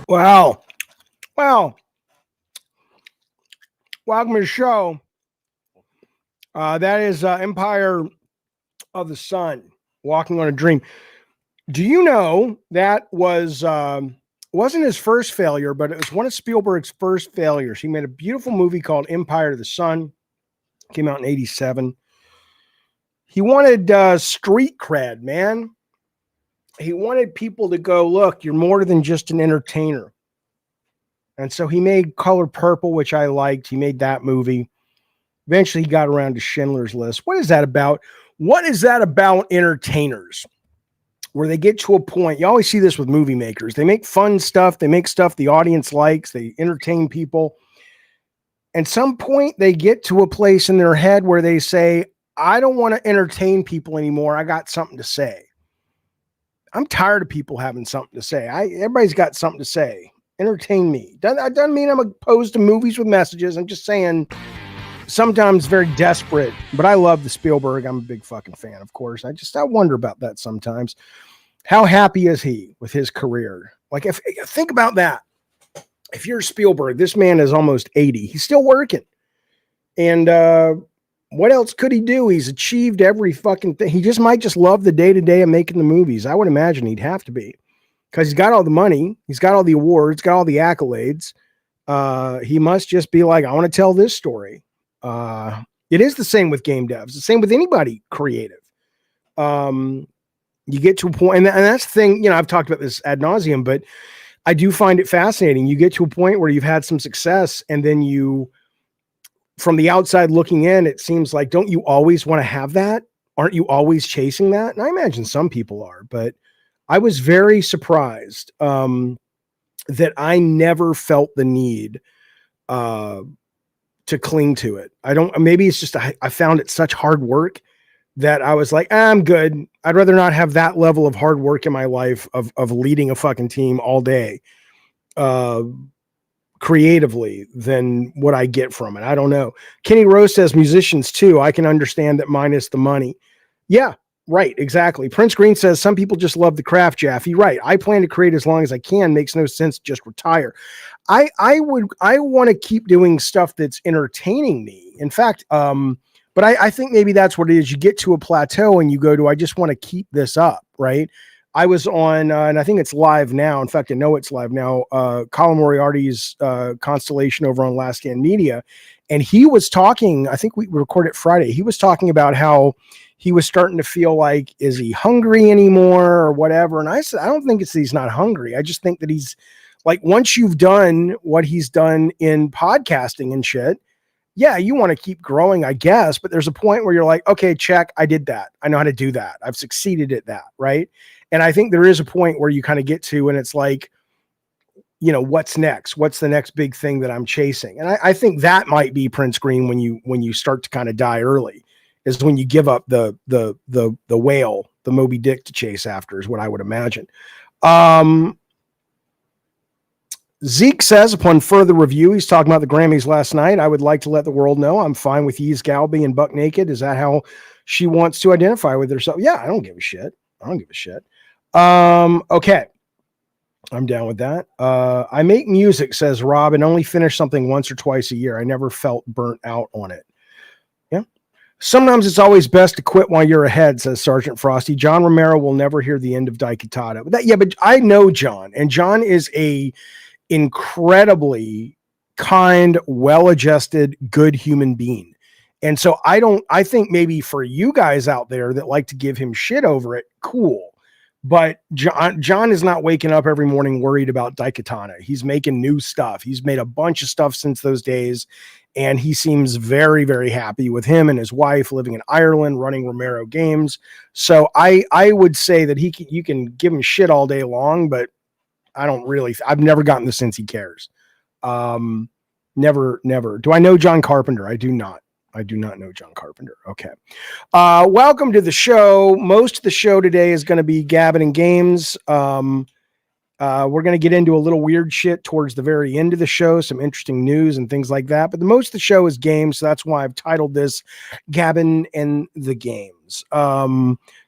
Wow. Well, welcome to the show. That is Empire of the Sun, Walking on a Dream. Do you know that wasn't his first failure, but it was one of Spielberg's first failures. He made a beautiful movie called Empire of the Sun. Came out in 87. He wanted street cred, man. He wanted people to go, look, you're more than just an entertainer. And so he made Color Purple, which I liked. He made that movie. Eventually he got around to Schindler's List. What is that about? What is that about entertainers? Where they get to a point, you always see this with movie makers. They make fun stuff. They make stuff the audience likes. They entertain people. At some point, they get to a place in their head where they say, I don't want to entertain people anymore. I got something to say. I'm tired of people having something to say. Everybody's got something to say. Entertain me. Doesn't mean I'm opposed to movies with messages. I'm just saying sometimes very desperate, but I love the Spielberg. I'm a big fucking fan, of course. I wonder about that sometimes. How happy is he with his career? Like, if think about that. If you're Spielberg, this man is almost 80. He's still working. And what else could he do? He's achieved every fucking thing. He might just love the day-to-day of making the movies. I would imagine he'd have to be. Because he's got all the money, he's got all the awards, got all the accolades. He must just be like, I want to tell this story. It is the same with game devs, the same with anybody creative. You get to a point, and that's the thing, I've talked about this ad nauseum, but I do find it fascinating. You get to a point where you've had some success, and then from the outside looking in, it seems like, don't you always want to have that? Aren't you always chasing that? And I imagine some people are, but I was very surprised that I never felt the need to cling to it. Maybe it's just, I found it such hard work that I was like, I'm good. I'd rather not have that level of hard work in my life of leading a fucking team all day creatively than what I get from it. I don't know. Kenny Rose says musicians too. I can understand that minus the money. Yeah. Right, exactly. Prince Green says some people just love the craft, Jaffe. Right. I plan to create as long as I can. Makes no sense. Just retire. I want to keep doing stuff that's entertaining me. In fact, but I think maybe that's what it is. You get to a plateau and you go to, I just want to keep this up. Right. I was on, and I think it's live now. In fact, I know it's live now. Colin Moriarty's Constellation over on Last Stand Media. And he was talking, I think we recorded Friday. He was talking about how he was starting to feel like, is he hungry anymore or whatever? And I said, I don't think it's that he's not hungry. I just think that he's like, once you've done what he's done in podcasting and shit, yeah, you want to keep growing, I guess. But there's a point where you're like, okay, check, I did that. I know how to do that. I've succeeded at that. Right. And I think there is a point where you kind of get to, and it's like, what's next? What's the next big thing that I'm chasing? And I think that might be Prince Green when you start to kind of die early. Is when you give up the whale, the Moby Dick to chase after, is what I would imagine. Zeke says, upon further review, he's talking about the Grammys last night. I would like to let the world know I'm fine with Yee's gal being buck naked. Is that how she wants to identify with herself? Yeah, I don't give a shit. Okay. I'm down with that. I make music, says Rob, and only finish something once or twice a year. I never felt burnt out on it. Sometimes it's always best to quit while you're ahead, says Sergeant Frosty. John Romero will never hear the end of Daikatana. But I know John, and John is a incredibly kind, well-adjusted, good human being. And so I think maybe for you guys out there that like to give him shit over it, cool. But John is not waking up every morning worried about Daikatana. He's making new stuff. He's made a bunch of stuff since those days. And he seems very, very happy with him and his wife living in Ireland, running Romero Games. So I would say that you can give him shit all day long, but I've never gotten the sense he cares. Never. Do I know John Carpenter? I do not know John Carpenter. Okay. Welcome to the show. Most of the show today is going to be Gabbing and Games. We're going to get into a little weird shit towards the very end of the show, some interesting news and things like that. But the most of the show is games, so that's why I've titled this Gavin and the Games.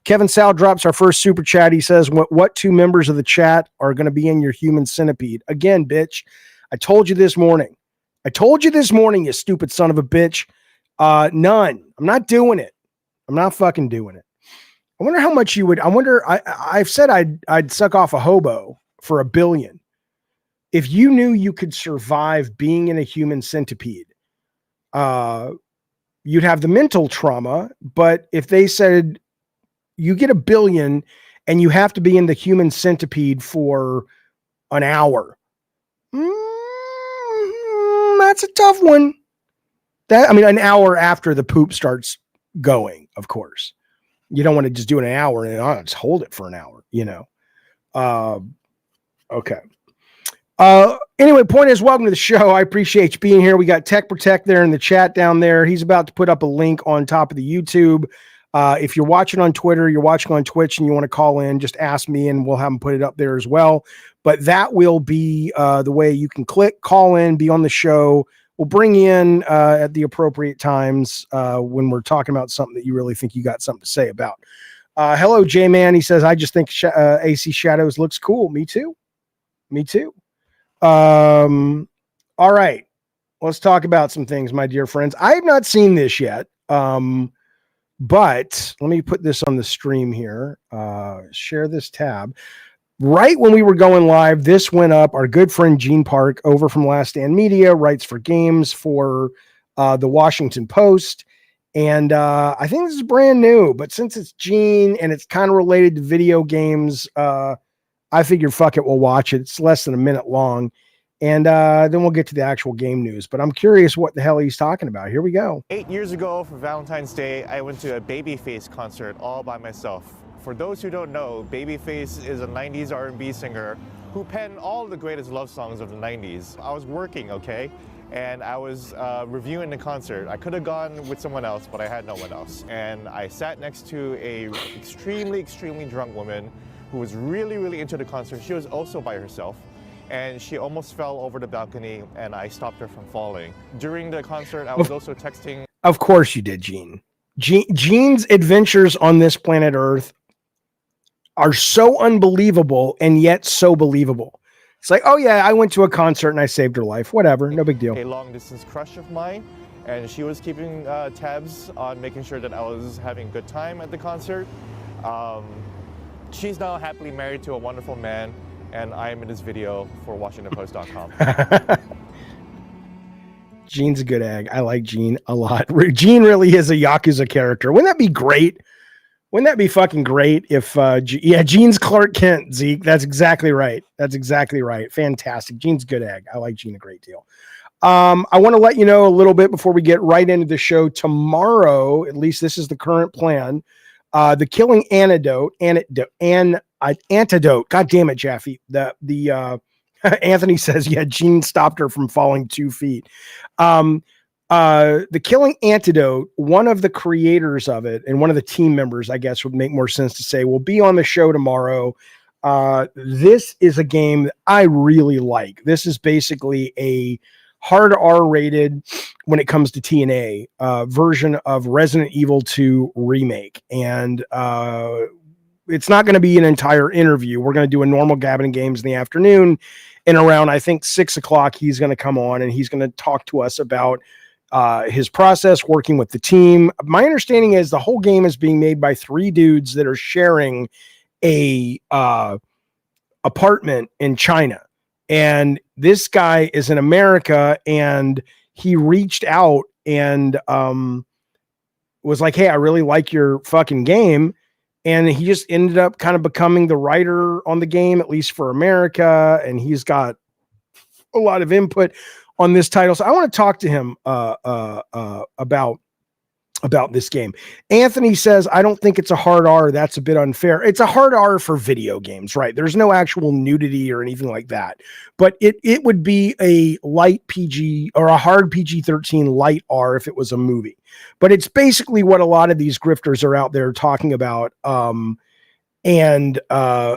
Kevin Sal drops our first super chat. He says, what two members of the chat are going to be in your human centipede? Again, bitch, I told you this morning. You stupid son of a bitch. None. I'm not doing it. I'm not fucking doing it. I wonder how much you would. I've said I'd suck off a hobo for $1 billion. If you knew you could survive being in a human centipede, you'd have the mental trauma. But if they said you get $1 billion and you have to be in the human centipede for an hour, that's a tough one. An hour after the poop starts going, of course. You don't want to just do it an hour and just hold it for an hour, Okay. Anyway, point is, welcome to the show. I appreciate you being here. We got Tech Protect there in the chat down there. He's about to put up a link on top of the YouTube. If you're watching on Twitter, you're watching on Twitch, and you want to call in, just ask me and we'll have him put it up there as well. But that will be the way you can call in, be on the show. We'll bring you in at the appropriate times when we're talking about something that you really think you got something to say about. Hello, J-Man. He says, I just think AC Shadows looks cool. Me too. All right. Let's talk about some things, my dear friends. I have not seen this yet, but let me put this on the stream here. Share this tab. Right when we were going live, this went up. Our good friend Gene Park over from Last Stand Media writes for games for the Washington Post. And I think this is brand new, but since it's Gene and it's kind of related to video games, I figured, fuck it, we'll watch it. It's less than a minute long. And then we'll get to the actual game news. But I'm curious what the hell he's talking about. Here we go. 8 years ago for Valentine's Day, I went to a Babyface concert all by myself. For those who don't know, Babyface is a 90s R&B singer who penned all the greatest love songs of the 90s. I was working, okay? And I was reviewing the concert. I could have gone with someone else, but I had no one else. And I sat next to a extremely drunk woman who was really into the concert. She was also by herself. And she almost fell over the balcony, and I stopped her from falling. During the concert, I was also texting. Of course you did, Gene. Gene's adventures on this planet Earth are so unbelievable and yet so believable. It's like, oh yeah, I went to a concert and I saved her life. Whatever, no big deal. A long-distance crush of mine, and she was keeping tabs on making sure that I was having a good time at the concert. She's now happily married to a wonderful man, and I am in this video for WashingtonPost.com. Gene's a good egg. I like Gene a lot. Gene really is a Yakuza character. Wouldn't that be great? Wouldn't that be fucking great if, Gene's Clark Kent, Zeke. That's exactly right. Fantastic. Gene's a good egg. I like Gene a great deal. I want to let you know a little bit before we get right into the show. Tomorrow, at least this is the current plan, the Killing Antidote. God damn it, Jaffe. The Anthony says, yeah, Gene stopped her from falling 2 feet. The Killing Antidote, one of the creators of it and one of the team members, I guess would make more sense to say, will be on the show tomorrow. This is a game that I really like. This is basically a hard R-rated, when it comes to TNA, version of Resident Evil 2 remake. And it's not going to be an entire interview. We're going to do a normal Gavin Games in the afternoon, and around, I think, 6 o'clock, he's going to come on and he's going to talk to us about his process working with the team. My understanding is the whole game is being made by 3 dudes that are sharing a apartment in China. And this guy is in America, and he reached out and was like, hey, I really like your fucking game. And he just ended up kind of becoming the writer on the game, at least for America. And he's got a lot of input on this title. So I want to talk to him about this game. Anthony says, I don't think it's a hard R. That's a bit unfair. It's a hard R for video games, right? There's no actual nudity or anything like that, but it would be a light PG or a hard PG-13 light R if it was a movie. But it's basically what a lot of these grifters are out there talking about. And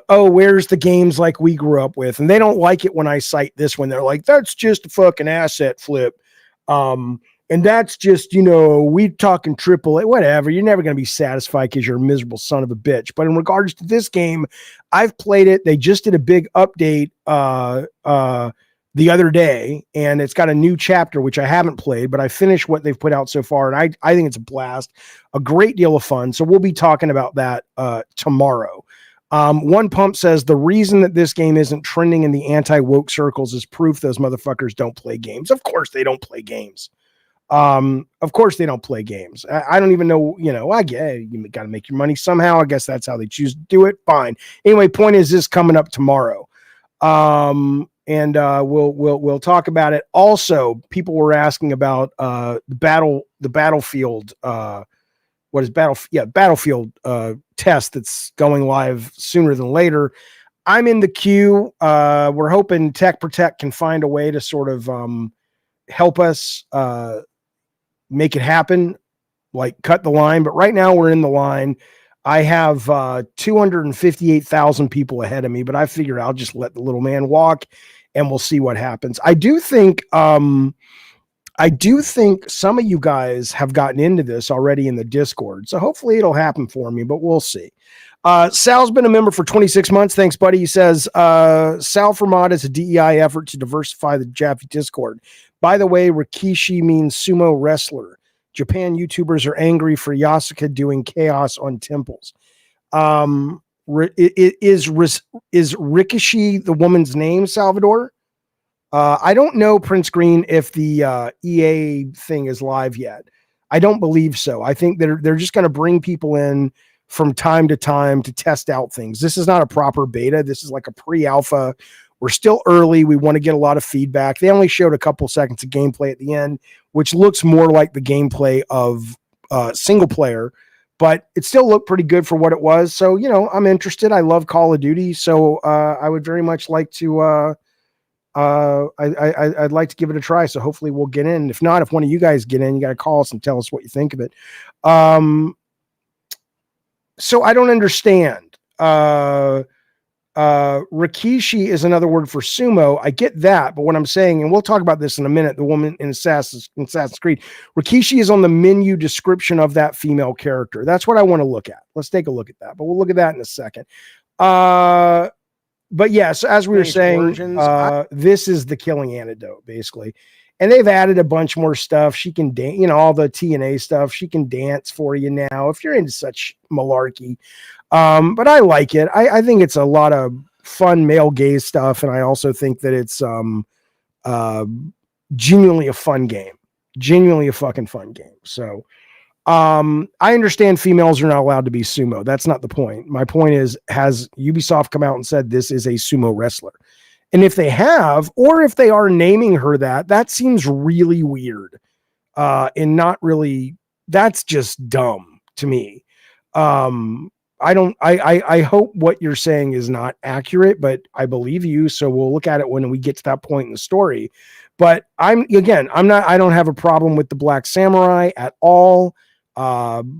where's the games like we grew up with? And they don't like it when I cite this one. They're like, that's just a fucking asset flip. And that's just, we talking AAA, whatever. You're never going to be satisfied because you're a miserable son of a bitch. But in regards to this game, I've played it. They just did a big update the other day, and it's got a new chapter, which I haven't played, but I finished what they've put out so far, and I think it's a blast, a great deal of fun. So we'll be talking about that tomorrow. One Pump says the reason that this game isn't trending in the anti-woke circles is proof those motherfuckers don't play games. Of course they don't play games. Of course they don't play games. I don't even know, I get you got to make your money somehow. I guess that's how they choose to do it. Fine. Anyway, point is this coming up tomorrow. And we'll talk about it. Also, people were asking about the Battlefield Battlefield test that's going live sooner than later. I'm in the queue. We're hoping Tech Protect can find a way to sort of help us make it happen, like cut the line. But right now we're in the line. I have 258,000 people ahead of me, but I figure I'll just let the little man walk and we'll see what happens. I do think some of you guys have gotten into this already in the Discord. So hopefully it'll happen for me, but we'll see. Sal's been a member for 26 months. Thanks, buddy. He says, Sal Fermat is a DEI effort to diversify the Jaffe Discord. By the way, Rikishi means sumo wrestler. Japan YouTubers are angry for Yasuka doing chaos on temples. Is Rikishi the woman's name, Salvador? I don't know, Prince Green, if the EA thing is live yet. I don't believe so. I think they're just going to bring people in from time to time to test out things. This is not a proper beta. This is like a pre-alpha. We're still early. We want to get a lot of feedback. They only showed a couple seconds of gameplay at the end, which looks more like the gameplay of single player, but it still looked pretty good for what it was. So, I'm interested. I love Call of Duty. So I would very much like to, I'd like to give it a try. So hopefully we'll get in. If not, if one of you guys get in, you got to call us and tell us what you think of it. So I don't understand. Rikishi is another word for sumo. I get that, but what I'm saying, and we'll talk about this in a minute, the woman in Assassin's Creed, Rikishi is on the menu description of that female character. That's what I want to look at. Let's take a look at that, but we'll look at that in a second. But yes, as we were saying, this is the Killing Antidote, basically. And they've added a bunch more stuff. She can dance, all the TNA stuff. She can dance for you now if you're into such malarkey. But I like it. I think it's a lot of fun male gaze stuff. And I also think that it's genuinely a fun game. Genuinely a fucking fun game. So I understand females are not allowed to be sumo. That's not the point. My point is, has Ubisoft come out and said this is a sumo wrestler? And if they have, or if they are naming her that seems really weird. And not really, that's just dumb to me. I hope what you're saying is not accurate, but I believe you. So we'll look at it when we get to that point in the story. But I don't have a problem with the Black Samurai at all.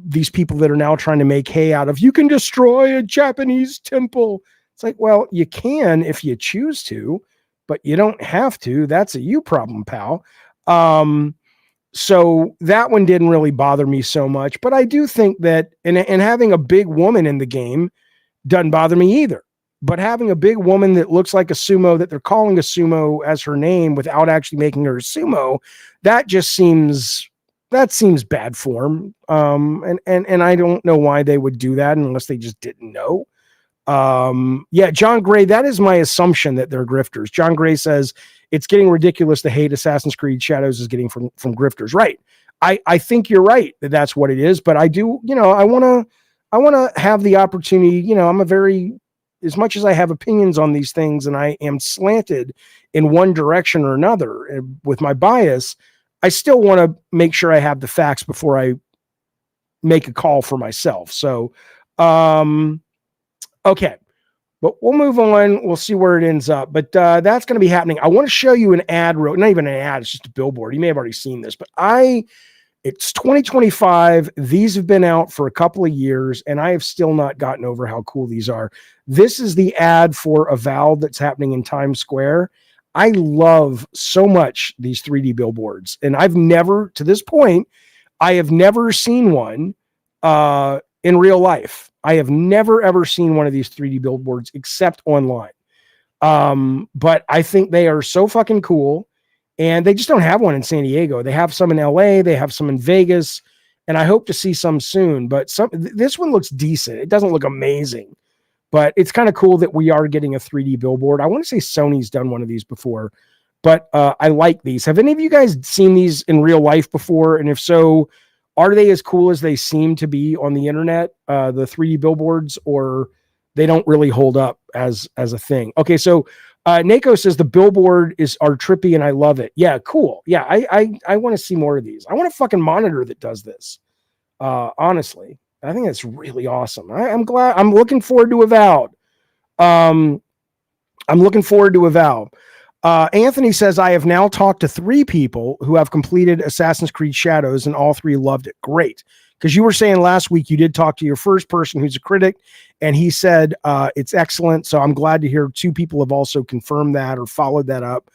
These people that are now trying to make hay out of, you can destroy a Japanese temple. It's like, well, you can if you choose to, but you don't have to. That's a you problem, pal. So that one didn't really bother me so much, but I do think that, and having a big woman in the game doesn't bother me either. But having a big woman that looks like a sumo, that they're calling a sumo as her name without actually making her a sumo, that seems bad form. And I don't know why they would do that unless they just didn't know. John Gray, that is my assumption that they're grifters. John Gray says it's getting ridiculous. The hate Assassin's Creed Shadows is getting from grifters. Right. I think you're right that that's what it is, but I do, I want to have the opportunity, as much as I have opinions on these things and I am slanted in one direction or another with my bias, I still want to make sure I have the facts before I make a call for myself. So, okay, but we'll move on. We'll see where it ends up. But that's going to be happening. I want to show you an ad, not even an ad, it's just a billboard. You may have already seen this, but I It's 2025. These have been out for a couple of years, and I have still not gotten over how cool these are. This is the ad for Avowed that's happening in Times Square. I love so much these 3D billboards, and I've never, to this point, I have never seen one in real life. I have never, ever seen one of these 3D billboards except online. But I think they are so fucking cool. And they just don't have one in San Diego. They have some in LA. They have some in Vegas. And I hope to see some soon. But this one looks decent. It doesn't look amazing. But it's kind of cool that we are getting a 3D billboard. I want to say Sony's done one of these before. But I like these. Have any of you guys seen these in real life before? And if so, are they as cool as they seem to be on the internet, the 3D billboards, or they don't really hold up as a thing? Okay, so Nako says the billboard are trippy and I love it. Yeah, cool. Yeah, I want to see more of these. I want a fucking monitor that does this. Honestly, I think that's really awesome. I'm glad. I'm looking forward to Avowed. Anthony says, I have now talked to 3 people who have completed Assassin's Creed Shadows and all 3 loved it. Great. Because you were saying last week you did talk to your first person who's a critic, and he said it's excellent. So I'm glad to hear 2 people have also confirmed that or followed that up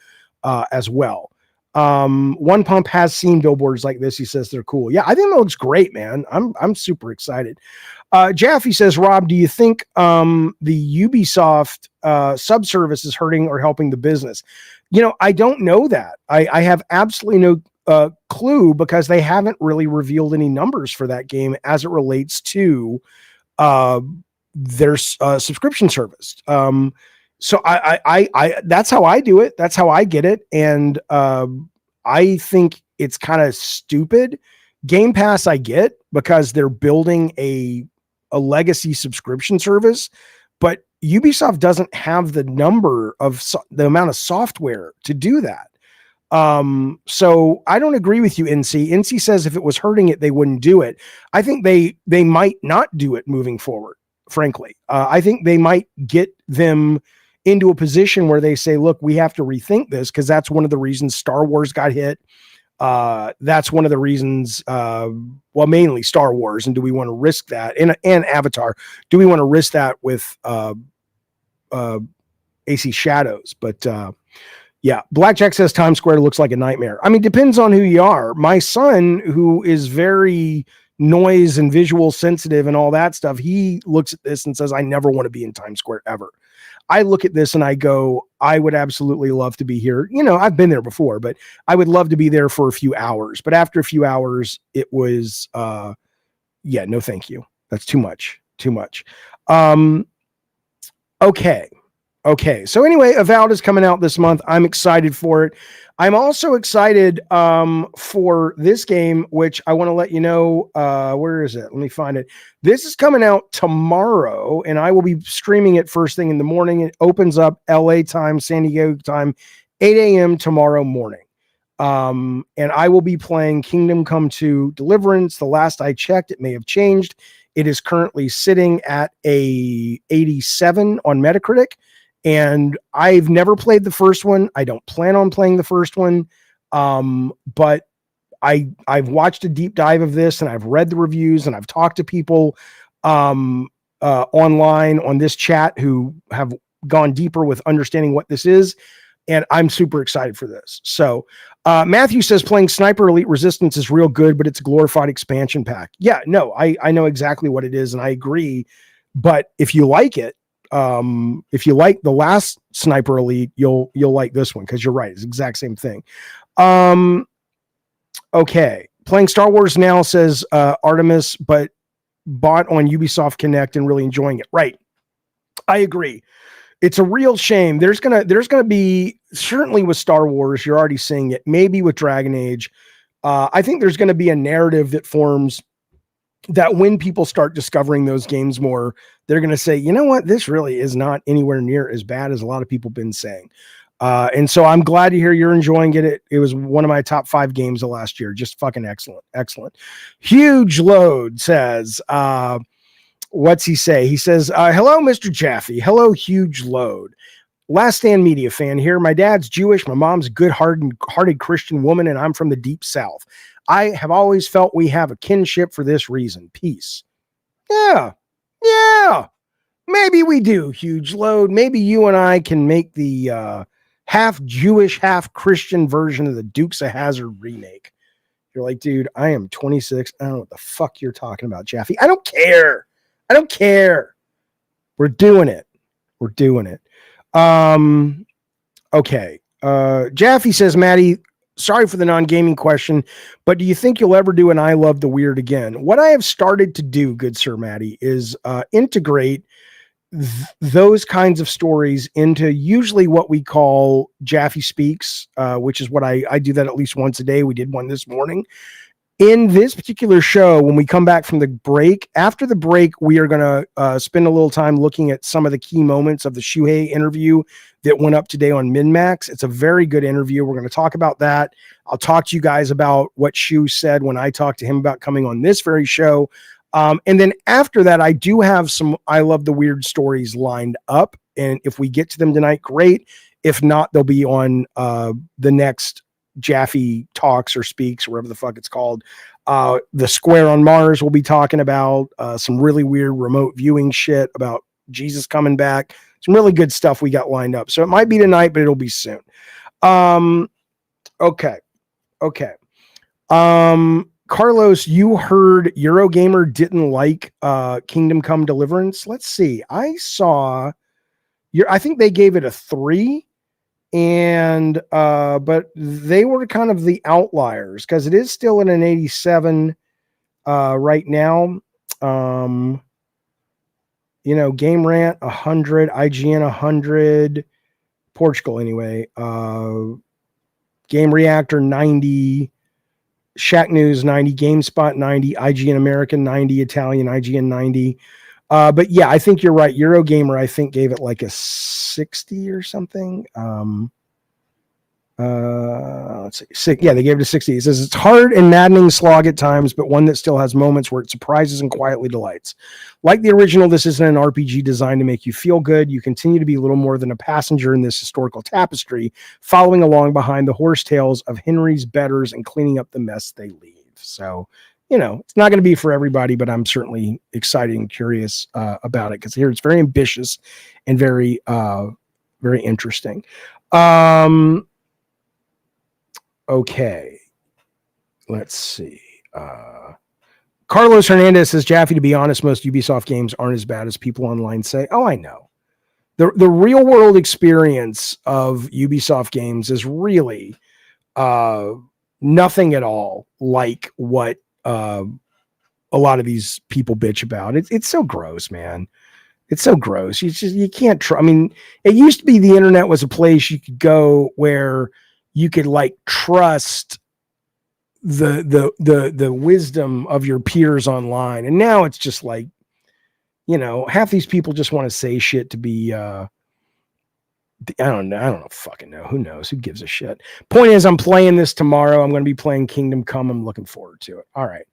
as well. One Pump has seen billboards like this. He says they're cool. Yeah, I think that looks great, man. I'm super excited. Jaffe says, Rob, do you think the Ubisoft subservice is hurting or helping the business? You know, I don't know that. I have absolutely no clue because they haven't really revealed any numbers for that game as it relates to their subscription service. So I that's how I do it. That's how I get it. And I think it's kind of stupid. Game Pass I get because they're building a legacy subscription service, but Ubisoft doesn't have the number of the amount of software to do that. So I don't agree with you, NC. NC says if it was hurting it, they wouldn't do it. I think they might not do it moving forward, frankly. I think they might get them into a position where they say, look, we have to rethink this, because that's one of the reasons Star Wars got hit. That's one of the reasons, well, mainly Star Wars. And do we want to risk that? And Avatar, do we want to risk that with AC Shadows? But yeah, Blackjack says Times Square looks like a nightmare. I mean, depends on who you are. My son, who is very noise and visual sensitive and all that stuff, he looks at this and says, I never want to be in Times Square ever. I look at this and I go, I would absolutely love to be here. You know, I've been there before, but I would love to be there for a few hours. But after a few hours, it was, yeah, no, thank you. That's too much. Okay. So anyway, Avowed is coming out this month. I'm excited for it. I'm also excited for this game, which I want to let you know. Where is it? Let me find it. This is coming out tomorrow, and I will be streaming it first thing in the morning. It opens up LA time, San Diego time, 8 a.m. tomorrow morning. And I will be playing Kingdom Come 2 Deliverance. The last I checked, it may have changed. It is currently sitting at a 87 on Metacritic. And I've never played the first one. I don't plan on playing the first one. But I've watched a deep dive of this, and I've read the reviews, and I've talked to people online on this chat who have gone deeper with understanding what this is. And I'm super excited for this. So Matthew says playing Sniper Elite Resistance is real good, but it's a glorified expansion pack. Yeah, no, I know exactly what it is, and I agree. But if you like it, if you like the last Sniper Elite, you'll like this one, because you're right, it's the exact same thing. Okay, playing Star Wars now, says Artemis, but bought on Ubisoft Connect and really enjoying it. Right, I agree. It's a real shame. There's gonna be, certainly with Star Wars, you're already seeing it. Maybe with Dragon Age, I think there's going to be a narrative that forms that when people start discovering those games more, they're going to say, you know what, this really is not anywhere near as bad as a lot of people have been saying. And so I'm glad to hear you're enjoying it. It was one of my top 5 games of last year. Just fucking excellent. Huge Load says, what's he say? He says, hello, Mr. Jaffe. Hello, Huge Load. Last Stand Media fan here. My dad's Jewish. My mom's a good-hearted Christian woman, and I'm from the Deep South. I have always felt we have a kinship for this reason. Peace. Yeah. Maybe we do, Huge Load. Maybe you and I can make the half Jewish, half Christian version of the Dukes of Hazzard remake. You're like, dude, I am 26. I don't know what the fuck you're talking about, Jaffe. I don't care. We're doing it. Okay. Jaffe says, Maddie, sorry for the non-gaming question, but do you think you'll ever do an I Love the Weird again? What I have started to do, good sir Maddie, is integrate those kinds of stories into usually what we call Jaffe Speaks, which is what I do that at least once a day. We did one this morning. In this particular show, when we come back from the break, after the break, we are going to spend a little time looking at some of the key moments of the Shuhei interview that went up today on MinMax. It's a very good interview. We're going to talk about that. I'll talk to you guys about what Shu said when I talked to him about coming on this very show. And then after that, I do have some I Love the Weird stories lined up. And if we get to them tonight, great. If not, they'll be on the next Jaffe Talks or Speaks, or whatever the fuck it's called. The Square on Mars we'll be talking about, some really weird remote viewing shit about Jesus coming back. Some really good stuff we got lined up. So it might be tonight, but it'll be soon. Okay. Carlos, you heard Eurogamer didn't like Kingdom Come Deliverance. Let's see. I think they gave it a 3. And but they were kind of the outliers because it is still in an 87 right now. Game Rant 100, IGN 100, Portugal anyway. Game Reactor 90, Shack News 90, GameSpot 90, IGN American 90, Italian IGN 90. But yeah, I think you're right. Eurogamer, I think, gave it like a 60 or something. Let's see. Yeah, they gave it a 60. It says it's hard and maddening slog at times, but one that still has moments where it surprises and quietly delights. Like the original, this isn't an RPG designed to make you feel good. You continue to be a little more than a passenger in this historical tapestry, following along behind the horse tails of Henry's betters and cleaning up the mess they leave. So, it's not going to be for everybody, but I'm certainly excited and curious about it because here it's very ambitious and very, very interesting. Okay, let's see. Carlos Hernandez says, Jaffe, to be honest, most Ubisoft games aren't as bad as people online say. Oh, I know. The real world experience of Ubisoft games is really nothing at all like what a lot of these people bitch about. It's so gross, man. It's so gross. You can't try. I mean, it used to be the internet was a place you could go where you could like trust the wisdom of your peers online. And now it's just like, half these people just want to say shit to be, I don't know. Fucking know. Who knows? Who gives a shit? Point is, I'm playing this tomorrow. I'm going to be playing Kingdom Come. I'm looking forward to it. All right.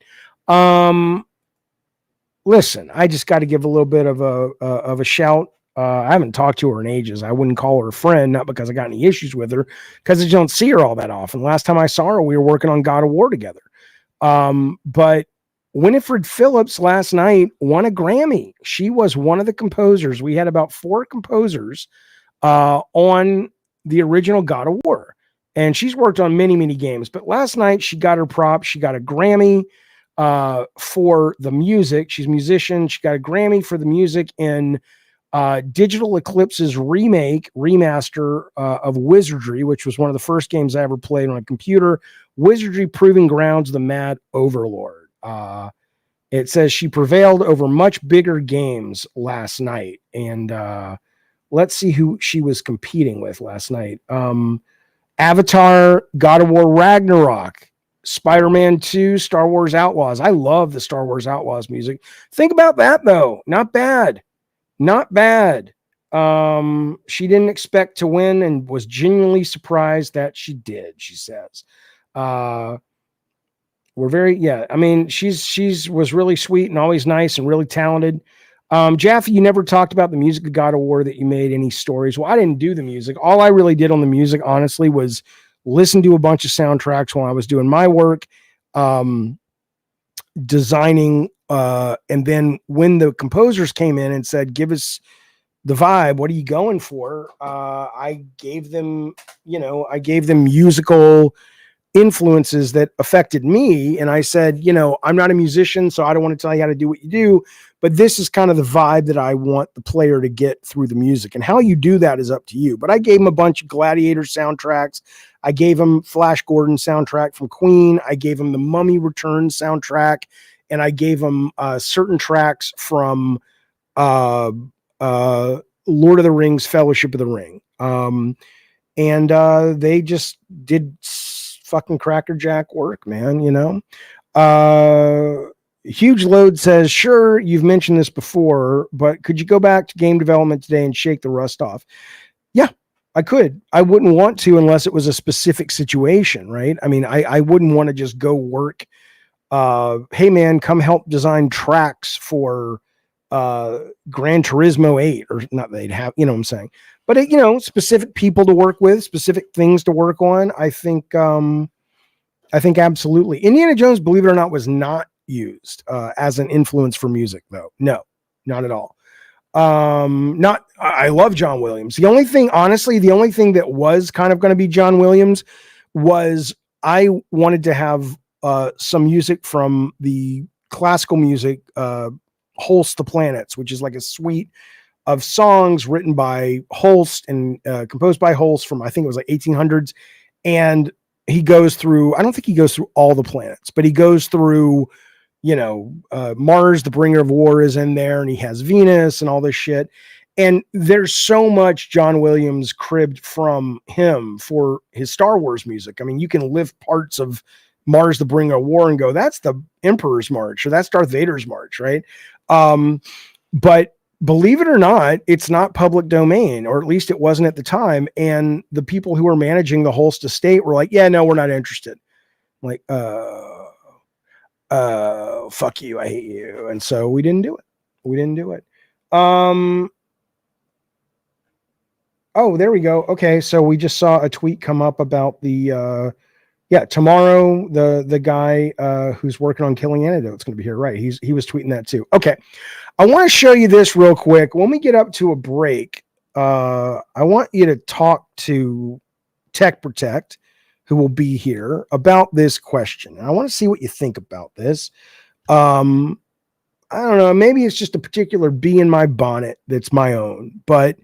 Listen, I just got to give a little bit of a shout. I haven't talked to her in ages. I wouldn't call her a friend, not because I got any issues with her, because I don't see her all that often. Last time I saw her, we were working on God of War together. But Winifred Phillips last night won a Grammy. She was one of the composers. We had about 4 composers on the original God of War. And she's worked on many, many games. But last night she got her prop. She got a Grammy for the music. She's a musician. She got a Grammy for the music in Digital Eclipse's remaster of Wizardry, which was one of the first games I ever played on a computer. Wizardry Proving Grounds, the Mad Overlord. It says she prevailed over much bigger games last night. And let's see who she was competing with last night. Avatar, God of War Ragnarok, Spider-Man 2, Star Wars Outlaws. I love the Star Wars Outlaws music. Think about that, though. Not bad. She didn't expect to win and was genuinely surprised that she did, she says. I mean, she's was really sweet and always nice and really talented. Jaffe, you never talked about the music of God of War that you made, any stories. Well, I didn't do the music. All I really did on the music, honestly, was listen to a bunch of soundtracks while I was doing my work. designing. And then when the composers came in and said, give us the vibe, what are you going for? I gave them musical influences that affected me. And I said, I'm not a musician, so I don't want to tell you how to do what you do, but this is kind of the vibe that I want the player to get through the music. And how you do that is up to you. But I gave him a bunch of Gladiator soundtracks. I gave him Flash Gordon soundtrack from Queen. I gave him the Mummy Returns soundtrack. And I gave him certain tracks from Lord of the Rings, Fellowship of the Ring. And they just did fucking crackerjack work, man. Huge Load says, sure, you've mentioned this before, but could you go back to game development today and shake the rust off? Yeah, I could. I wouldn't want to unless it was a specific situation, right? I mean, I wouldn't want to just go work. Hey man, come help design tracks for Gran Turismo 8, or not they'd have, what I'm saying, but specific people to work with, specific things to work on. I think absolutely. Indiana Jones, believe it or not, was not used as an influence for music though. No, not at all. I love John Williams. The only thing that was kind of going to be John Williams was I wanted to have some music from the classical music, Holst the Planets, which is like a suite of songs written by Holst and composed by Holst from, I think it was like 1800s. And he goes through, I don't think he goes through all the planets, but he goes through, Mars, the bringer of war, is in there, and he has Venus and all this shit. And there's so much John Williams cribbed from him for his Star Wars music. I mean, you can lift parts of Mars, the bringer of war, and go, that's the Emperor's March, or that's Darth Vader's March, right? But believe it or not, it's not public domain, or at least it wasn't at the time. And the people who were managing the Holst estate were like, yeah, no, we're not interested. I'm like, fuck you, I hate you. And so we didn't do it. Oh, there we go. Okay, so we just saw a tweet come up about the tomorrow the guy who's working on Killing Antidote is going to be here, right? He was tweeting that too. Okay, I want to show you this real quick. When we get up to a break, I want you to talk to Tech Protect, who will be here, about this question. I want to see what you think about this. I don't know, maybe it's just a particular bee in my bonnet that's my own, but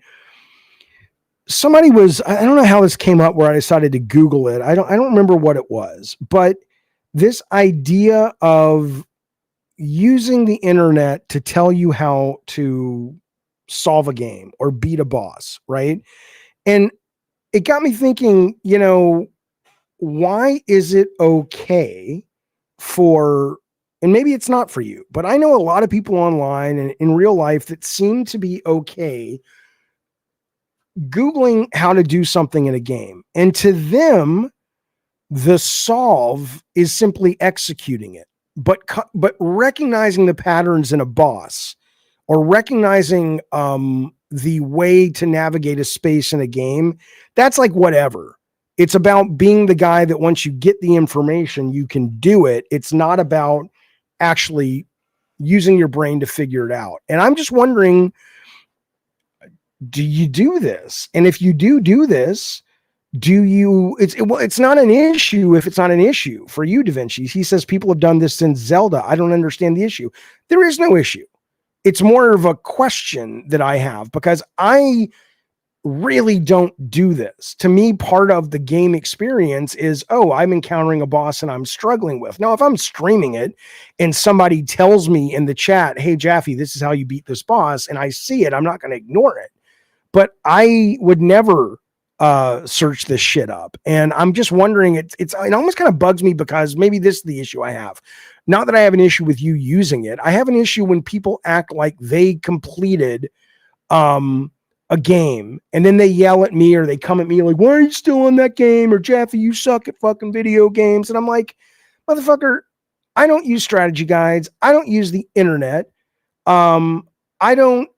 somebody I don't know how this came up where I decided to Google it. I don't remember what it was, but this idea of using the internet to tell you how to solve a game or beat a boss, right? And it got me thinking, why is it okay for, and maybe it's not for you, but I know a lot of people online and in real life that seem to be okay Googling how to do something in a game. And to them, the solve is simply executing it. But recognizing the patterns in a boss, or recognizing the way to navigate a space in a game, that's like whatever. It's about being the guy that once you get the information, you can do it. It's not about actually using your brain to figure it out. And I'm just wondering, do you do this? And if you do this, it's not an issue if it's not an issue for you, Da Vinci. He says people have done this since Zelda. I don't understand the issue. There is no issue. It's more of a question that I have, because I really don't do this. To me, part of the game experience is, I'm encountering a boss and I'm struggling with. Now, if I'm streaming it and somebody tells me in the chat, hey, Jaffe, this is how you beat this boss, and I see it, I'm not going to ignore it. But I would never search this shit up. And I'm just wondering, it almost kind of bugs me, because maybe this is the issue I have. Not that I have an issue with you using it. I have an issue when people act like they completed a game, and then they yell at me, or they come at me like, why are you still on that game? Or Jaffe, you suck at fucking video games. And I'm like, motherfucker, I don't use strategy guides. I don't use the internet. I don't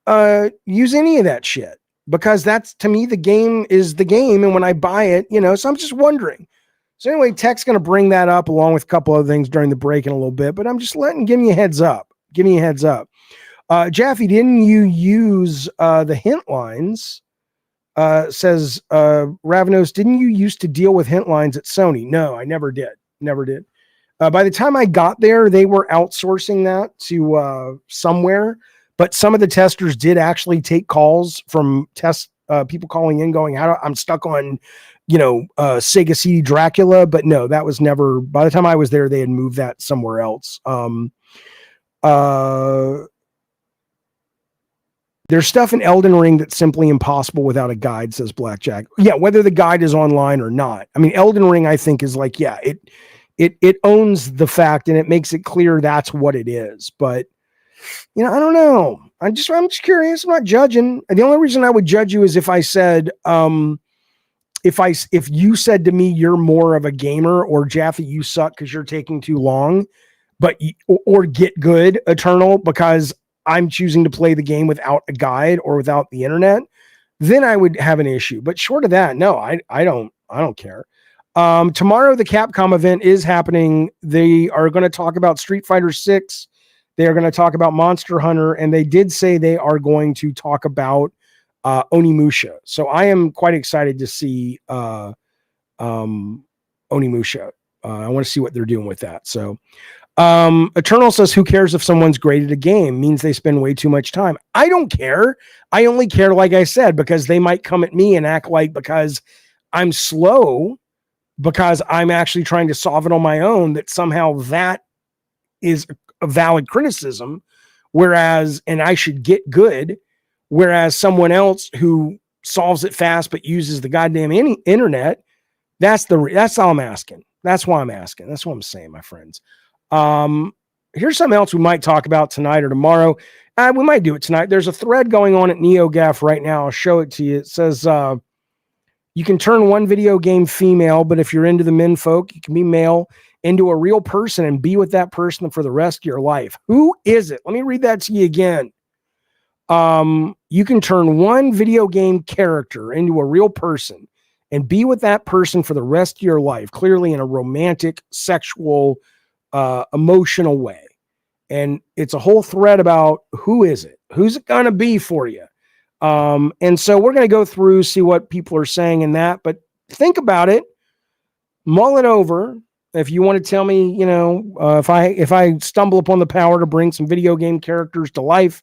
use any of that shit, because that's, to me, the game is the game. And when I buy it, so I'm just wondering. So anyway, Tech's going to bring that up along with a couple other things during the break in a little bit, but I'm just giving you a heads up. Jaffe, didn't you use the hint lines? Says Ravenos, didn't you used to deal with hint lines at Sony? No, I never did. By the time I got there, they were outsourcing that to somewhere, but some of the testers did actually take calls from people calling in going, I'm stuck on, Sega CD Dracula, but no, that was never, by the time I was there, they had moved that somewhere else. There's stuff in Elden Ring that's simply impossible without a guide, says Blackjack. Yeah, whether the guide is online or not. I mean, Elden Ring, I think, is like, yeah, it owns the fact and it makes it clear that's what it is. But, I don't know. I'm just curious. I'm not judging. And the only reason I would judge you is if I said, if you said to me, you're more of a gamer, or Jaffe, you suck because you're taking too long, or get good, Eternal, because I'm choosing to play the game without a guide or without the internet, then I would have an issue. But short of that, no, I don't care. Tomorrow, the Capcom event is happening. They are going to talk about Street Fighter 6. They are going to talk about Monster Hunter, and they did say they are going to talk about Onimusha. So I am quite excited to see Onimusha. I want to see what they're doing with that. So Eternal says, who cares if someone's graded a game? Means they spend way too much time. I don't care. I only care, like I said, because they might come at me and act like because I'm slow, because I'm actually trying to solve it on my own, that somehow that is a valid criticism, and I should get good, whereas someone else who solves it fast but uses the goddamn internet, that's all I'm asking. That's why I'm asking. That's what I'm saying, my friends. Here's something else we might talk about tonight or tomorrow. We might do it tonight. There's a thread going on at NeoGAF right now. I'll show it to you. It says, you can turn one video game female, but if you're into the men folk, you can be male, into a real person and be with that person for the rest of your life. Who is it? Let me read that to you again. You can turn one video game character into a real person and be with that person for the rest of your life, clearly in a romantic, sexual, emotional way. And it's a whole thread about who is it? Who's it going to be for you? And so we're going to go through, see what people are saying in that, but think about it, mull it over. If you want to tell me, if I stumble upon the power to bring some video game characters to life,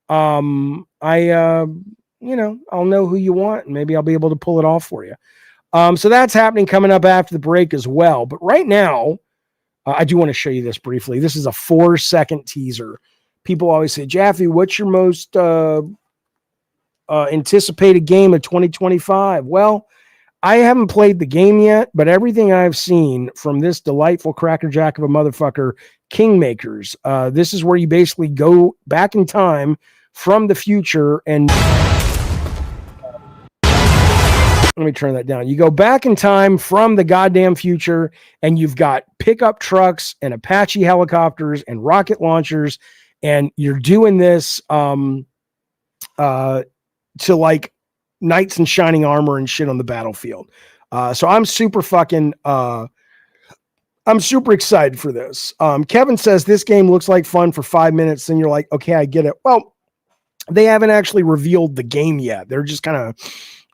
I'll know who you want, and maybe I'll be able to pull it off for you. So that's happening coming up after the break as well. But right now, I do want to show you this briefly. This is a 4-second teaser. People always say, Jaffe, what's your most anticipated game of 2025? Well, I haven't played the game yet, but everything I've seen from this delightful crackerjack of a motherfucker, Kingmakers, this is where you basically go back in time from the future and... Let me turn that down. You go back in time from the goddamn future, and you've got pickup trucks and Apache helicopters and rocket launchers, and you're doing this to like knights in shining armor and shit on the battlefield. So I'm super fucking I'm super excited for this. Kevin says this game looks like fun for 5 minutes, and you're like, okay, I get it. Well, they haven't actually revealed the game yet. They're just kind of,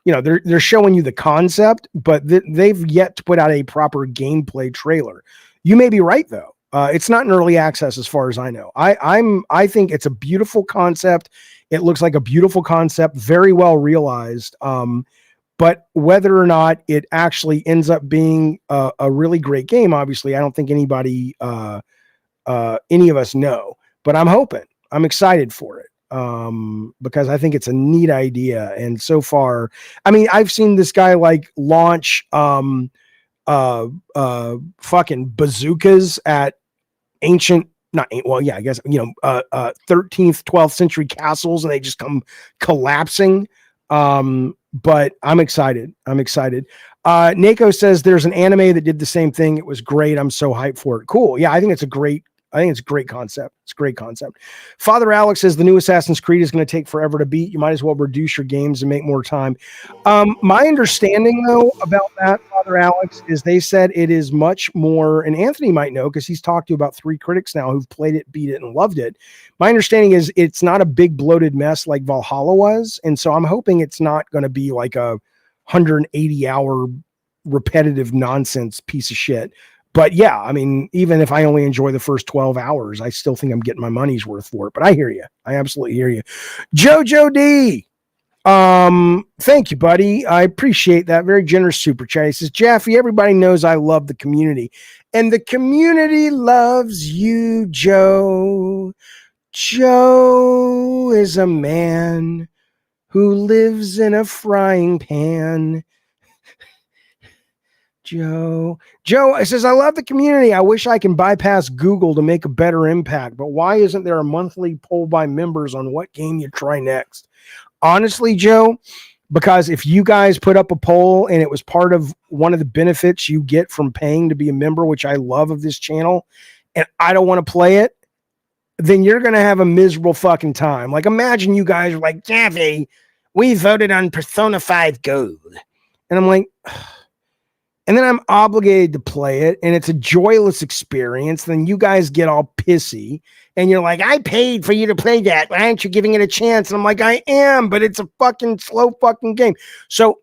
they're showing you the concept, but they've yet to put out a proper gameplay trailer. You may be right though. It's not in early access as far as I know. I think it's a beautiful concept. It looks like a beautiful concept, very well realized. But whether or not it actually ends up being a really great game, obviously, I don't think any of us know. But I'm hoping. I'm excited for it. Because I think it's a neat idea. And so far, I mean, I've seen this guy like launch fucking bazookas at I guess 13th, 12th century castles, and they just come collapsing. But I'm excited. Nako says there's an anime that did the same thing. It was great. I'm so hyped for it. Cool. Yeah, I think it's a great concept. It's a great concept. Father Alex says the new Assassin's Creed is going to take forever to beat. You might as well reduce your games and make more time. My understanding though about that, Father other, Alex, is they said it is much more, and Anthony might know because he's talked to about 3 critics now who've played it, beat it, and loved it. My understanding is it's not a big bloated mess like Valhalla was, and so I'm hoping it's not going to be like a 180-hour repetitive nonsense piece of shit. But yeah, I mean, even if I only enjoy the first 12 hours, I still think I'm getting my money's worth for it. But I hear you. I absolutely hear you. Jojo D. Thank you, buddy. I appreciate that. Very generous super chat. He says, Jaffe, everybody knows I love the community. And the community loves you, Joe. Joe is a man who lives in a frying pan. Joe, it says, I love the community. I wish I can bypass Google to make a better impact, but why isn't there a monthly poll by members on what game you try next? Honestly, Joe, because if you guys put up a poll and it was part of one of the benefits you get from paying to be a member, which I love of this channel, and I don't want to play it, then you're going to have a miserable fucking time. Like, imagine you guys are like, Jaffe, we voted on Persona 5 Gold. And I'm like, and then I'm obligated to play it, and it's a joyless experience. Then you guys get all pissy, and you're like, I paid for you to play that. Why aren't you giving it a chance? And I'm like, I am, but it's a fucking slow fucking game. So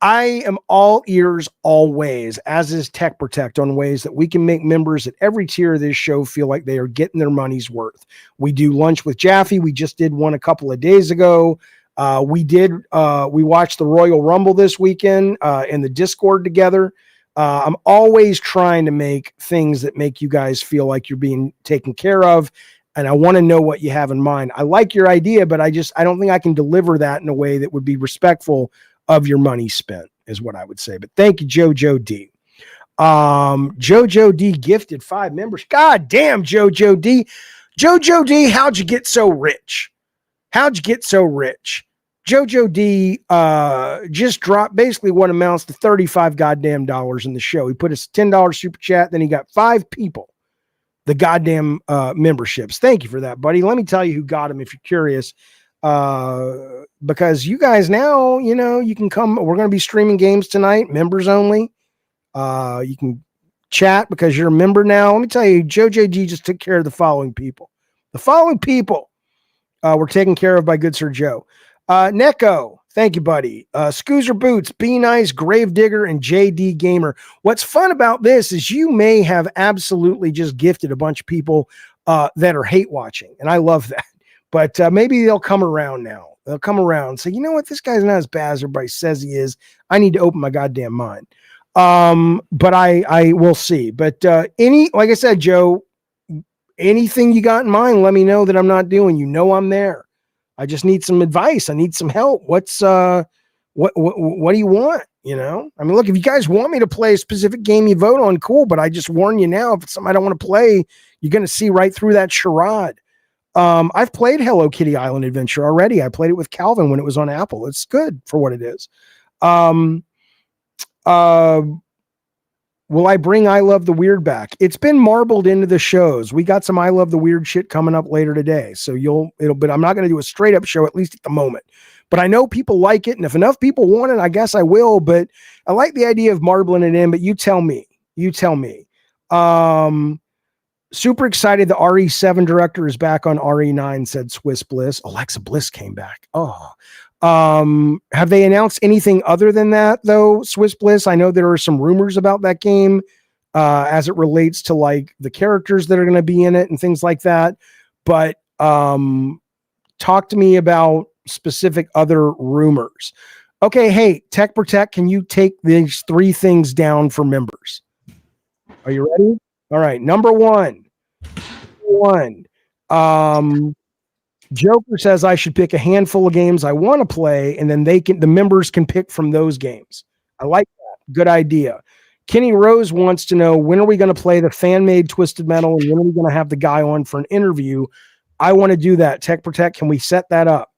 I am all ears always, as is Tech Protect, on ways that we can make members at every tier of this show feel like they are getting their money's worth. We do lunch with Jaffe. We just did one a couple of days ago. We watched the Royal Rumble this weekend in the Discord together. I'm always trying to make things that make you guys feel like you're being taken care of. And I want to know what you have in mind. I like your idea, but I don't think I can deliver that in a way that would be respectful of your money spent, is what I would say. But thank you, Jojo D. Jojo D gifted 5 members. God damn, Jojo D. Jojo D, how'd you get so rich? Jojo D just dropped basically what amounts to $35 goddamn dollars in the show. He put his $10 super chat, then he got 5 people the goddamn memberships. Thank you for that, buddy. Let me tell you who got him if you're curious. Because you guys now, you can come. We're going to be streaming games tonight, members only. You can chat because you're a member now. Let me tell you, Jojo D just took care of the following people. The following people were taken care of by good Sir Joe. Neko, thank you, buddy. Scoozer Boots, Be Nice, Gravedigger, and JD Gamer. What's fun about this is you may have absolutely just gifted a bunch of people that are hate watching, and I love that. But maybe they'll come around now. They'll come around and say, you know what? This guy's not as bad as everybody says he is. I need to open my goddamn mind. But I will see. But like I said, Joe, anything you got in mind, let me know that I'm not doing. I'm there. I just need some advice. I need some help. What do you want? I mean, look, if you guys want me to play a specific game you vote on, cool. But I just warn you now, if it's something I don't want to play, you're going to see right through that charade. I've played Hello Kitty Island Adventure already. I played it with Calvin when it was on Apple. It's good for what it is. Will I bring I Love the Weird back? It's been marbled into the shows. We got some I Love the Weird shit coming up later today. So but I'm not going to do a straight up show, at least at the moment. But I know people like it. And if enough people want it, I guess I will. But I like the idea of marbling it in, but you tell me. Super excited. The RE7 director is back on RE9, said Swiss Bliss. Alexa Bliss came back. Oh, have they announced anything other than that though? Swiss Bliss. I know there are some rumors about that game, as it relates to like the characters that are going to be in it and things like that. But, talk to me about specific other rumors. Okay. Hey, Tech Protect, can you take these 3 things down for members? Are you ready? All right. Number one. Joker says I should pick a handful of games I want to play, and then the members can pick from those games. I like that. Good idea. Kenny Rose wants to know, when are we going to play the fan-made Twisted Metal, and when are we going to have the guy on for an interview? I want to do that. Tech Protect, can we set that up?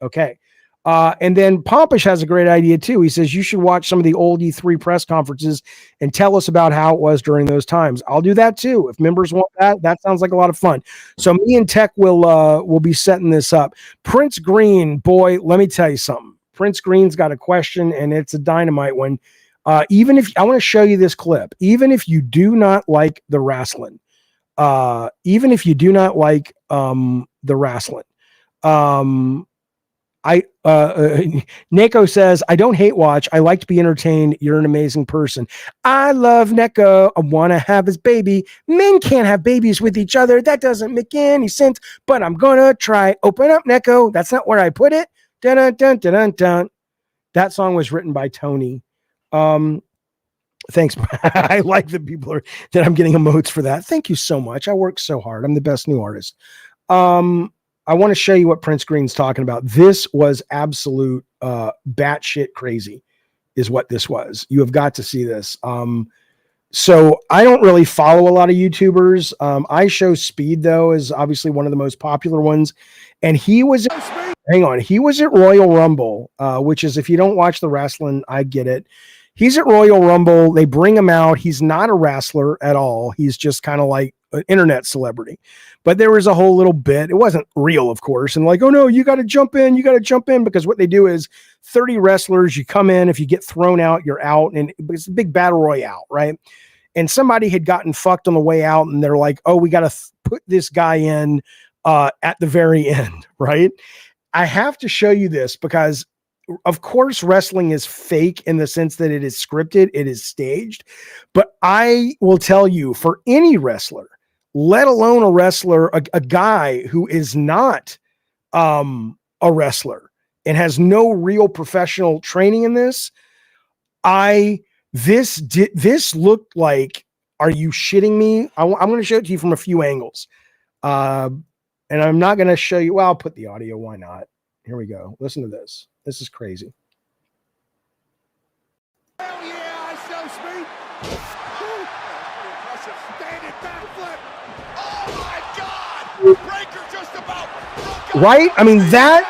Okay. And then Pompish has a great idea too. He says you should watch some of the old E3 press conferences and tell us about how it was during those times. I'll do that too. If members want that, that sounds like a lot of fun. So me and Tech will be setting this up. Prince Green, boy, let me tell you something. Prince Green's got a question, and it's a dynamite one. Even if I want to show you this clip, even if you do not like the wrestling, even if you do not like the wrestling, Neko says, I don't hate watch. I like to be entertained. You're an amazing person. I love Neko. I want to have his baby. Men can't have babies with each other. That doesn't make any sense, but I'm going to try. Open up, Neko. That's not where I put it. Dun, dun, dun, dun, dun, dun. That song was written by Tony. Thanks. I like that that I'm getting emotes for that. Thank you so much. I work so hard. I'm the best new artist. I want to show you what Prince Green's talking about. This was absolute batshit crazy is what this was. You have got to see this. So I don't really follow a lot of YouTubers. I Show Speed, though, is obviously one of the most popular ones. And he was, he was at Royal Rumble, which is, if you don't watch the wrestling, I get it. He's at Royal Rumble. They bring him out. He's not a wrestler at all. He's just kind of like an internet celebrity. But there was a whole little bit. It wasn't real, of course. And like, oh no, you got to jump in. You got to jump in, because what they do is 30 wrestlers, you come in. If you get thrown out, you're out. And it's a big battle royale, right? And somebody had gotten fucked on the way out. And they're like, oh, we got to put this guy in at the very end, right? I have to show you this because, of course, wrestling is fake in the sense that it is scripted, it is staged. But I will tell you, for any wrestler, let alone a wrestler, a guy who is not a wrestler and has no real professional training in this, this looked like, are you shitting me? I'm going to show it to you from a few angles. And I'm not going to show you. Well, I'll put the audio. Why not? Here we go. Listen to this. This is crazy. Hell yeah, I show speed. Impressive standing backflip. Oh my God! Breaker just about broke out. Right? I mean, that.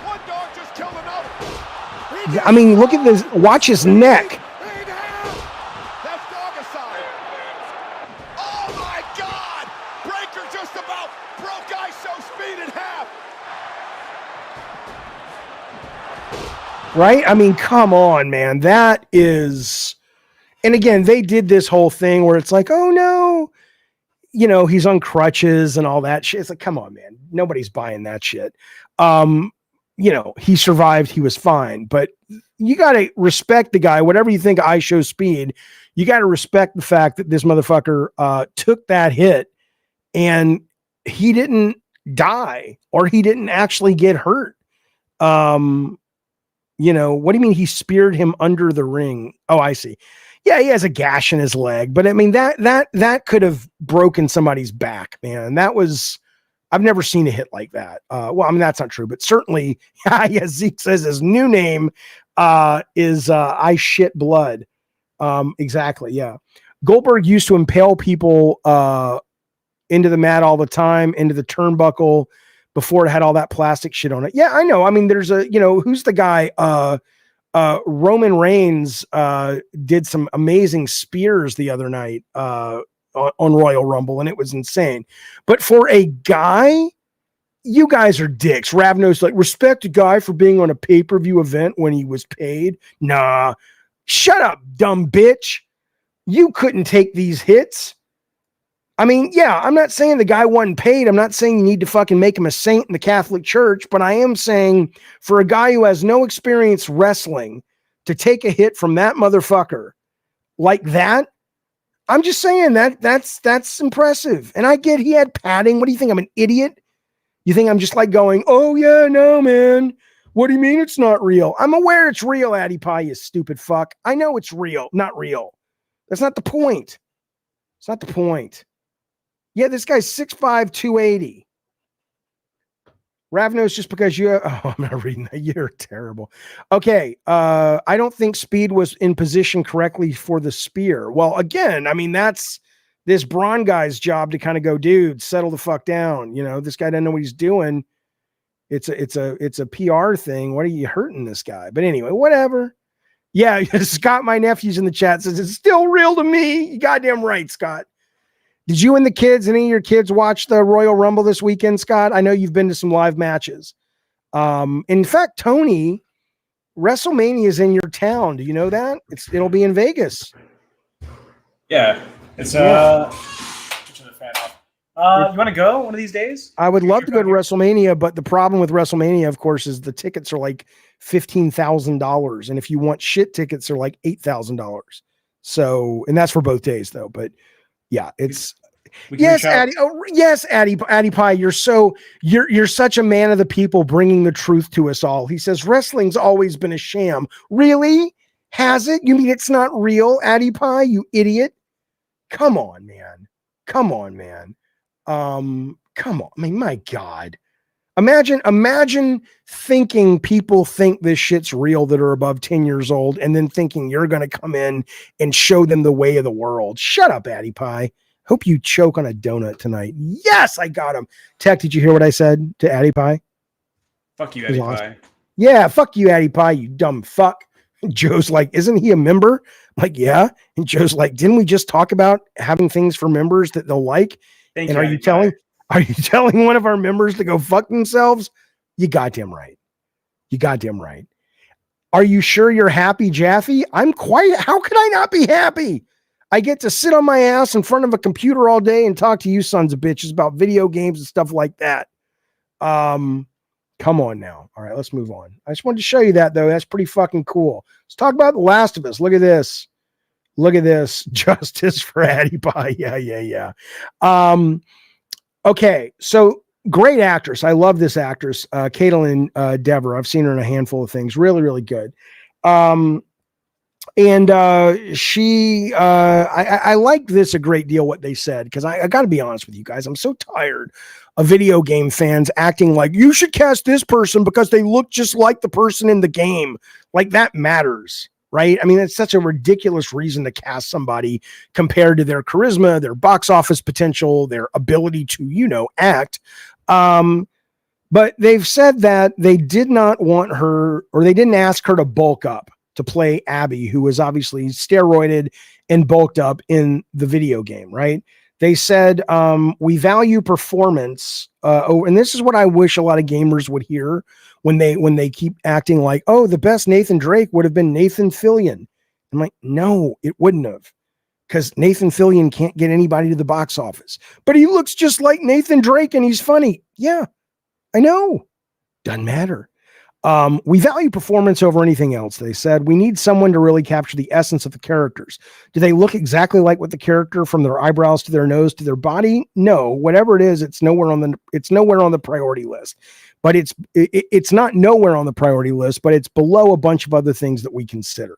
One dog just killed another. I mean, look at this. Watch his neck. That's dog aside. Oh my God! Breaker just about broke I show speed in half. Right? I mean, come on, man. That is, and again, they did this whole thing where it's like, oh no, you know, he's on crutches and all that shit. It's like, come on, man. Nobody's buying that shit. You know, he survived. He was fine, but you got to respect the guy. Whatever you think I Show Speed, you got to respect the fact that this motherfucker took that hit and he didn't die or he didn't actually get hurt. You know, what do you mean he speared him under the ring? Oh, I see. Yeah, he has a gash in his leg, but I mean, that could have broken somebody's back, man. That was, I've never seen a hit like that. Well, I mean, that's not true, but certainly, yeah, Zeke says his new name is I Shit Blood. Exactly, yeah. Goldberg used to impale people into the mat all the time, into the turnbuckle, before it had all that plastic shit on it. Yeah, I know. I mean, there's a, you know, who's the guy? Roman Reigns did some amazing spears the other night on Royal Rumble, and it was insane. But for a guy, you guys are dicks. Ravno's like, respect a guy for being on a pay-per-view event when he was paid. Nah, shut up, dumb bitch. You couldn't take these hits. I mean, yeah, I'm not saying the guy wasn't paid. I'm not saying you need to fucking make him a saint in the Catholic Church, but I am saying for a guy who has no experience wrestling to take a hit from that motherfucker like that, I'm just saying that's impressive. And I get he had padding. What do you think? I'm an idiot? You think I'm just like going, oh yeah, no, man. What do you mean it's not real? I'm aware it's real, Addy Pie, you stupid fuck. I know it's real, not real. That's not the point. It's not the point. Yeah, this guy's 6'5", 280. Ravnos, just because you, I'm not reading that. You're terrible. Okay. I don't think Speed was in position correctly for the spear. Well, again, I mean, that's this Braun guy's job to kind of go, dude, settle the fuck down. You know, this guy doesn't know what he's doing. It's a PR thing. What are you hurting this guy? But anyway, whatever. Yeah. Scott, my nephew's in the chat, says it's still real to me. You goddamn right, Scott. Did you and the kids, any of your kids, watch the Royal Rumble this weekend, Scott? I know you've been to some live matches. In fact, Tony, WrestleMania is in your town. Do you know that? It'll be in Vegas. Yeah, it's Switching the fan off. You want to go one of these days? I would love to go to WrestleMania, but the problem with WrestleMania, of course, is the tickets are like $15,000, and if you want shit tickets, they're like $8,000. So, and that's for both days, though. But yeah, it's yes, Addy. Oh, yes, Addy Pie. You're such a man of the people, bringing the truth to us all. He says wrestling's always been a sham. Really? Has it? You mean it's not real, Addy Pie? You idiot! Come on, man. Come on, man. Come on. I mean, my God. Imagine thinking people think this shit's real that are above 10 years old, and then thinking you're going to come in and show them the way of the world. Shut up, Addy Pie. Hope you choke on a donut tonight. Yes, I got him. Tech, did you hear what I said to Addy Pie? Fuck you, Addy Pie. Yeah, fuck you, Addy Pie, you dumb fuck. Joe's like, isn't he a member? I'm like, yeah. And Joe's like, didn't we just talk about having things for members that they'll like? Thank and you, are you telling one of our members to go fuck themselves? You goddamn right. You goddamn right. Are you sure you're happy, Jaffe? I'm quite. How could I not be happy? I get to sit on my ass in front of a computer all day and talk to you sons of bitches about video games and stuff like that. Come on now. All right, let's move on. I just wanted to show you that, though. That's pretty fucking cool. Let's talk about The Last of Us. Look at this. Look at this. Justice for Addy Pie. Yeah. Okay, so great actress. I love this actress, Caitlin Dever. I've seen her in a handful of things. Really, really good. She, I like this a great deal, what they said, because I got to be honest with you guys. I'm so tired of video game fans acting like you should cast this person because they look just like the person in the game. Like that matters, right? I mean, it's such a ridiculous reason to cast somebody compared to their charisma, their box office potential, their ability to, act. But they've said that they did not want her, or they didn't ask her to bulk up to play Abby, who was obviously steroided and bulked up in the video game, right? They said, we value performance. And this is what I wish a lot of gamers would hear when they keep acting like, oh, the best Nathan Drake would have been Nathan Fillion. I'm like, no, it wouldn't have, because Nathan Fillion can't get anybody to the box office, but he looks just like Nathan Drake and he's funny. Yeah, I know. Doesn't matter. We value performance over anything else. They said we need someone to really capture the essence of the characters. Do they look exactly like what the character, from their eyebrows to their nose to their body? No, whatever it is, it's nowhere on the priority list. But it's not nowhere on the priority list, but it's below a bunch of other things that we consider.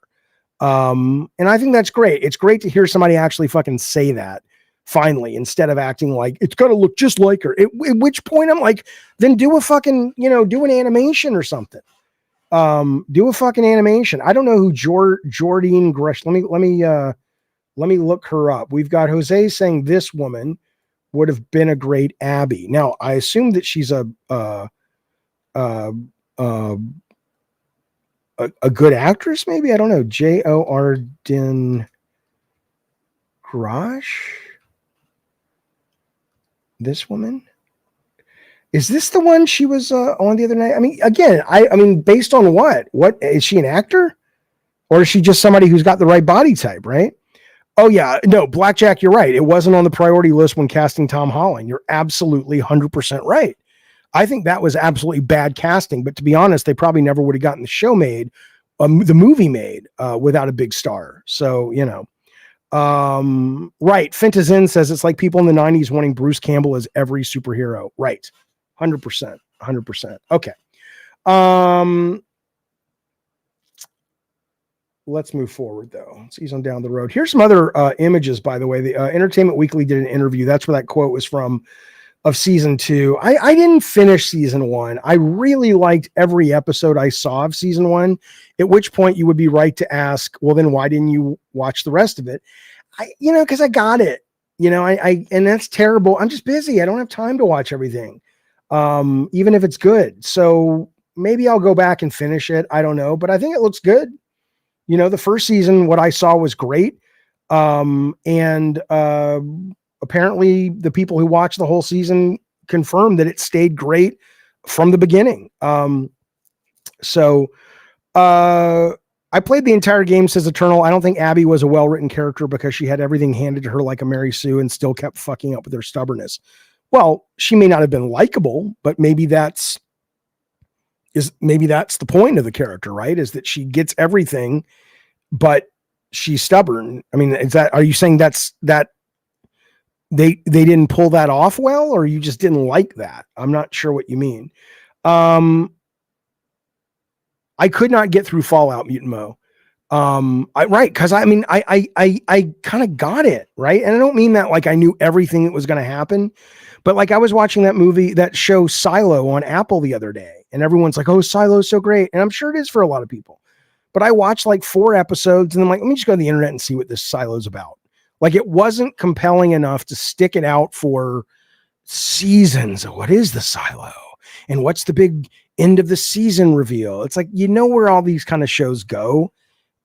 And I think that's great. It's great to hear somebody actually fucking say that finally, instead of acting like it's got to look just like her. At which point I'm like, then do a fucking, do an animation or something. Do a fucking animation. I don't know who Jordine Gresh. Let me look her up. We've got Jose saying this woman would have been a great Abby. Now I assume that she's a good actress, maybe. I don't know. Jordine Gresh. This woman, is this the one she was on the other night? I mean, again, I mean, based on what is she an actor, or is she just somebody who's got the right body type, right? Oh yeah, no, Blackjack, you're right. It wasn't on the priority list when casting Tom Holland. You're absolutely 100% right. I think that was absolutely bad casting, but to be honest, they probably never would have gotten the show made, the movie made without a big star. So, right. Fentazin says it's like people in the 90s wanting Bruce Campbell as every superhero. Right. 100%. Okay. Let's move forward though. Let's ease on down the road. Here's some other images, by the way. The Entertainment Weekly did an interview. That's where that quote was from, of season 2. I didn't finish season 1. I really liked every episode I saw of season 1, at which point you would be right to ask, well, then why didn't you watch the rest of it? Because I got it, and that's terrible. I'm just busy. I don't have time to watch everything, even if it's good. So maybe I'll go back and finish it. I don't know, but I think it looks good. The first season, what I saw was great. And apparently the people who watched the whole season confirmed that it stayed great from the beginning. So I played the entire game, says Eternal. I don't think Abby was a well-written character because she had everything handed to her like a Mary Sue and still kept fucking up with her stubbornness. Well, she may not have been likable, but maybe that's the point of the character, right? Is that she gets everything, but she's stubborn. I mean, are you saying that they didn't pull that off well, or you just didn't like that? I'm not sure what you mean. I could not get through Fallout, Mutant Mo. Right. Cause I mean, I kind of got it. Right. And I don't mean that like I knew everything that was going to happen, but like I was watching that show Silo on Apple the other day, and everyone's like, oh, Silo's so great. And I'm sure it is for a lot of people, but I watched like 4 episodes and I'm like, let me just go to the internet and see what this Silo's about. Like, it wasn't compelling enough to stick it out for seasons. What is the Silo? And what's the big end of the season reveal? It's like, where all these kind of shows go.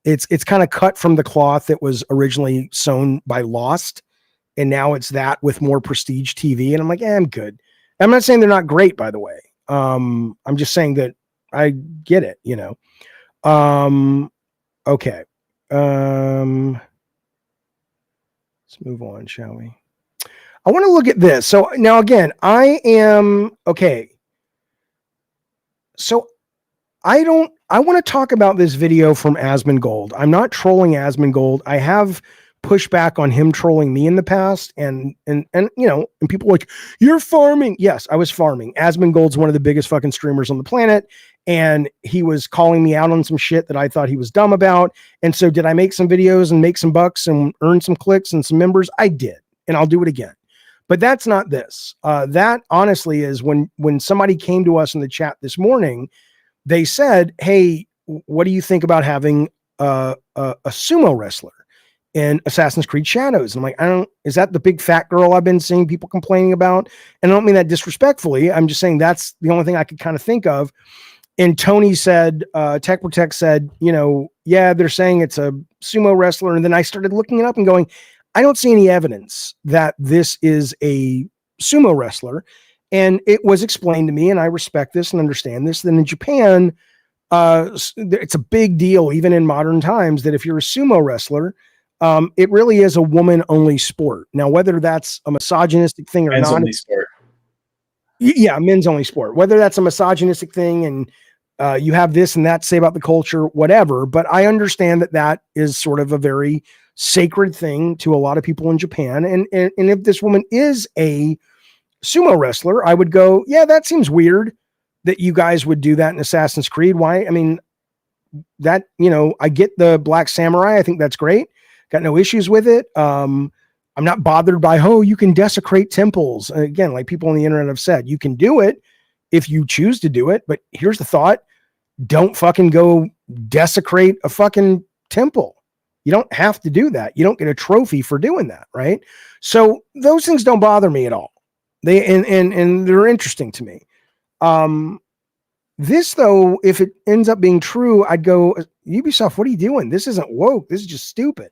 It's kind of cut from the cloth that was originally sewn by Lost. And now it's that with more prestige TV. And I'm like, I'm good. I'm not saying they're not great, by the way. I'm just saying that I get it, Okay. Let's move on, shall we? I want to look at this. So now again, okay. So I want to talk about this video from Asmongold. I'm not trolling Asmongold. I have pushed back on him trolling me in the past, and people are like, you're farming. Yes, I was farming. Asmongold's one of the biggest fucking streamers on the planet, and he was calling me out on some shit that I thought he was dumb about. And so did I make some videos and make some bucks and earn some clicks and some members? I did, and I'll do it again. But that's not this. That honestly is when somebody came to us in the chat this morning, they said, hey, what do you think about having a sumo wrestler in Assassin's Creed Shadows? And I'm like, is that the big fat girl I've been seeing people complaining about? And I don't mean that disrespectfully. I'm just saying that's the only thing I could kind of think of. And Tony said, Tech Protect said, yeah, they're saying it's a sumo wrestler. And then I started looking it up and going, I don't see any evidence that this is a sumo wrestler. And it was explained to me, and I respect this and understand this, that in Japan, it's a big deal, even in modern times, that if you're a sumo wrestler, it really is a woman-only sport. Now, whether that's a misogynistic thing or not, only sport. Yeah, men's only sport. Whether that's a misogynistic thing and you have this and that to say about the culture, whatever. But I understand that is sort of a very sacred thing to a lot of people in Japan. And if this woman is a sumo wrestler, I would go, yeah, that seems weird that you guys would do that in Assassin's Creed. Why? I mean, that, I get the Black Samurai. I think that's great. Got no issues with it. I'm not bothered by, you can desecrate temples. And again, like people on the internet have said, you can do it if you choose to do it. But here's the thought. Don't fucking go desecrate a fucking temple. You don't have to do that. You don't get a trophy for doing that. Right. So those things don't bother me at all. And they're interesting to me. This though, if it ends up being true, I'd go, Ubisoft, what are you doing? This isn't woke. This is just stupid.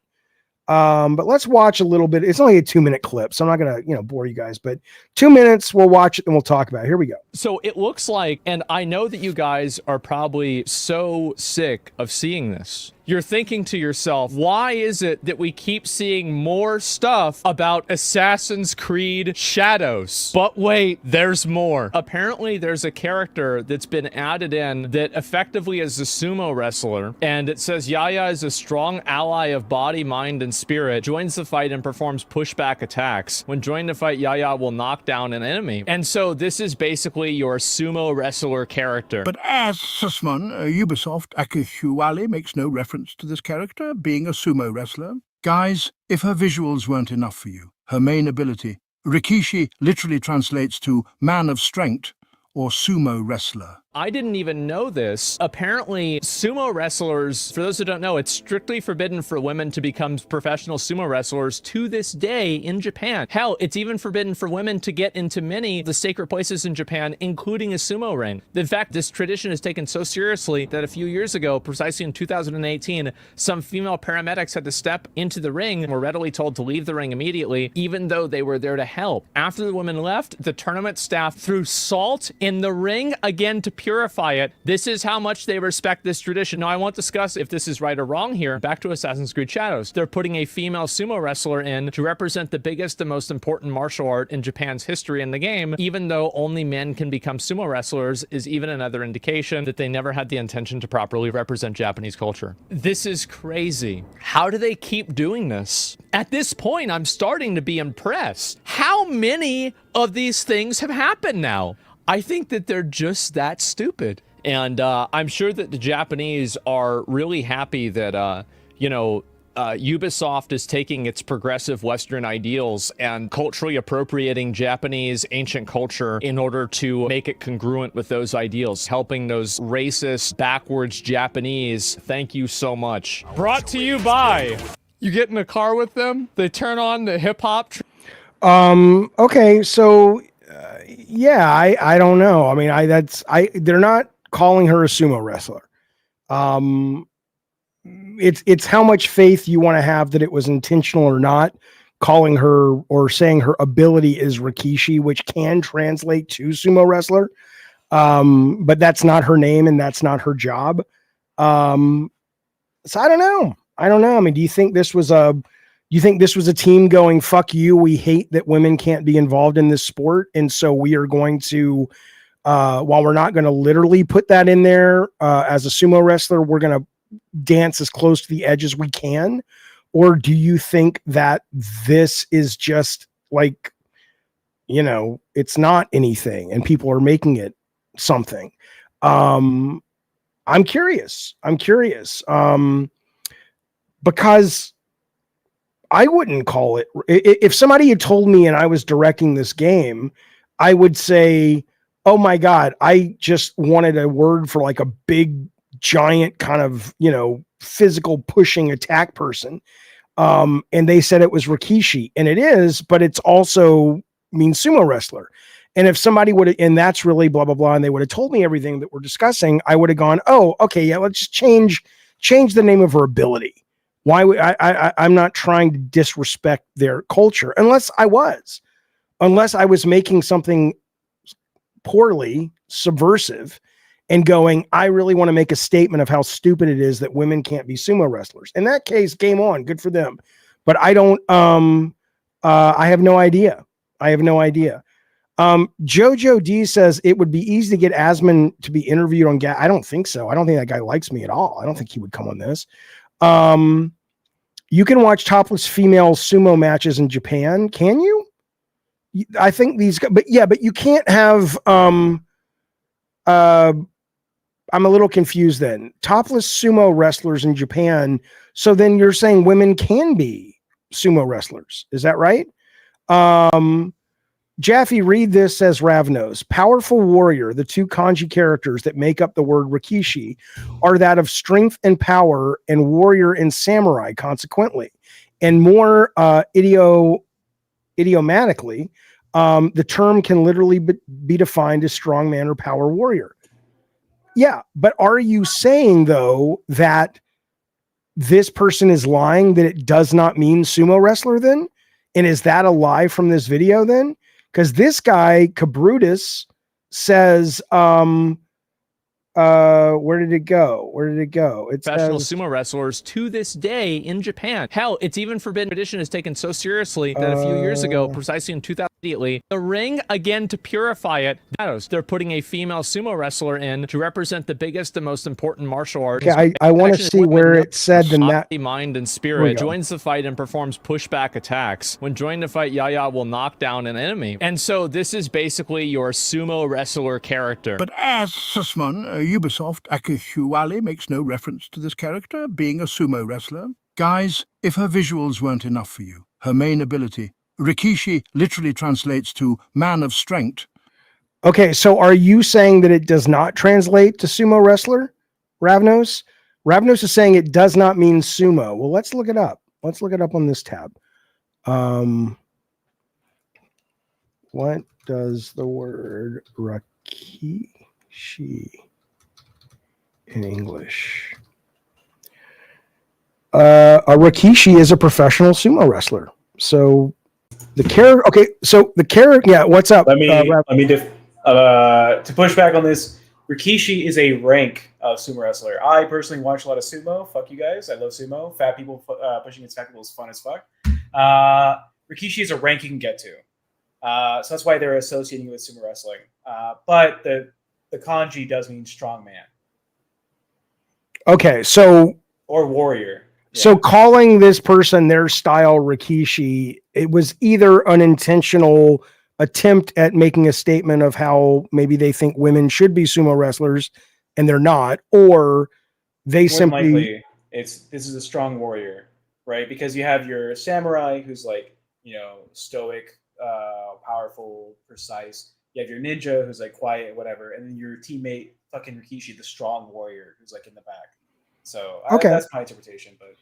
But let's watch a little bit. It's only a 2-minute clip, so I'm not gonna, bore you guys, but 2 minutes, we'll watch it and we'll talk about it. Here we go. So it looks like, and I know that you guys are probably so sick of seeing this. You're thinking to yourself, why is it that we keep seeing more stuff about Assassin's Creed Shadows? But wait, there's more. Apparently, there's a character that's been added in that effectively is a sumo wrestler, and it says Yaya is a strong ally of body, mind, and spirit, joins the fight and performs pushback attacks. When joining the fight, Yaya will knock down an enemy. And so this is basically your sumo wrestler character. But as Sussman, Ubisoft, Akihuali makes no reference to this character being a sumo wrestler. Guys, if her visuals weren't enough for you, her main ability, Rikishi literally translates to man of strength or sumo wrestler. I didn't even know this. Apparently, sumo wrestlers, for those who don't know, it's strictly forbidden for women to become professional sumo wrestlers to this day in Japan. Hell, it's even forbidden for women to get into many of the sacred places in Japan, including a sumo ring. In fact, this tradition is taken so seriously that a few years ago, precisely in 2018, some female paramedics had to step into the ring and were readily told to leave the ring immediately, even though they were there to help. After the women left, the tournament staff threw salt in the ring again to purify it. This is how much they respect this tradition. Now, I won't discuss if this is right or wrong here. Back to Assassin's Creed Shadows. They're putting a female sumo wrestler in to represent the biggest and most important martial art in Japan's history in the game, even though only men can become sumo wrestlers, is even another indication that they never had the intention to properly represent Japanese culture. This is crazy. How do they keep doing this? At this point, I'm starting to be impressed. How many of these things have happened now? I think that they're just that stupid. And I'm sure that the Japanese are really happy that, Ubisoft is taking its progressive Western ideals and culturally appropriating Japanese ancient culture in order to make it congruent with those ideals, helping those racist, backwards Japanese. Thank you so much. Brought to you by... You get in a car with them, they turn on the hip-hop. Okay, so yeah, I don't know. I mean, they're not calling her a sumo wrestler. It's how much faith you want to have that it was intentional or not. Calling her or saying her ability is Rikishi, which can translate to sumo wrestler, but that's not her name and that's not her job. So I don't know. I mean, do you think this was a team going, fuck you, we hate that women can't be involved in this sport, and so we are going to, while we're not going to literally put that in there as a sumo wrestler, we're going to dance as close to the edge as we can? Or do you think that this is just like, it's not anything and people are making it something? I'm curious. Because I wouldn't call it. If somebody had told me and I was directing this game, I would say, oh my God, I just wanted a word for like a big, giant kind of, physical pushing attack person. And they said it was Rikishi, and it is, but it's also means sumo wrestler. And if somebody would have, and that's really blah, blah, blah, and they would have told me everything that we're discussing, I would have gone, oh, okay, yeah, let's just change the name of her ability. Why would I'm not trying to disrespect their culture unless I was making something poorly subversive and going, I really want to make a statement of how stupid it is that women can't be sumo wrestlers. In that case, game on, good for them. But I don't, I have no idea. Jojo D says it would be easy to get Asman to be interviewed on I don't think so. I don't think that guy likes me at all. I don't think he would come on this. You can watch topless female sumo matches in Japan. Can you? I think these, but you can't have, I'm a little confused then. Topless sumo wrestlers in Japan. So then you're saying women can be sumo wrestlers. Is that right? Jaffe, read this, says Ravnos. Powerful warrior, the two kanji characters that make up the word Rikishi, are that of strength and power, and warrior and samurai, consequently. And more idiomatically, the term can literally be defined as strongman or power warrior. Yeah, but are you saying, though, that this person is lying, that it does not mean sumo wrestler then? And is that a lie from this video then? Because this guy, Cabrutus, says, where did it go? It Professional says, sumo wrestlers to this day in Japan. Hell, it's even forbidden. Tradition is taken so seriously that a few years ago, precisely in 2000, the ring again to purify it. They're putting a female sumo wrestler in to represent the biggest and most important martial art. okay, I want to see where it said the body, mind, and spirit joins the fight and performs pushback attacks. When joining the fight, Yaya will knock down an enemy. And so this is basically your sumo wrestler character. But as Sussman, Ubisoft Akihewale makes no reference to this character being a sumo wrestler. Guys, if her visuals weren't enough for you, her main ability, Rikishi, literally translates to man of strength. Okay, so are you saying that it does not translate to sumo wrestler, Ravnos? Ravnos is saying it does not mean sumo. Well, let's look it up. Let's look it up on this tab. What does the word Rikishi in English? A Rikishi is a professional sumo wrestler. So the character, okay. So the character, yeah. What's up? Let me To push back on this, Rikishi is a rank of sumo wrestler. I personally watch a lot of sumo. Fuck you guys. I love sumo. Fat people pushing against fat people is fun as fuck. Rikishi is a rank you can get to. So that's why they're associating with sumo wrestling. But the kanji does mean strong man. Okay, so or warrior. Yeah. So calling this person their style Rikishi, it was either an intentional attempt at making a statement of how maybe they think women should be sumo wrestlers and they're not, or they More simply than likely, this is a strong warrior, right? Because you have your samurai who's like, stoic, powerful, precise. You have your ninja who's like quiet, whatever, and then your teammate fucking Rikishi, the strong warrior who's like in the back. So okay, that's my interpretation. But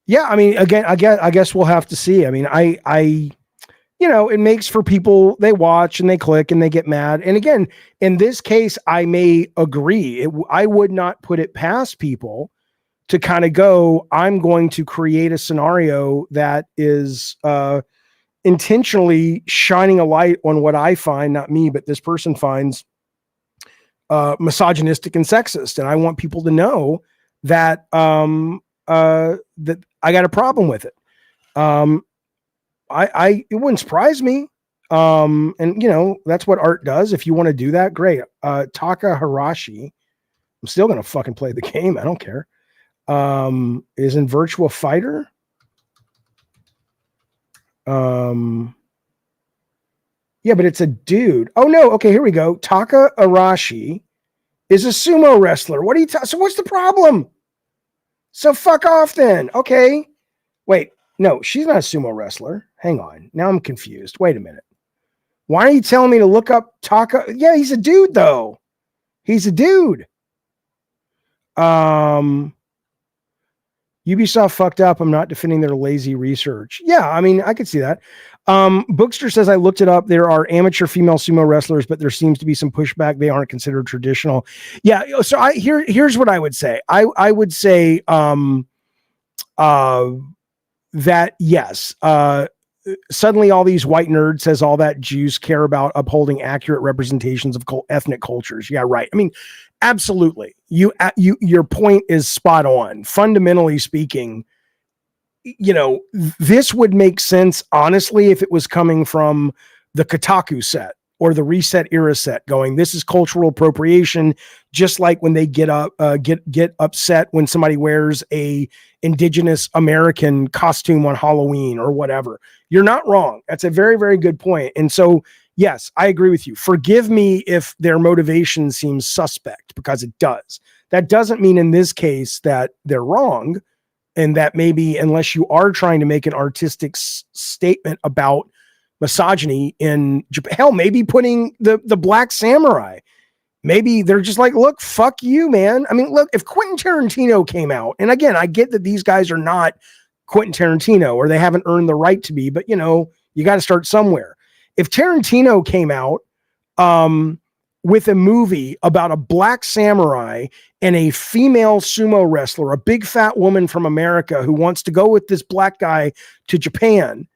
yeah, I mean, again, I guess we'll have to see. I mean, I it makes for people, they watch and they click and they get mad. And again, in this case, I may agree. I would not put it past people to kind of go, I'm going to create a scenario that is intentionally shining a light on what I find, not me, but this person finds misogynistic and sexist. And I want people to know that that I got a problem with it. It wouldn't surprise me. And that's what art does. If you want to do that, great. Taka Harashi, I'm still gonna fucking play the game. I don't care. Is in Virtua Fighter. Yeah, but it's a dude. Oh no, okay, here we go. Taka Arashi is a sumo wrestler. What are you so what's the problem? So fuck off then. Okay. Wait, no, she's not a sumo wrestler. Hang on. Now I'm confused. Wait a minute. Why are you telling me to look up Taka? Yeah, he's a dude though. He's a dude. Ubisoft fucked up. I'm not defending their lazy research. Yeah, I mean, I could see that. Bookster says, I looked it up. There are amateur female sumo wrestlers, but there seems to be some pushback. They aren't considered traditional. Yeah. So here's what I would say. I would say that yes, suddenly all these white nerds says all that Jews care about upholding accurate representations of ethnic cultures. Yeah, right. I mean, absolutely. Your point is spot on. Fundamentally speaking, this would make sense, honestly, if it was coming from the Kotaku set or the Reset Era set going, this is cultural appropriation, just like when they get upset when somebody wears a indigenous American costume on Halloween or whatever. You're not wrong. That's a very, very good point. And so, yes, I agree with you. Forgive me if their motivation seems suspect, because it does. That doesn't mean in this case that they're wrong. And that maybe, unless you are trying to make an artistic statement about misogyny in Japan, hell, maybe putting the black samurai, maybe they're just like, look, fuck you, man. I mean, look, if Quentin Tarantino came out, and again, I get that these guys are not Quentin Tarantino or they haven't earned the right to be, but you got to start somewhere. If Tarantino came out with a movie about a black samurai and a female sumo wrestler, a big fat woman from America who wants to go with this black guy to Japan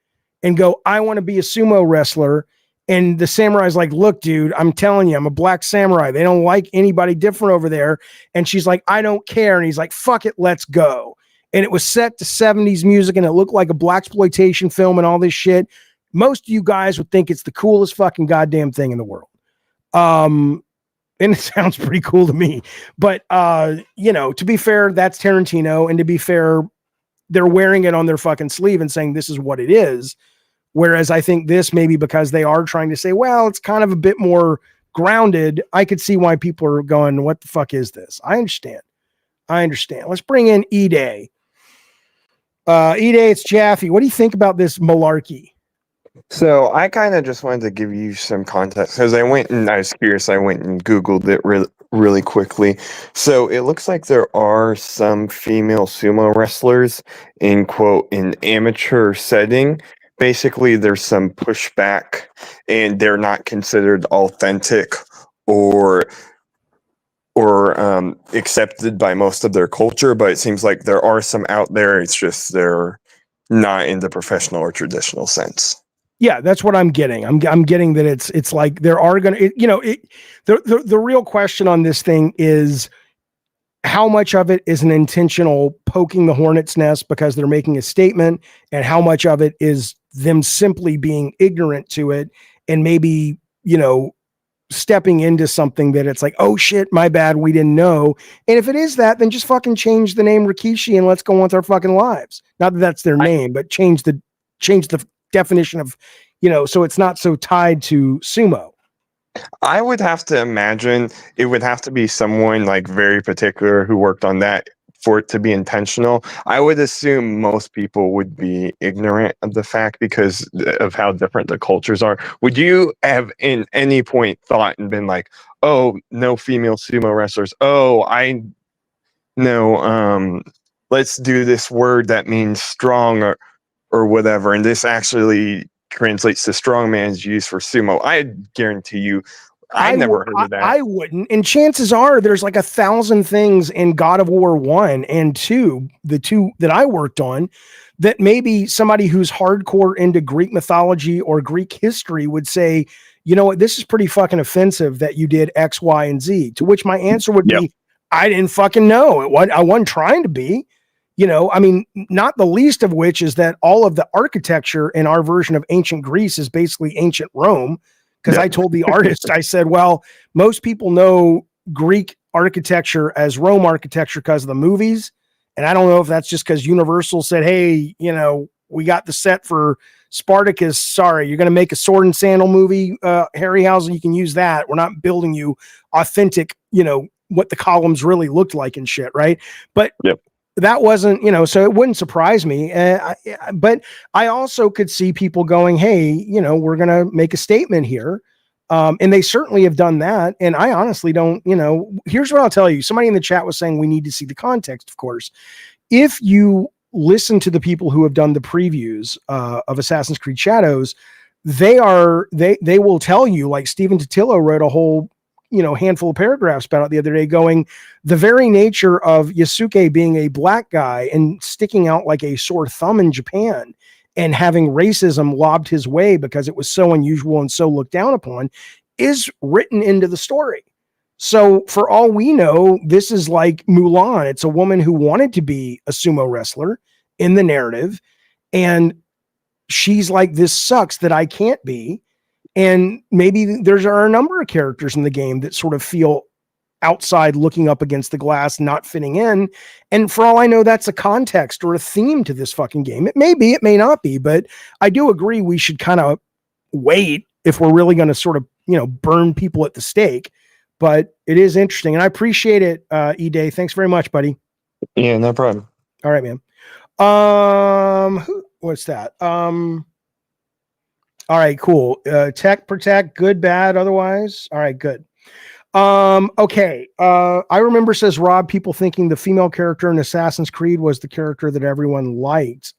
and go, I want to be a sumo wrestler. And the samurai's like, look, dude, I'm telling you, I'm a black samurai. They don't like anybody different over there. And she's like, I don't care. And he's like, fuck it, let's go. And it was set to 70s music and it looked like a blaxploitation film and all this shit. Most of you guys would think it's the coolest fucking goddamn thing in the world. And it sounds pretty cool to me, but, to be fair, that's Tarantino. And to be fair, they're wearing it on their fucking sleeve and saying, this is what it is. Whereas I think this maybe because they are trying to say, well, it's kind of a bit more grounded. I could see why people are going, what the fuck is this? I understand. Let's bring in E-Day. E-Day, it's Jaffe. What do you think about this malarkey? So I kind of just wanted to give you some context because I was curious. I went and Googled it really quickly. So it looks like there are some female sumo wrestlers in an amateur setting. Basically, there's some pushback and they're not considered authentic or accepted by most of their culture. But it seems like there are some out there. It's just they're not in the professional or traditional sense. Yeah, that's what I'm getting. I'm getting that it's like there are going to, the real question on this thing is how much of it is an intentional poking the hornet's nest because they're making a statement, and how much of it is them simply being ignorant to it and maybe, stepping into something that it's like, oh shit, my bad, we didn't know. And if it is that, then just fucking change the name Rikishi and let's go on with our fucking lives. Not that that's their name, but change the definition of, so it's not so tied to sumo. I would have to imagine it would have to be someone like very particular who worked on that for it to be intentional. I would assume most people would be ignorant of the fact because of how different the cultures are. Would you have in any point thought and been like, oh, no female sumo wrestlers. Oh, I know, let's do this word that means strong or whatever. And this actually translates to strongman's used for sumo. I guarantee you, I never heard of that. I wouldn't. And chances are there's like 1,000 things in God of War 1 and 2, the two that I worked on, that maybe somebody who's hardcore into Greek mythology or Greek history would say, you know what, this is pretty fucking offensive that you did X, Y, and Z. To which my answer would be, I didn't fucking know. I wasn't trying to be. Not the least of which is that all of the architecture in our version of ancient Greece is basically ancient Rome. Because I told the artist, I said, well, most people know Greek architecture as Rome architecture because of the movies. And I don't know if that's just because Universal said, hey, we got the set for Spartacus. Sorry, you're going to make a sword and sandal movie, Harryhausen, you can use that. We're not building you authentic, what the columns really looked like and shit, right? But that wasn't, so it wouldn't surprise me. But I also could see people going, hey, we're going to make a statement here. And they certainly have done that. And I honestly don't, here's what I'll tell you. Somebody in the chat was saying we need to see the context, of course. If you listen to the people who have done the previews of Assassin's Creed Shadows, they will tell you, like Stephen Totillo wrote a whole handful of paragraphs about it the other day, going, the very nature of Yasuke being a black guy and sticking out like a sore thumb in Japan and having racism lobbed his way because it was so unusual and so looked down upon is written into the story. So for all we know, this is like Mulan. It's a woman who wanted to be a sumo wrestler in the narrative. And she's like, this sucks that I can't be. And maybe there are a number of characters in the game that sort of feel outside looking up against the glass, not fitting in. And for all I know, that's a context or a theme to this fucking game. It may be, it may not be, but I do agree we should kind of wait if we're really going to sort of, burn people at the stake. But it is interesting. And I appreciate it, E-Day. Thanks very much, buddy. Yeah, no problem. All right, man. What's that? All right, cool. Tech protect, good, bad, otherwise. All right, good. Okay. I remember, says Rob, people thinking the female character in Assassin's Creed was the character that everyone liked.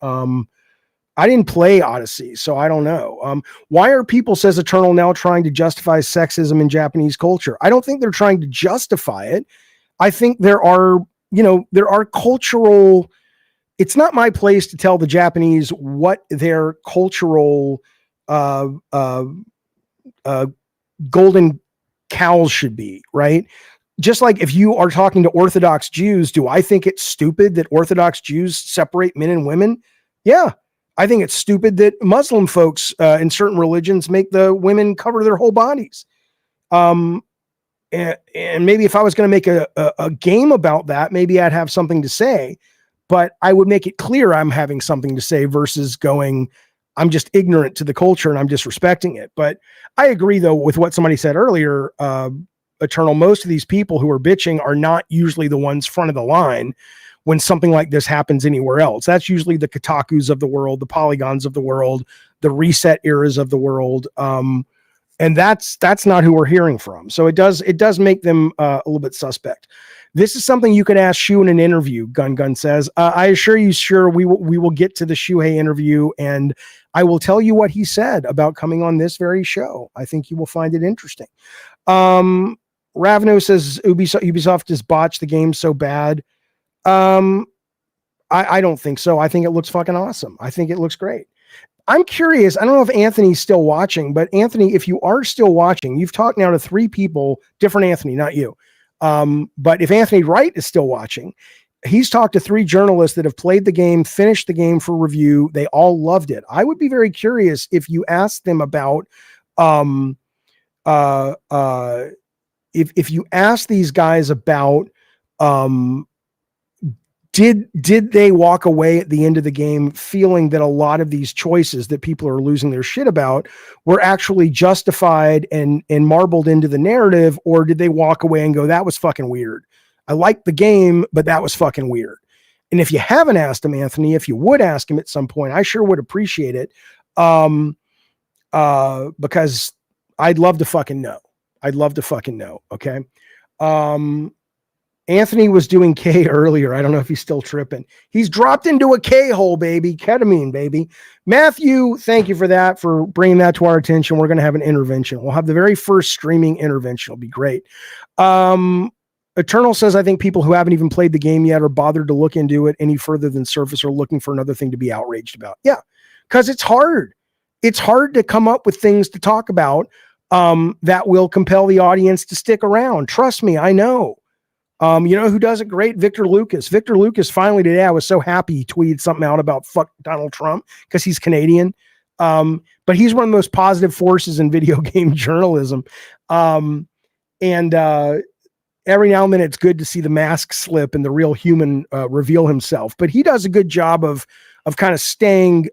I didn't play Odyssey, so I don't know. Why are people, says Eternal, now trying to justify sexism in Japanese culture? I don't think they're trying to justify it. I think there are cultural, it's not my place to tell the Japanese what their cultural golden cows should be, right? Just like if you are talking to Orthodox Jews, do I think it's stupid that Orthodox Jews separate men and women? Yeah. I think it's stupid that Muslim folks in certain religions make the women cover their whole bodies. And maybe if I was going to make a game about that, maybe I'd have something to say, but I would make it clear I'm having something to say versus going, I'm just ignorant to the culture and I'm disrespecting it. But I agree, though, with what somebody said earlier, Eternal. Most of these people who are bitching are not usually the ones front of the line when something like this happens anywhere else. That's usually the Kotakus of the world, the Polygons of the world, the Reset eras of the world. And that's not who we're hearing from. So it does make them a little bit suspect. This is something you could ask Shu in an interview, Gun says. I assure you, we will get to the Shuhei interview, and I will tell you what he said about coming on this very show. I think you will find it interesting. Ravno says Ubisoft has botched the game so bad. I don't think so. I think it looks fucking awesome. I think it looks great. I'm curious. I don't know if Anthony's still watching, but Anthony, if you are still watching, you've talked now to 3 people, different Anthony, not you. But if Anthony Wright is still watching, he's talked to 3 journalists that have played the game, finished the game for review. They all loved it. I would be very curious if you asked them about, if you ask these guys about, did they walk away at the end of the game feeling that a lot of these choices that people are losing their shit about were actually justified and marbled into the narrative, or did they walk away and go, that was fucking weird? I liked the game, but that was fucking weird. And if you haven't asked him, Anthony, if you would ask him at some point, I sure would appreciate it. Because I'd love to fucking know. I'd love to fucking know. Okay. Anthony was doing K earlier. I don't know if he's still tripping. He's dropped into a K hole, baby. Ketamine, baby. Matthew, thank you for that, for bringing that to our attention. We're going to have an intervention. We'll have the very first streaming intervention. It'll be great. Eternal says, I think people who haven't even played the game yet or bothered to look into it any further than surface are looking for another thing to be outraged about. Yeah, because it's hard. It's hard to come up with things to talk about that will compel the audience to stick around. Trust me, I know. You know who does it great? Victor Lucas. Victor Lucas finally today, I was so happy he tweeted something out about fuck Donald Trump because he's Canadian. But he's one of the most positive forces in video game journalism. And every now and then it's good to see the mask slip and the real human reveal himself. But he does a good job of kind of staying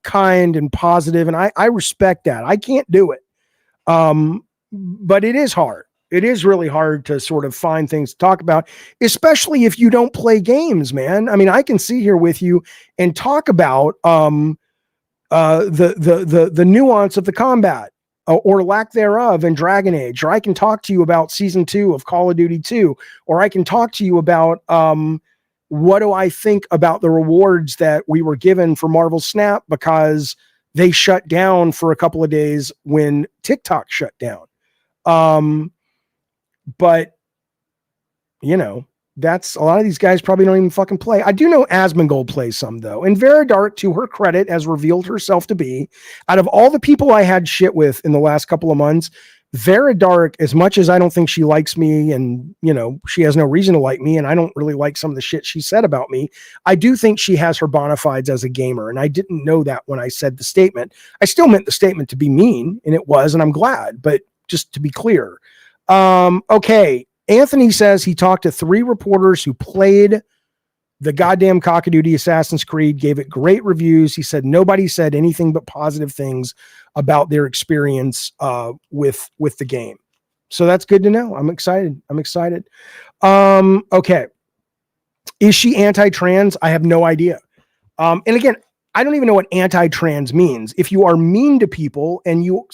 kind and positive. And I respect that. I can't do it. But it is hard. It is really hard to sort of find things to talk about, especially if you don't play games, man. I mean, I can sit here with you and talk about the nuance of the combat or lack thereof in Dragon Age, or I can talk to you about season 2 of Call of Duty 2, or I can talk to you about what do I think about the rewards that we were given for Marvel Snap because they shut down for a couple of days when TikTok shut down. But you know, that's a lot of these guys probably don't even fucking play. I do know Asmongold plays some though. And Vera Dark, to her credit, has revealed herself to be, out of all the people I had shit with in the last couple of months, Vera Dark, as much as I don't think she likes me and, you know, she has no reason to like me, and I don't really like some of the shit she said about me, I do think she has her bona fides as a gamer. And I didn't know that when I said the statement. I still meant the statement to be mean, and it was, and I'm glad, but just to be clear. Okay. Anthony says he talked to 3 reporters who played the goddamn Call of Duty Assassin's Creed, gave it great reviews. He said nobody said anything but positive things about their experience with the game. So that's good to know. I'm excited. Okay. Is she anti-trans? I have no idea. And again, I don't even know what anti-trans means. If you are mean to people and you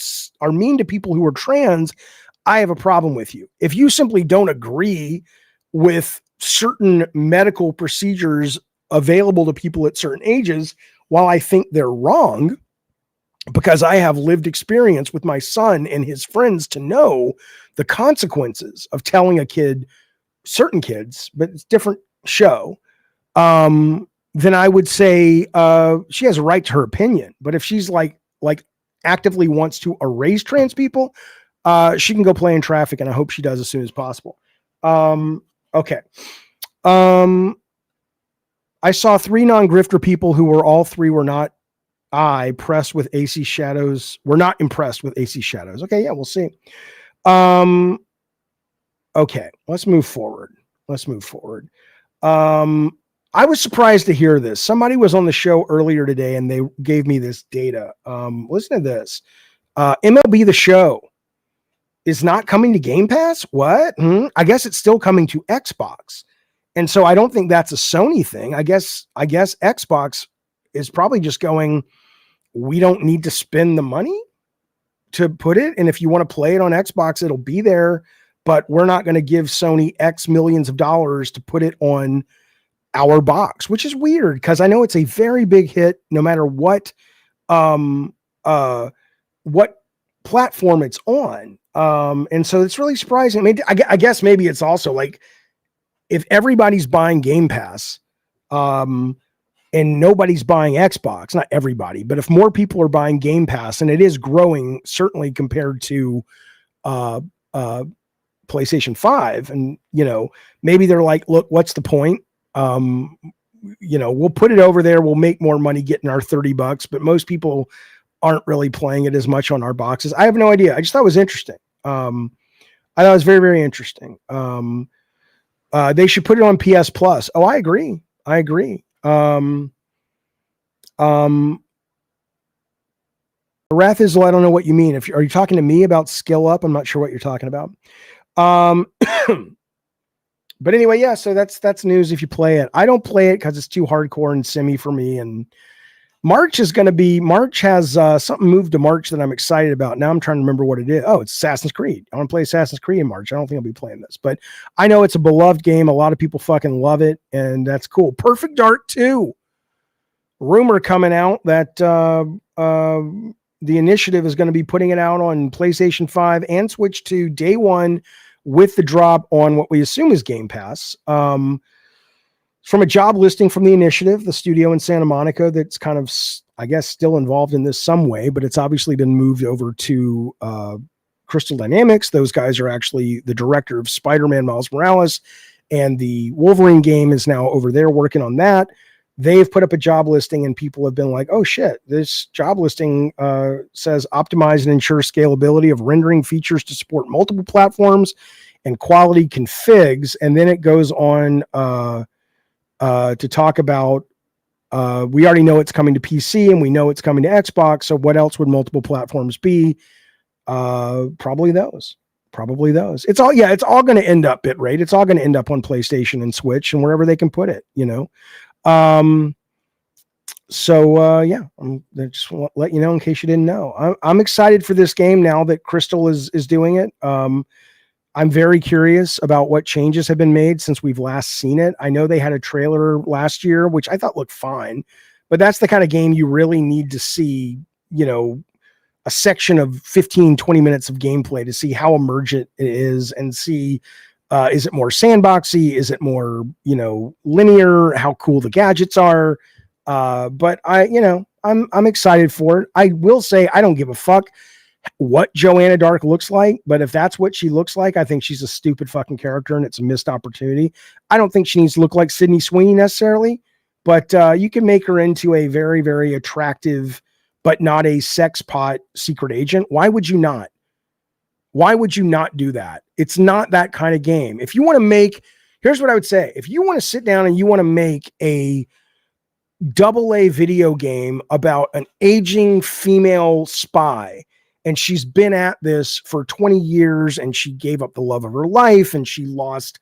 are mean to people who are trans, I have a problem with you. If you simply don't agree with certain medical procedures available to people at certain ages, while I think they're wrong, because I have lived experience with my son and his friends to know the consequences of telling a kid, certain kids, but it's a different show, then I would say she has a right to her opinion. But if she's like actively wants to erase trans people, she can go play in traffic, and I hope she does as soon as possible. Okay. I saw 3 non-grifter people who were all 3 were not impressed with AC Shadows. We're not impressed with AC Shadows. Okay, yeah, we'll see. Okay, let's move forward. I was surprised to hear this. Somebody was on the show earlier today, and they gave me this data. Listen to this. MLB The Show is not coming to Game Pass? What? I guess it's still coming to Xbox. And so I don't think that's a Sony thing. I guess Xbox is probably just going, we don't need to spend the money to put it. And if you want to play it on Xbox, it'll be there, but we're not going to give Sony X millions of dollars to put it on our box, which is weird because I know it's a very big hit no matter what platform it's on. And so it's really surprising. I mean, I guess maybe it's also like if everybody's buying Game Pass, and nobody's buying Xbox, not everybody, but if more people are buying Game Pass, and it is growing certainly compared to PlayStation 5, and maybe they're like, look, what's the point? We'll put it over there, we'll make more money getting our $30, but most people aren't really playing it as much on our boxes. I have no idea. I just thought it was interesting. I thought it was very, very interesting. They should put it on PS Plus. Oh, I agree. Rathizzle, I don't know what you mean. Are you talking to me about Skill Up? I'm not sure what you're talking about. But anyway, yeah, so that's news if you play it. I don't play it because it's too hardcore and simmy for me. And March has something moved to March that I'm excited about. Now I'm trying to remember what it is. Oh, it's Assassin's Creed. I want to play Assassin's Creed in March. I don't think I'll be playing this, but I know it's a beloved game. A lot of people fucking love it, and that's cool. Perfect Dark 2. Rumor coming out that the initiative is going to be putting it out on PlayStation 5 and Switch 2 day one, with the drop on what we assume is Game Pass. From a job listing from the initiative, the studio in Santa Monica that's kind of, I guess, still involved in this some way, but it's obviously been moved over to Crystal Dynamics. Those guys are actually the director of Spider-Man Miles Morales, and the Wolverine game is now over there working on that. They've put up a job listing, and people have been like, oh shit, this job listing says optimize and ensure scalability of rendering features to support multiple platforms and quality configs. And then it goes on to talk about, we already know it's coming to PC and we know it's coming to Xbox. So what else would multiple platforms be? Probably those. It's all going to end up bitrate. It's all going to end up on PlayStation and Switch and wherever they can put it, I just want to let you know in case you didn't know. I'm excited for this game now that Crystal is doing it. I'm very curious about what changes have been made since we've last seen it. I know they had a trailer last year, which I thought looked fine, but that's the kind of game you really need to see, a section of 15, 20 minutes of gameplay to see how emergent it is and see, is it more sandboxy? Is it more, linear? How cool the gadgets are? But I'm excited for it. I will say I don't give a fuck what Joanna Dark looks like, but if that's what she looks like, I think she's a stupid fucking character and it's a missed opportunity. I don't think she needs to look like Sydney Sweeney necessarily, but you can make her into a very, very attractive, but not a sex pot secret agent. Why would you not? Why would you not do that? It's not that kind of game. If you want to make, here's what I would say. If you want to sit down and you want to make a AA video game about an aging female spy, and she's been at this for 20 years and she gave up the love of her life and she lost,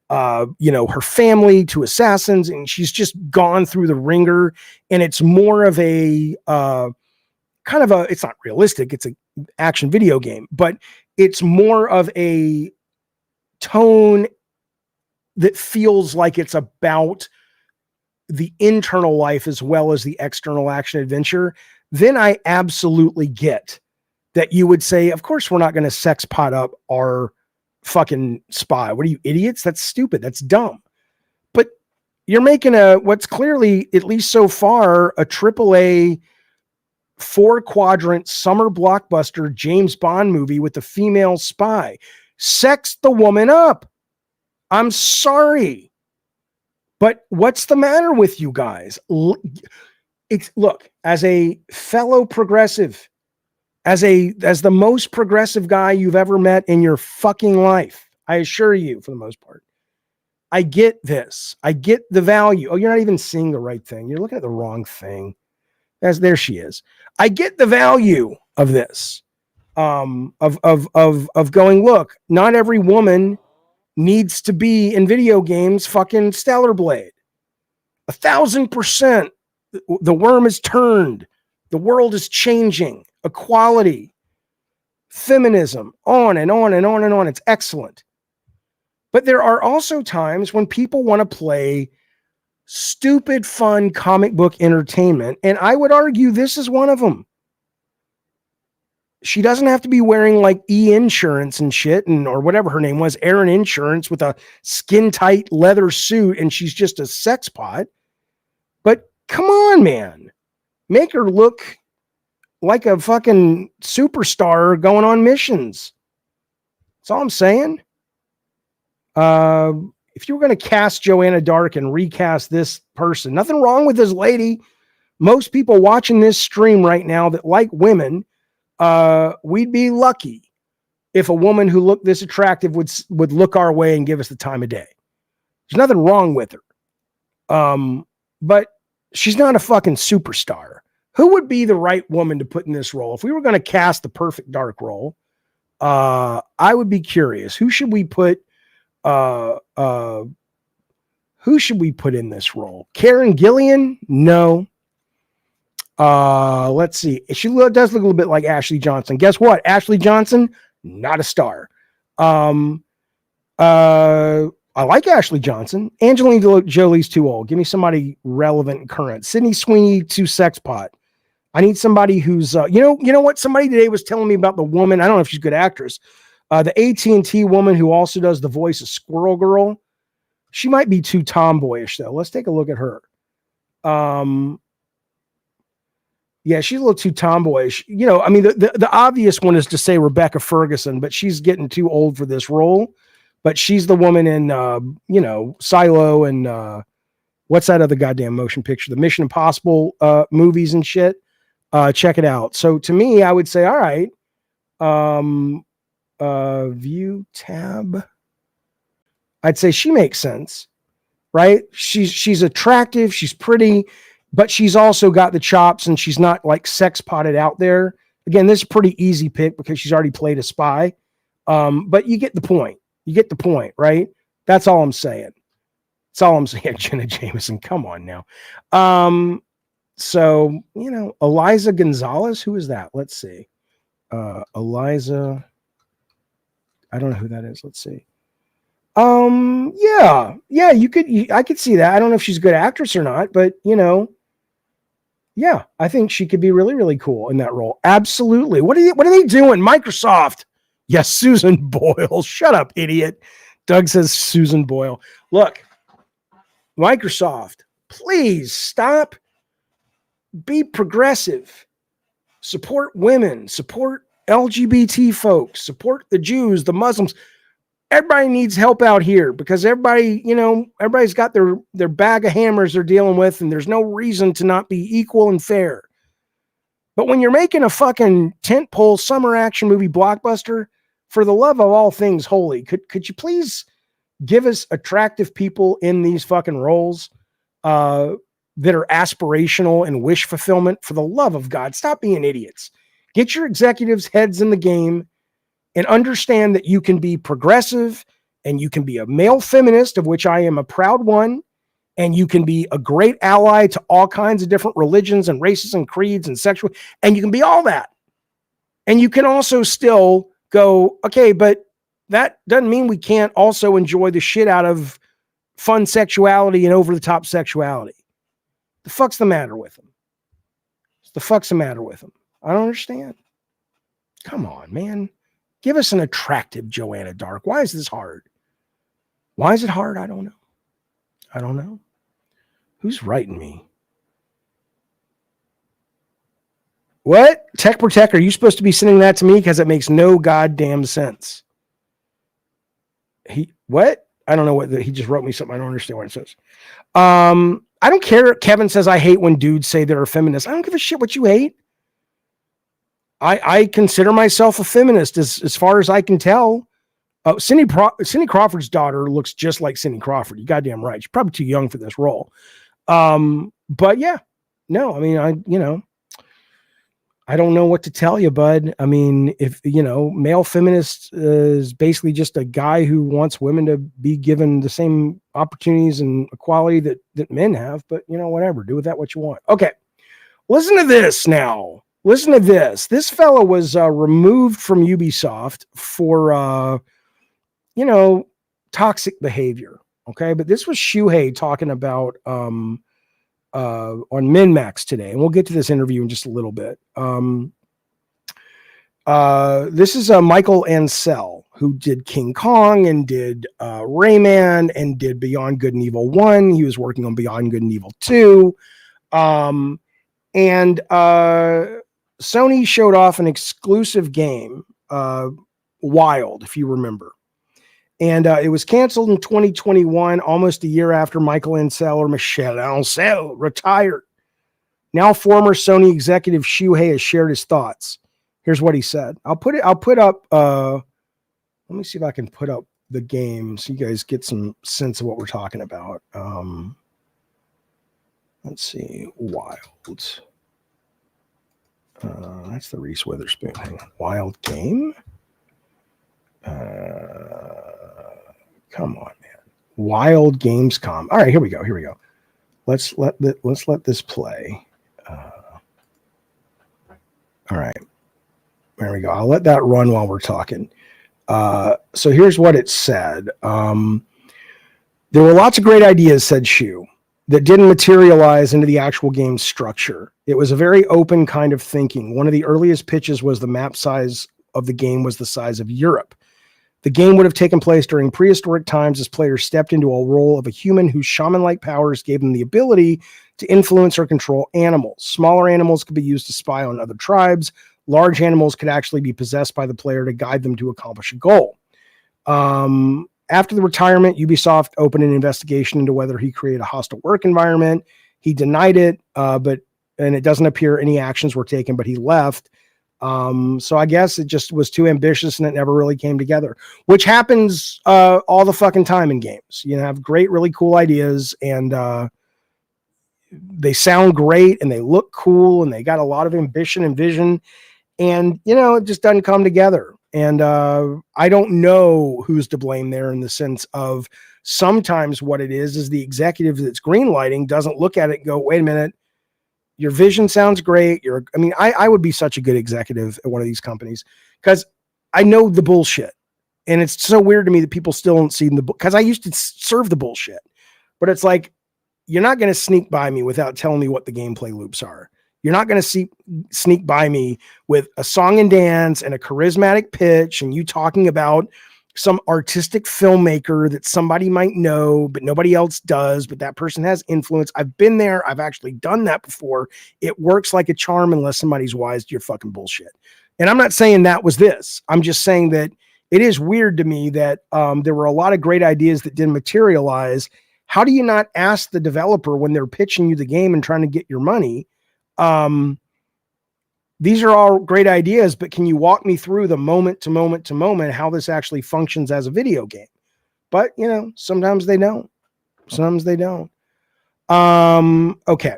her family to assassins, and she's just gone through the ringer, and it's more of a, it's not realistic. It's an action video game, but it's more of a tone that feels like it's about the internal life as well as the external action adventure. Then I absolutely get that you would say, of course, we're not going to sex pot up our fucking spy. What are you, idiots? That's stupid. That's dumb. But you're making what's clearly, at least so far, a AAA 4-quadrant summer blockbuster James Bond movie with a female spy. Sex the woman up. I'm sorry, but what's the matter with you guys? Look, as a fellow progressive, as the most progressive guy you've ever met in your fucking life, I assure you, for the most part, I get this. I get the value. Oh, you're not even seeing the right thing. You're looking at the wrong thing. There she is. I get the value of this, of going, look, not every woman needs to be in video games fucking Stellar Blade. 1,000%. The worm is turned. The world is changing. Equality, feminism, on and on and on and on. It's excellent. But there are also times when people want to play stupid, fun comic book entertainment, and I would argue this is one of them. She doesn't have to be wearing like insurance and shit, or whatever her name was, Erin Insurance, with a skin tight leather suit, and she's just a sex pot. But Come on, man. Make her look like a fucking superstar going on missions. That's all I'm saying. If you were going to cast Joanna Dark and recast this person, nothing wrong with this lady. Most people watching this stream right now that like women, we'd be lucky if a woman who looked this attractive would look our way and give us the time of day. There's nothing wrong with her. But she's not a fucking superstar. Who would be the right woman to put in this role? If we were going to cast the perfect dark role, I would be curious. Who should we put in this role? Karen Gillian? No. Let's see. She does look a little bit like Ashley Johnson. Guess what? Ashley Johnson, not a star. I like Ashley Johnson. Angelina Jolie's too old. Give me somebody relevant and current. Sydney Sweeney, too sex pot. I need somebody who's, you know what? Somebody today was telling me about the woman. I don't know if she's a good actress. The AT&T woman who also does the voice of Squirrel Girl. She might be too tomboyish though. Let's take a look at her. Yeah, she's a little too tomboyish. You know, I mean, the obvious one is to say Rebecca Ferguson, but she's getting too old for this role. But she's the woman in, Silo and what's that other goddamn motion picture? The Mission Impossible movies and shit. Check it out. So to me, I would say, all right, view tab. I'd say she makes sense, right? She's attractive. She's pretty, but she's also got the chops and she's not like sex potted out there. Again, this is a pretty easy pick because she's already played a spy. But you get the point. You get the point, right? That's all I'm saying. That's all I'm saying. Jenna Jameson, come on now. So, Eliza Gonzalez, who is that? Let's see. Eliza, I don't know who that is. Let's see. Yeah, I could see that. I don't know if she's a good actress or not, but yeah, I think she could be really, really cool in that role. Absolutely. What are they doing? Microsoft. Yes, Susan Boyle. Shut up, idiot. Doug says Susan Boyle. Look, Microsoft, please stop. Be progressive. Support women. Support LGBT folks. Support the Jews, the Muslims. Everybody needs help out here because everybody's got their bag of hammers they're dealing with, and there's no reason to not be equal and fair. But when you're making a fucking tentpole summer action movie blockbuster, for the love of all things holy, could you please give us attractive people in these fucking roles that are aspirational and wish fulfillment? For the love of God, stop being idiots. Get your executives' heads in the game and understand that you can be progressive and you can be a male feminist, of which I am a proud one, and you can be a great ally to all kinds of different religions and races and creeds and sexual, and you can be all that. And you can also still go, okay, but that doesn't mean we can't also enjoy the shit out of fun sexuality and over-the-top sexuality. The fuck's the matter with them? The fuck's the matter with them? I don't understand. Come on, man. Give us an attractive Joanna Dark. Why is this hard? Why is it hard? I don't know. Who's writing me? What? Tech Protect, are you supposed to be sending that to me? Because it makes no goddamn sense. What? I don't know what he just wrote me something. I don't understand what it says. I don't care. Kevin says, I hate when dudes say they're a feminist. I don't give a shit what you hate. I consider myself a feminist as far as I can tell. Cindy Crawford's daughter looks just like Cindy Crawford. You goddamn right. She's probably too young for this role. But yeah, no, I mean, I don't know what to tell you, bud. I mean, if, male feminist is basically just a guy who wants women to be given the same opportunities and equality that men have, but whatever, do with that what you want. Okay. Listen to this now. Listen to this. This fellow was removed from Ubisoft for, toxic behavior. Okay. But this was Shuhei talking about, on MinMax today, and we'll get to this interview in just a little bit. This is Michael Ansel, who did King Kong and did Rayman and did Beyond Good and Evil 1. He was working on Beyond Good and Evil 2. And Sony showed off an exclusive game, Wild, if you remember. And it was canceled in 2021, almost a year after Michel Ancel retired. Now former Sony executive Shuhei has shared his thoughts. Here's what he said. I'll put up, let me see if I can put up the game so you guys get some sense of what we're talking about. Let's see, Wild. That's the Reese Witherspoon. Hang on. Wild game? Come on, man. Wild Gamescom. All right, here we go. Let's let this play. All right. There we go. I'll let that run while we're talking. So here's what it said. There were lots of great ideas, said Shu, that didn't materialize into the actual game structure. It was a very open kind of thinking. One of the earliest pitches was the map size of the game was the size of Europe. The game would have taken place during prehistoric times as players stepped into a role of a human whose shaman-like powers gave them the ability to influence or control animals. Smaller animals could be used to spy on other tribes. Large animals could actually be possessed by the player to guide them to accomplish a goal. After the retirement, Ubisoft opened an investigation into whether he created a hostile work environment. He denied it, and it doesn't appear any actions were taken, but he left. So I guess it just was too ambitious and it never really came together, which happens all the fucking time in games. You have great, really cool ideas, and they sound great and they look cool and they got a lot of ambition and vision, and it just doesn't come together. And I don't know who's to blame there, in the sense of sometimes what it is the executive that's greenlighting doesn't look at it and go, wait a minute, your vision sounds great. I would be such a good executive at one of these companies because I know the bullshit. And it's so weird to me that people still don't see because I used to serve the bullshit. But it's like, you're not going to sneak by me without telling me what the gameplay loops are. You're not going to sneak by me with a song and dance and a charismatic pitch and you talking about some artistic filmmaker that somebody might know, but nobody else does, but that person has influence. I've been there. I've actually done that before. It works like a charm unless somebody's wise to your fucking bullshit. And I'm not saying that was this. I'm just saying that it is weird to me that there were a lot of great ideas that didn't materialize. How do you not ask the developer when they're pitching you the game and trying to get your money? These are all great ideas, but can you walk me through the moment to moment to moment how this actually functions as a video game? But sometimes they don't. Sometimes they don't. Okay.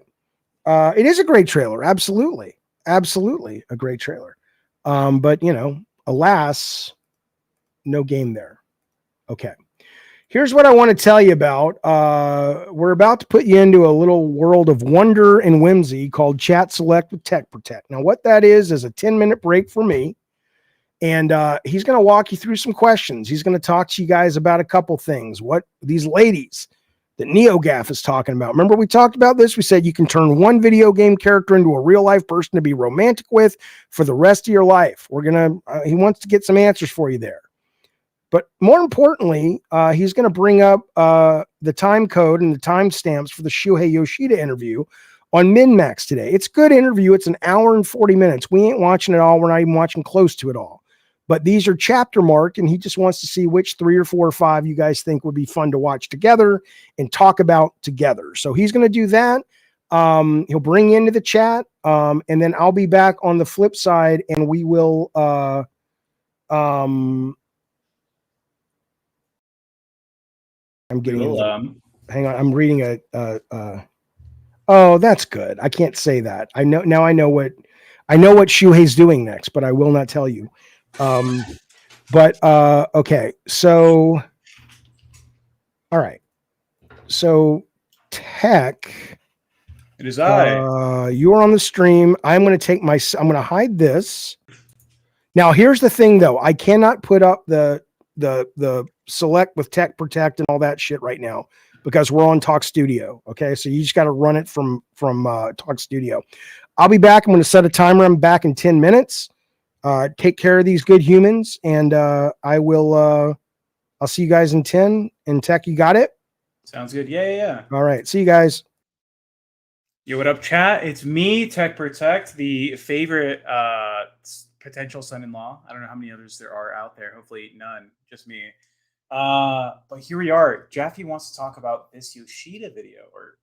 It is a great trailer. Absolutely a great trailer. But alas, no game there. Okay. Here's what I want to tell you about. We're about to put you into a little world of wonder and whimsy called Chat Select with Tech Protect. Now, what that is a 10-minute break for me. And he's going to walk you through some questions. He's going to talk to you guys about a couple things. What these ladies that NeoGaf is talking about. Remember, we talked about this. We said you can turn one video game character into a real life person to be romantic with for the rest of your life. He wants to get some answers for you there. But more importantly, he's going to bring up the time code and the timestamps for the Shuhei Yoshida interview on MinMax today. It's a good interview. It's an hour and 40 minutes. We ain't watching it all. We're not even watching close to it all. But these are chapter marked, and he just wants to see which 3 or 4 or 5 you guys think would be fun to watch together and talk about together. So he's going to do that. He'll bring you into the chat, and then I'll be back on the flip side, and we will I'm getting hang on. I'm reading oh, that's good. I can't say that. I know what Shuhei's doing next, but I will not tell you. Okay. So, all right. So Tech, it is I. You are on the stream. I'm going to hide this. Now, here's the thing though. I cannot put up the select with Tech Protect and all that shit right now because we're on Talk Studio. Okay. So you just got to run it from Talk Studio. I'll be back. I'm going to set a timer. I'm back in 10 minutes. Take care of these good humans. And I'll see you guys in 10. And Tech, you got it? Sounds good. Yeah. All right. See you guys. Yo, what up, chat? It's me, Tech Protect, the favorite potential son-in-law. I don't know how many others there are out there. Hopefully none, just me. But here we are. Jaffe wants to talk about this Yoshida video, or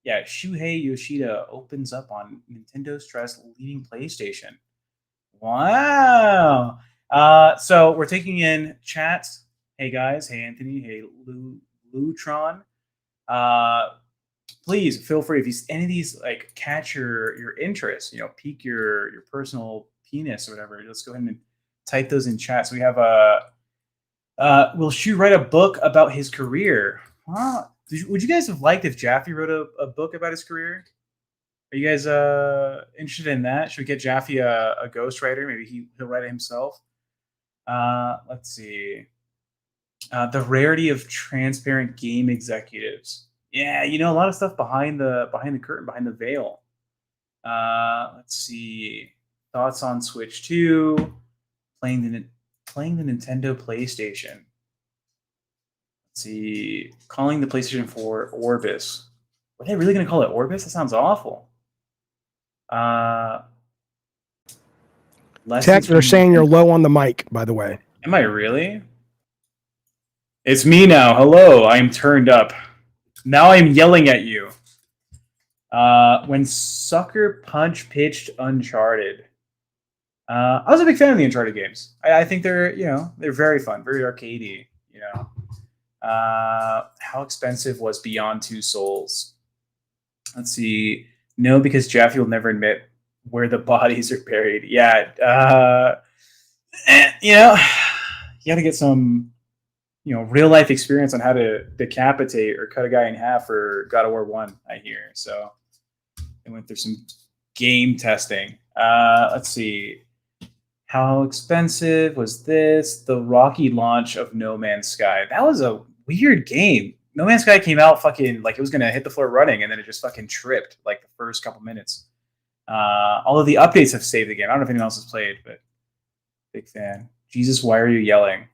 yeah, Shuhei Yoshida opens up on Nintendo stress leaving PlayStation. Wow. So we're taking in chats. Hey guys, hey Anthony, hey Lutron. Please feel free if you any of these like catch your interest, pique your personal penis or whatever. Let's go ahead and type those in chat. So we have will Shu write a book about his career? Would you guys have liked if Jaffe wrote a book about his career? Are you guys interested in that? Should we get Jaffe a ghostwriter? Maybe he'll write it himself. Let's see. The rarity of transparent game executives. Yeah, a lot of stuff behind the curtain, behind the veil. Let's see. Thoughts on Switch 2, playing the Nintendo PlayStation. Let's see. Calling the PlayStation 4 Orbis. Were they really going to call it Orbis? That sounds awful. Tech, they're saying you're low on the mic, by the way. Am I really? It's me now. Hello, I'm turned up. Now I'm yelling at you. When Sucker Punch pitched Uncharted, I was a big fan of the Uncharted games. I think they're they're very fun, very arcadey. How expensive was Beyond Two Souls? Let's see. No, because Jaffe will never admit where the bodies are buried. Yeah, you got to get some real life experience on how to decapitate or cut a guy in half for God of War 1, I hear. So I went through some game testing. Let's see. How expensive was this? The rocky launch of No Man's Sky. That was a weird game. No Man's Sky came out fucking like it was going to hit the floor running, and then it just fucking tripped like the first couple minutes. All of the updates have saved the game. I don't know if anyone else has played, but big fan. Jesus, why are you yelling?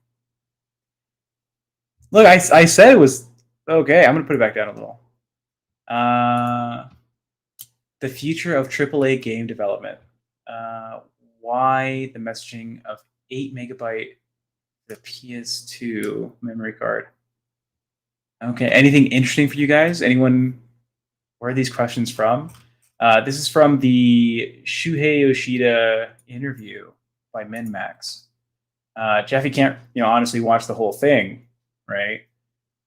Look, I said it was okay. I'm going to put it back down a little. The future of AAA game development. Why the messaging of 8 megabyte the PS2 memory card? Okay, anything interesting for you guys? Anyone? Where are these questions from? This is from the Shuhei Yoshida interview by MinMax. Jaffe can't, honestly watch the whole thing. Right,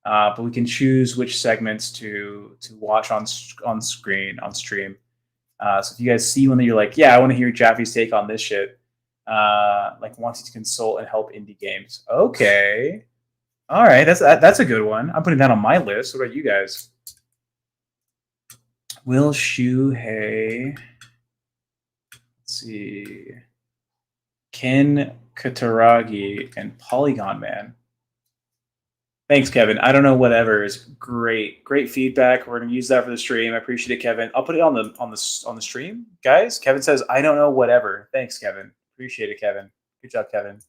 but we can choose which segments to watch on stream. So if you guys see one that you're like, yeah, I want to hear Jaffe's take on this shit, like wanting to consult and help indie games. Okay, all right, that's a good one. I'm putting that on my list. What about you guys? Will Shuhei? Let's see. Ken Kataragi and Polygon Man. Thanks, Kevin. I don't know whatever is great. Great feedback. We're gonna use that for the stream. I appreciate it, Kevin. I'll put it on the stream, guys. Kevin says, I don't know whatever. Thanks, Kevin. Appreciate it, Kevin. Good job, Kevin. If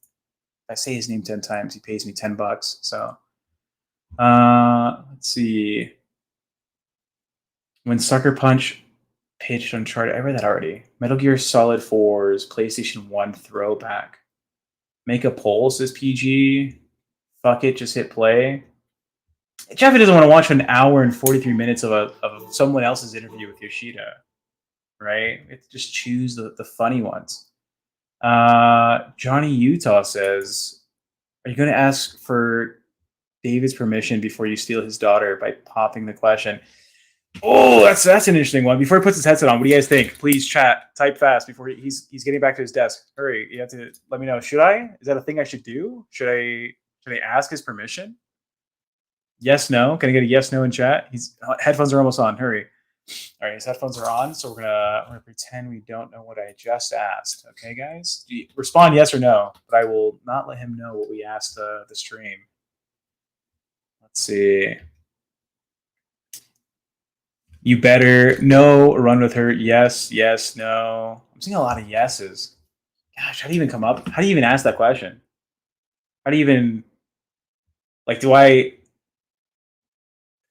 I say his name 10 times, he pays me $10. So let's see. When Sucker Punch pitched Uncharted, I read that already. Metal Gear Solid 4's PlayStation 1 throwback. Make a poll, says PG. Fuck it, just hit play. Jaffe doesn't want to watch an hour and 43 minutes of someone else's interview with Yoshida, right? It's just choose the funny ones. Johnny Utah says, are you going to ask for David's permission before you steal his daughter by popping the question? Oh, that's an interesting one. Before he puts his headset on, what do you guys think? Please chat, type fast before he's getting back to his desk. Hurry, you have to let me know. Should I? Is that a thing I should do? Should I ask his permission? Yes, no. Can I get a yes, no in chat? His headphones are almost on. Hurry. All right, his headphones are on, so we're gonna pretend we don't know what I just asked. Okay, guys? Respond yes or no, but I will not let him know what we asked the stream. Let's see. You better. No. Run with her. Yes. Yes. No. I'm seeing a lot of yeses. Gosh, how do you even come up? How do you even ask that question? How do you even... Like, do I...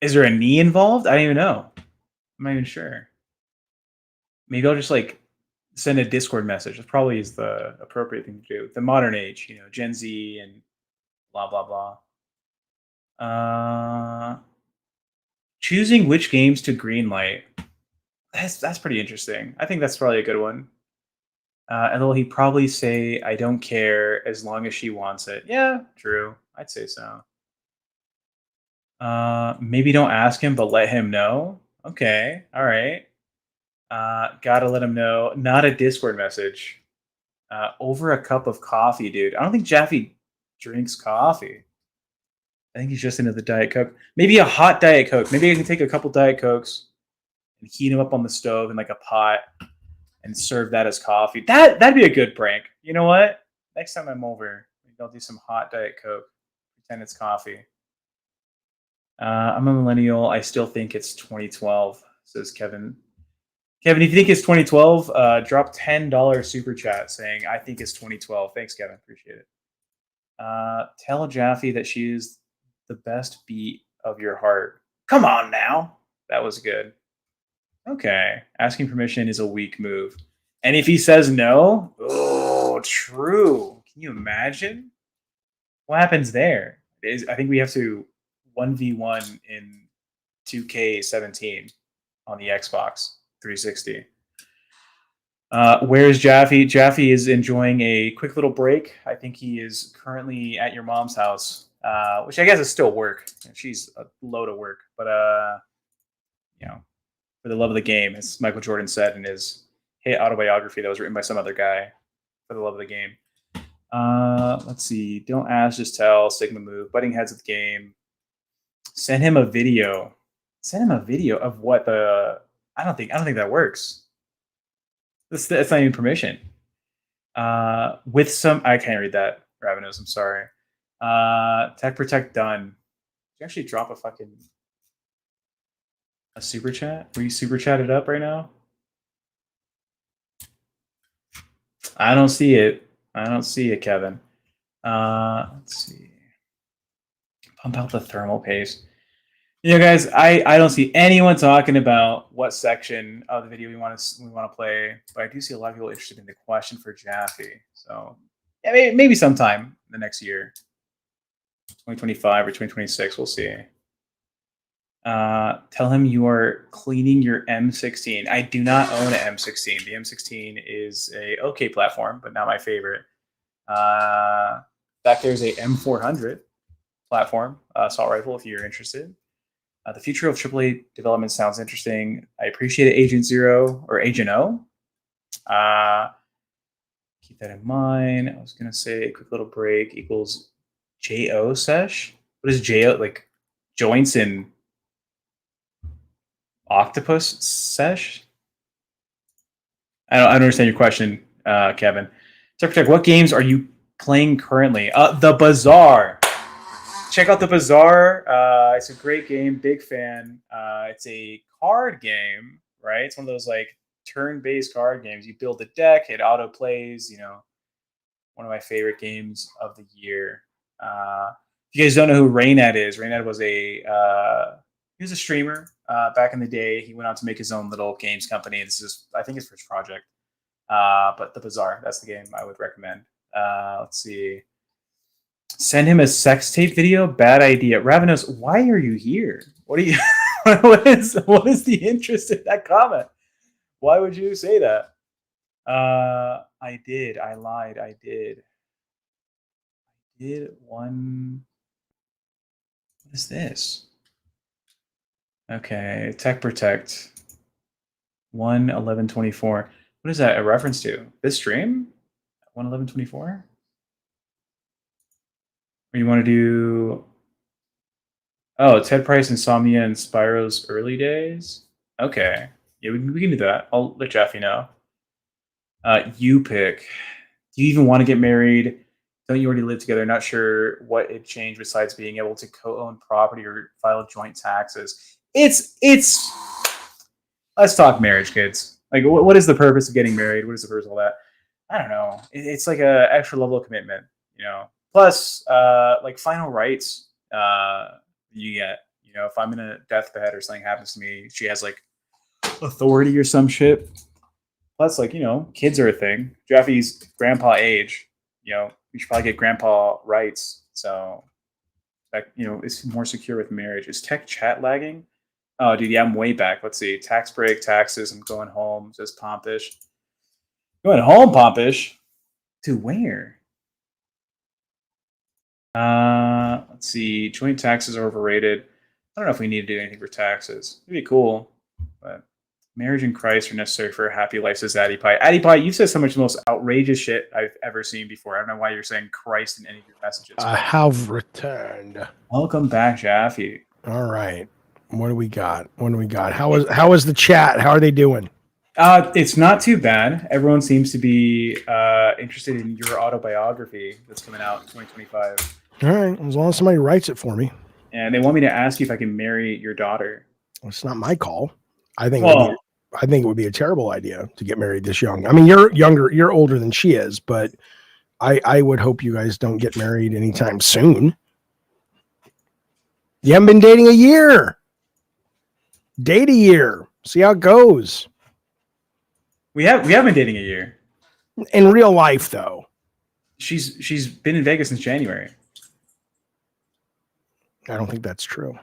Is there a knee involved? I don't even know. I'm not even sure. maybe I'll just like send a Discord message. That probably is the appropriate thing to do. The modern age, you know, Gen Z and blah blah blah. Choosing which games to greenlight. That's pretty interesting. I think that's probably a good one. And will he probably say, "I don't care as long as she wants it"? Yeah, true. I'd say so. Maybe don't ask him, but let him know. Okay, all right. Gotta let him know. Not a Discord message. Over a cup of coffee, dude. I don't think Jaffe drinks coffee. I think he's just into the Diet Coke. Maybe a hot Diet Coke. Maybe I can take a couple Diet Cokes and heat them up on the stove in like a pot and serve that as coffee. That'd be a good prank. You know what? Next time I'm over, maybe I'll do some hot Diet Coke. Pretend it's coffee. I'm a millennial. I still think it's 2012, says Kevin. Kevin, if you think it's 2012, drop $10 super chat saying, I think it's 2012. Thanks, Kevin. Appreciate it. Tell Jaffe that she's the best beat of your heart. Come on now. That was good. Okay. Asking permission is a weak move. And if he says no, oh, true. Can you imagine? What happens there? I think we have to 1v1 in 2K17 on the Xbox 360. Where's Jaffe? Jaffe is enjoying a quick little break. I think he is currently at your mom's house, which I guess is still work. She's a load of work, but you know, for the love of the game, as Michael Jordan said in his hit autobiography that was written by some other guy, for the love of the game. Let's see. Don't ask, just tell. Sigma move. Butting heads with the game. Send him a video. Send him a video of what the. I don't think that works. That's not even permission. With some, I can't read that. Ravenous. I'm sorry. Tech protect done. Did you actually drop a super chat? Were you super chatted up right now? I don't see it. I don't see it, Kevin. Let's see. Pump out the thermal paste. You know, guys, I don't see anyone talking about what section of the video we want to play, but I do see a lot of people interested in the question for Jaffe. So, yeah, maybe sometime in the next year, 2025 or 2026, we'll see. Tell him you are cleaning your M16. I do not own an M16. The M16 is a okay platform, but not my favorite. In fact, there's a M400 platform assault rifle if you're interested. The future of AAA development sounds interesting. I appreciate it, Agent Zero or Agent O. Keep that in mind. I was gonna say a quick little break equals JO sesh. What is JO, like joints in octopus sesh? I don't understand your question, Kevin. Protect, what games are you playing currently? The Bazaar. Check out The Bazaar. It's a great game. Big fan. It's a card game, right? It's one of those like turn-based card games. You build a deck, it auto plays. You know, one of my favorite games of the year. If you guys don't know who Raynad is, Raynad was he was a streamer back in the day. He went on to make his own little games company. This is, I think, his first project. But The Bazaar, that's the game I would recommend. Let's see. Send him a sex tape video? Bad idea. Ravenous, why are you here? What are you? what is the interest in that comment? Why would you say that? I did. I lied. I did one. What is this? Okay, Tech Protect. 1:11:24. What is that a reference to? This stream? 1:11:24? Or you want to do... Oh, Ted Price, Insomnia, and Spyro's early days? Okay. Yeah, we can do that. I'll let Jaffe know. You pick. Do you even want to get married? Don't you already live together? Not sure what it changed besides being able to co-own property or file joint taxes. It's... Let's talk marriage, kids. Like, what is the purpose of getting married? What is the purpose of all that? I don't know. It's like an extra level of commitment, you know? Plus, like final rights you get. You know, if I'm in a deathbed or something happens to me, she has like authority or some shit. Plus, like, kids are a thing. Jaffe's grandpa age. We should probably get grandpa rights. So that, it's more secure with marriage. Is tech chat lagging? Oh, dude, yeah, I'm way back. Let's see. Tax break, taxes. I'm going home. Says Pompish. Going home, Pompish. To where? Let's see. Joint taxes are overrated. I don't know if we need to do anything for taxes. It'd be cool, but marriage and Christ are necessary for a happy life, says Addy Pie. Addy Pie, you've said so much of the most outrageous shit I've ever seen before. I don't know why you're saying Christ in any of your messages. I have returned. Welcome back, Jaffe. All right. What do we got? How is the chat? How are they doing? It's not too bad. Everyone seems to be interested in your autobiography that's coming out in 2025. All right. As long as somebody writes it for me. And they want me to ask you if I can marry your daughter. Well, it's not my call. I think it would be a terrible idea to get married this young. I mean, you're older than she is, but I would hope you guys don't get married anytime soon. You haven't been dating a year. Date a year. See how it goes. We have been dating a year. In real life, though. She's been in Vegas since January. I don't think that's true.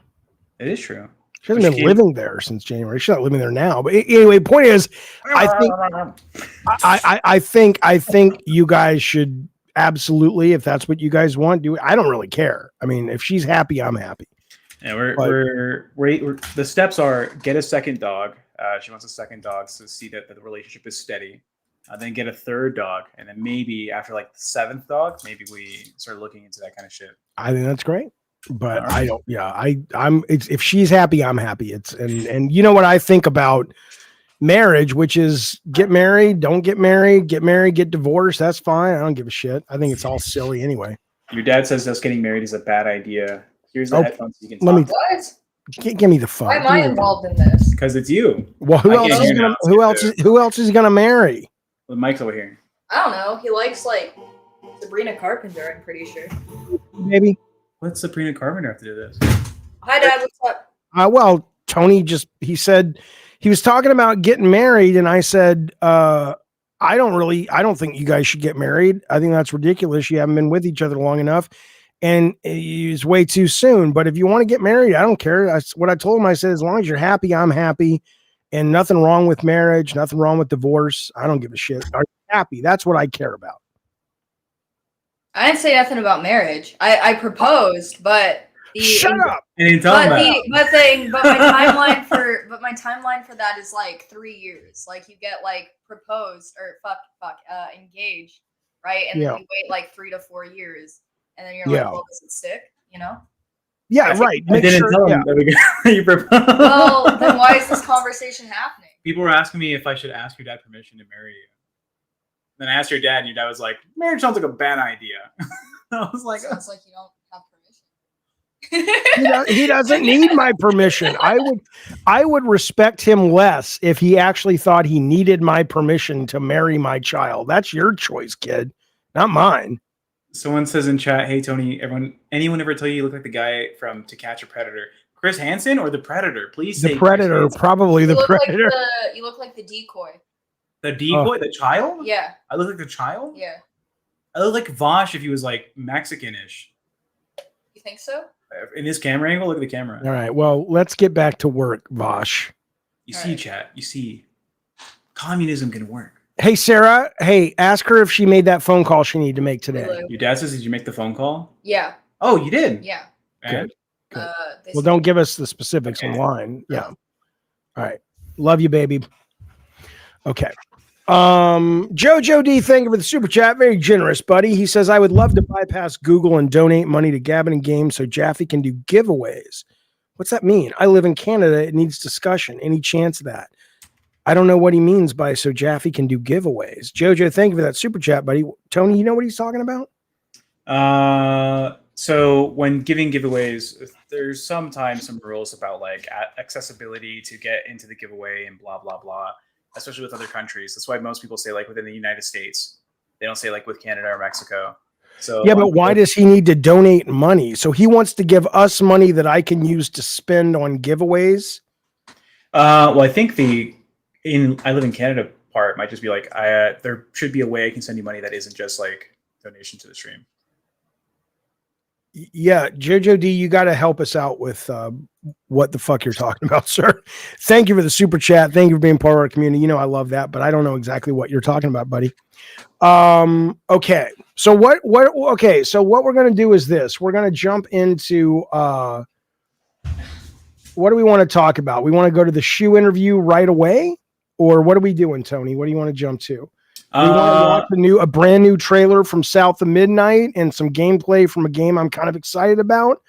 It is true. She hasn't been living there since January. She's not living there now. But anyway, point is, I think you guys should absolutely, if that's what you guys want, do it. I don't really care. I mean, if she's happy, I'm happy. Yeah, we're the steps are get a second dog. She wants a second dog to see that the relationship is steady. Then get a third dog, and then maybe after like the seventh dog, maybe we start looking into that kind of shit. I think that's great. But I don't. Yeah, I'm. It's if she's happy, I'm happy. It's and you know what I think about marriage, which is get married, don't get married, get divorced. That's fine. I don't give a shit. I think it's all silly anyway. Your dad says us getting married is a bad idea. Here's the headphones you can talk. What? Give me the phone. Why am I involved in this? Because it's you. Well, who else is gonna marry? The mic's over here. I don't know. He likes like Sabrina Carpenter. I'm pretty sure. Maybe. What's Sabrina Carpenter have to do with this? Hi, Dad. What's up? Well, Tony he said he was talking about getting married, and I said, I don't think you guys should get married. I think that's ridiculous. You haven't been with each other long enough, and it's way too soon. But if you want to get married, I don't care. That's what I told him. I said, as long as you're happy, I'm happy, and nothing wrong with marriage, nothing wrong with divorce. I don't give a shit. Are you happy? That's what I care about. I didn't say nothing about marriage. I proposed, but shut up. But my timeline for that is like 3 years. Like you get like proposed or engaged, right? And then you wait like 3 to 4 years, and then you're like, well, does it stick? You know? Yeah, right. I didn't tell him that you proposed. Well, then why is this conversation happening? People were asking me if I should ask your dad permission to marry you. Then I asked your dad, and your dad was like, marriage sounds like a bad idea. I was like, sounds like you don't have permission. He doesn't need my permission. I would respect him less if he actually thought he needed my permission to marry my child. That's your choice, kid, not mine. Someone says in chat, hey, Tony, anyone ever tell you look like the guy from To Catch a Predator? Chris Hansen or the Predator? Please say the Predator, probably the Predator. You look like the decoy. The decoy? The child? Yeah. I look like the child? Yeah. I look like Vosh if he was like Mexican-ish. You think so? In this camera angle, look at the camera. All right. Well, let's get back to work, Vosh. You see, chat. You see, communism can work. Hey, Sarah. Hey, ask her if she made that phone call she needed to make today. Hello. Your dad says, did you make the phone call? Yeah. Oh, you did? Yeah. Good. Well, don't give us the specifics online. Yeah. All right. Love you, baby. Okay. Jojo D, thank you for the super chat. Very generous, buddy. He says, I would love to bypass Google and donate money to Gavin and Games so Jaffe can do giveaways. What's that mean? I live in Canada. It needs discussion. Any chance of that? I don't know what he means by so Jaffe can do giveaways. Jojo, thank you for that super chat, buddy. Tony, you know what he's talking about? So when giving giveaways, there's sometimes some rules about like accessibility to get into the giveaway and blah, blah, blah. Especially with other countries. That's why most people say like within the United States. They don't say like with Canada or Mexico. So yeah, but why does he need to donate money? So he wants to give us money that I can use to spend on giveaways? Well, I think I live in Canada part might just be like, there should be a way I can send you money that isn't just like donation to the stream. Yeah, Jojo D, you got to help us out with what the fuck you're talking about, sir. Thank you for the super chat. Thank you for being part of our community. You know I love that, but I don't know exactly what you're talking about, buddy. Okay. So what we're going to do is this. We're going to jump into what do we want to talk about? We want to go to the shoe interview right away, or what are we doing, Tony? What do you want to jump to? We want to watch a brand new trailer from South of Midnight and some gameplay from a game I'm kind of excited about,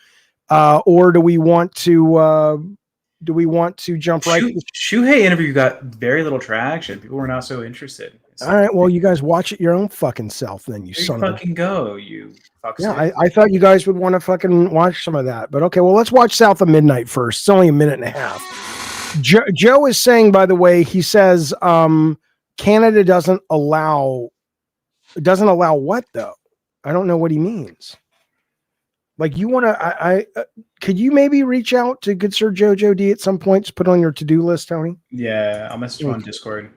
or do we want to jump right? Shuhei interview got very little traction. People were not so interested. All right, well, you guys watch it your own fucking self, then you son of a fucking go, you fucks. Yeah, I thought you guys would want to fucking watch some of that, but okay, well, let's watch South of Midnight first. It's only a minute and a half. Joe is saying, by the way, he says Canada doesn't allow what though? I don't know what he means. Like, you want to? Could you maybe reach out to good Sir Jojo D at some point to put on your to-do list, Tony? Yeah, I'll message him on Discord.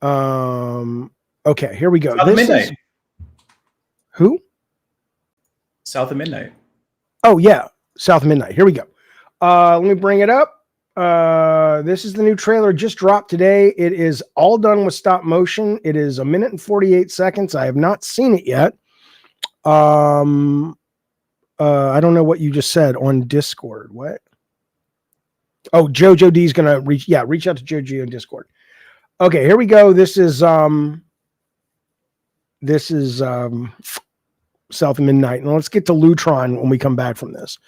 Okay, here we go. South of Midnight. Who? South of Midnight. Oh yeah, South of Midnight. Here we go. Let me bring it up. This is the new trailer, just dropped today. It is all done with stop motion. It is 1 minute and 48 seconds. I have not seen it yet. I don't know what you just said on Discord. What? Oh, Jojo D is gonna reach out to Jojo on Discord. Okay, here we go. This is South of Midnight. And let's get to Lutron when we come back from this.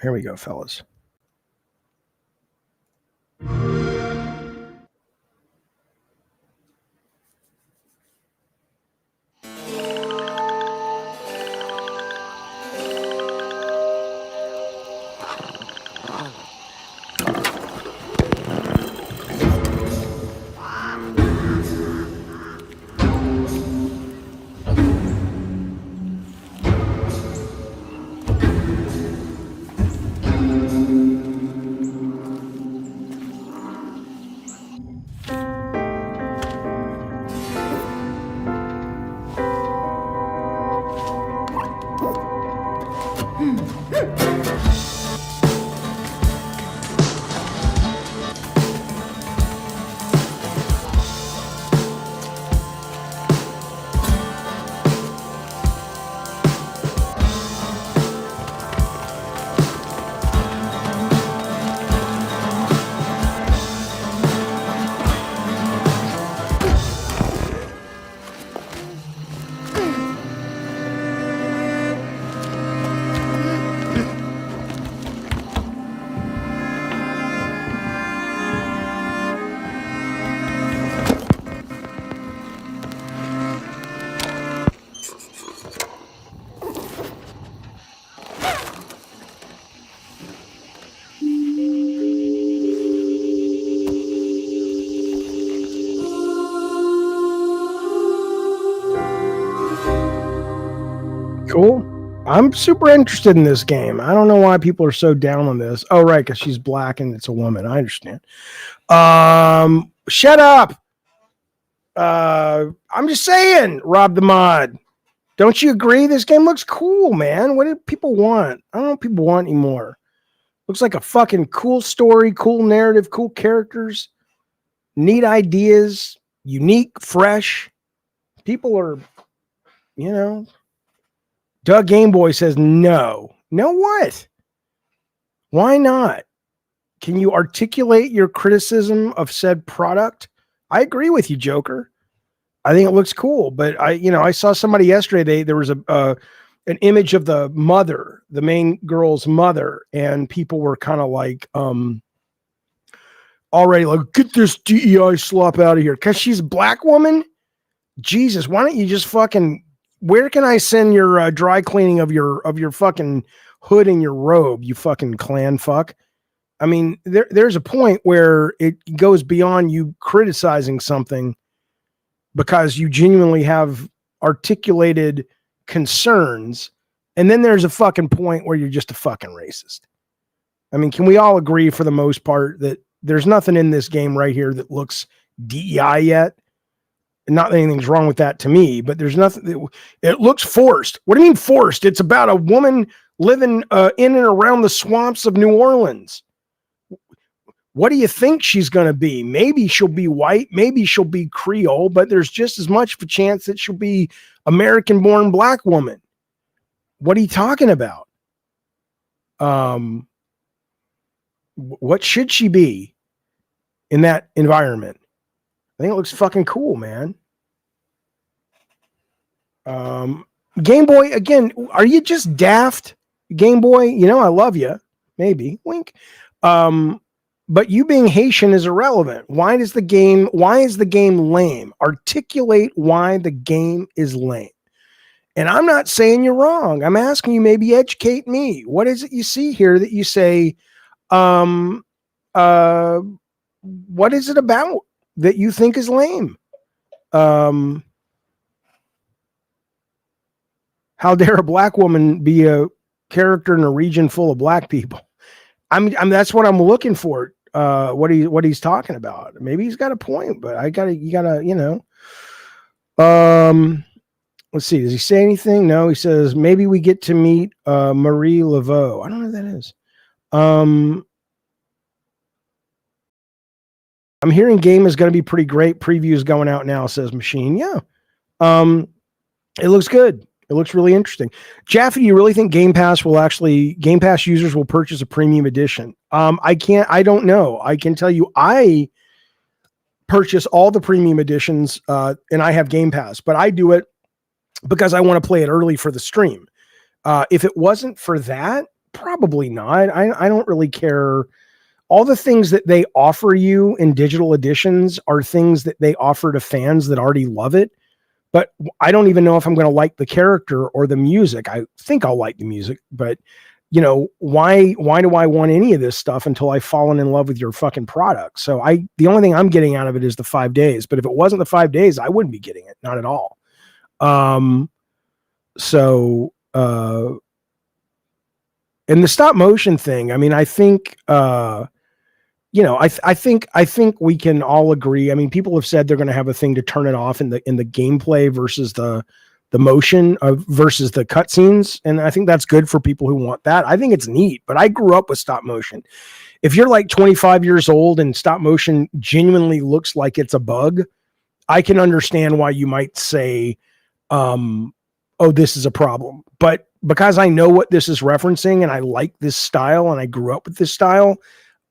Here we go, fellas. Cool. I'm super interested in this game. I don't know why people are so down on this. Oh, right, because she's black and it's a woman. I understand. Shut up. I'm just saying, Rob the Mod. Don't you agree? This game looks cool, man. What do people want? I don't know what people want anymore. Looks like a fucking cool story, cool narrative, cool characters, neat ideas, unique, fresh. People are, Doug Gameboy says no. No what? Why not? Can you articulate your criticism of said product? I agree with you, Joker. I think it looks cool, but I saw somebody yesterday. There was an image of the mother, the main girl's mother, and people were kind of like, already like, get this DEI slop out of here because she's a black woman. Jesus, why don't you just fucking? Where can I send your dry cleaning of your fucking hood and your robe, you fucking clan fuck? I mean, there's a point where it goes beyond you criticizing something because you genuinely have articulated concerns. And then there's a fucking point where you're just a fucking racist. I mean, can we all agree for the most part that there's nothing in this game right here that looks DEI yet? Not that anything's wrong with that to me, but there's nothing. It looks forced. What do you mean forced? It's about a woman living in and around the swamps of New Orleans. What do you think she's going to be? Maybe she'll be white. Maybe she'll be Creole, but there's just as much of a chance that she'll be American-born black woman. What are you talking about? What should she be in that environment? I think it looks fucking cool, man. Game Boy, again, are you just daft? Game Boy, you know I love you. Maybe. Wink. But you being Haitian is irrelevant. Why is the game lame? Articulate why the game is lame. And I'm not saying you're wrong. I'm asking you, maybe educate me. What is it you see here that you say, what is it about that you think is lame? How dare a black woman be a character in a region full of black people? I'm that's what I'm looking for. What he's talking about. Maybe he's got a point, but you gotta, let's see. Does he say anything? No, he says maybe we get to meet Marie Laveau. I don't know who that is. I'm hearing game is going to be pretty great. Previews going out now, says Machine. Yeah. It looks good. It looks really interesting. Jaffe, do you really think Game Pass users will purchase a premium edition? I don't know. I can tell you I purchase all the premium editions and I have Game Pass, but I do it because I want to play it early for the stream. If it wasn't for that, probably not. I don't really care. All the things that they offer you in digital editions are things that they offer to fans that already love it. But I don't even know if I'm going to like the character or the music. I think I'll like the music, but why do I want any of this stuff until I've fallen in love with your fucking product? So the only thing I'm getting out of it is the 5 days, but if it wasn't the 5 days, I wouldn't be getting it. Not at all. And the stop motion thing, I mean, I think, I think we can all agree. I mean, people have said they're going to have a thing to turn it off in the gameplay versus the motion versus the cutscenes, and I think that's good for people who want that. I think it's neat, but I grew up with stop motion. If you're like 25 years old and stop motion genuinely looks like it's a bug, I can understand why you might say, "Oh, this is a problem." But because I know what this is referencing and I like this style and I grew up with this style,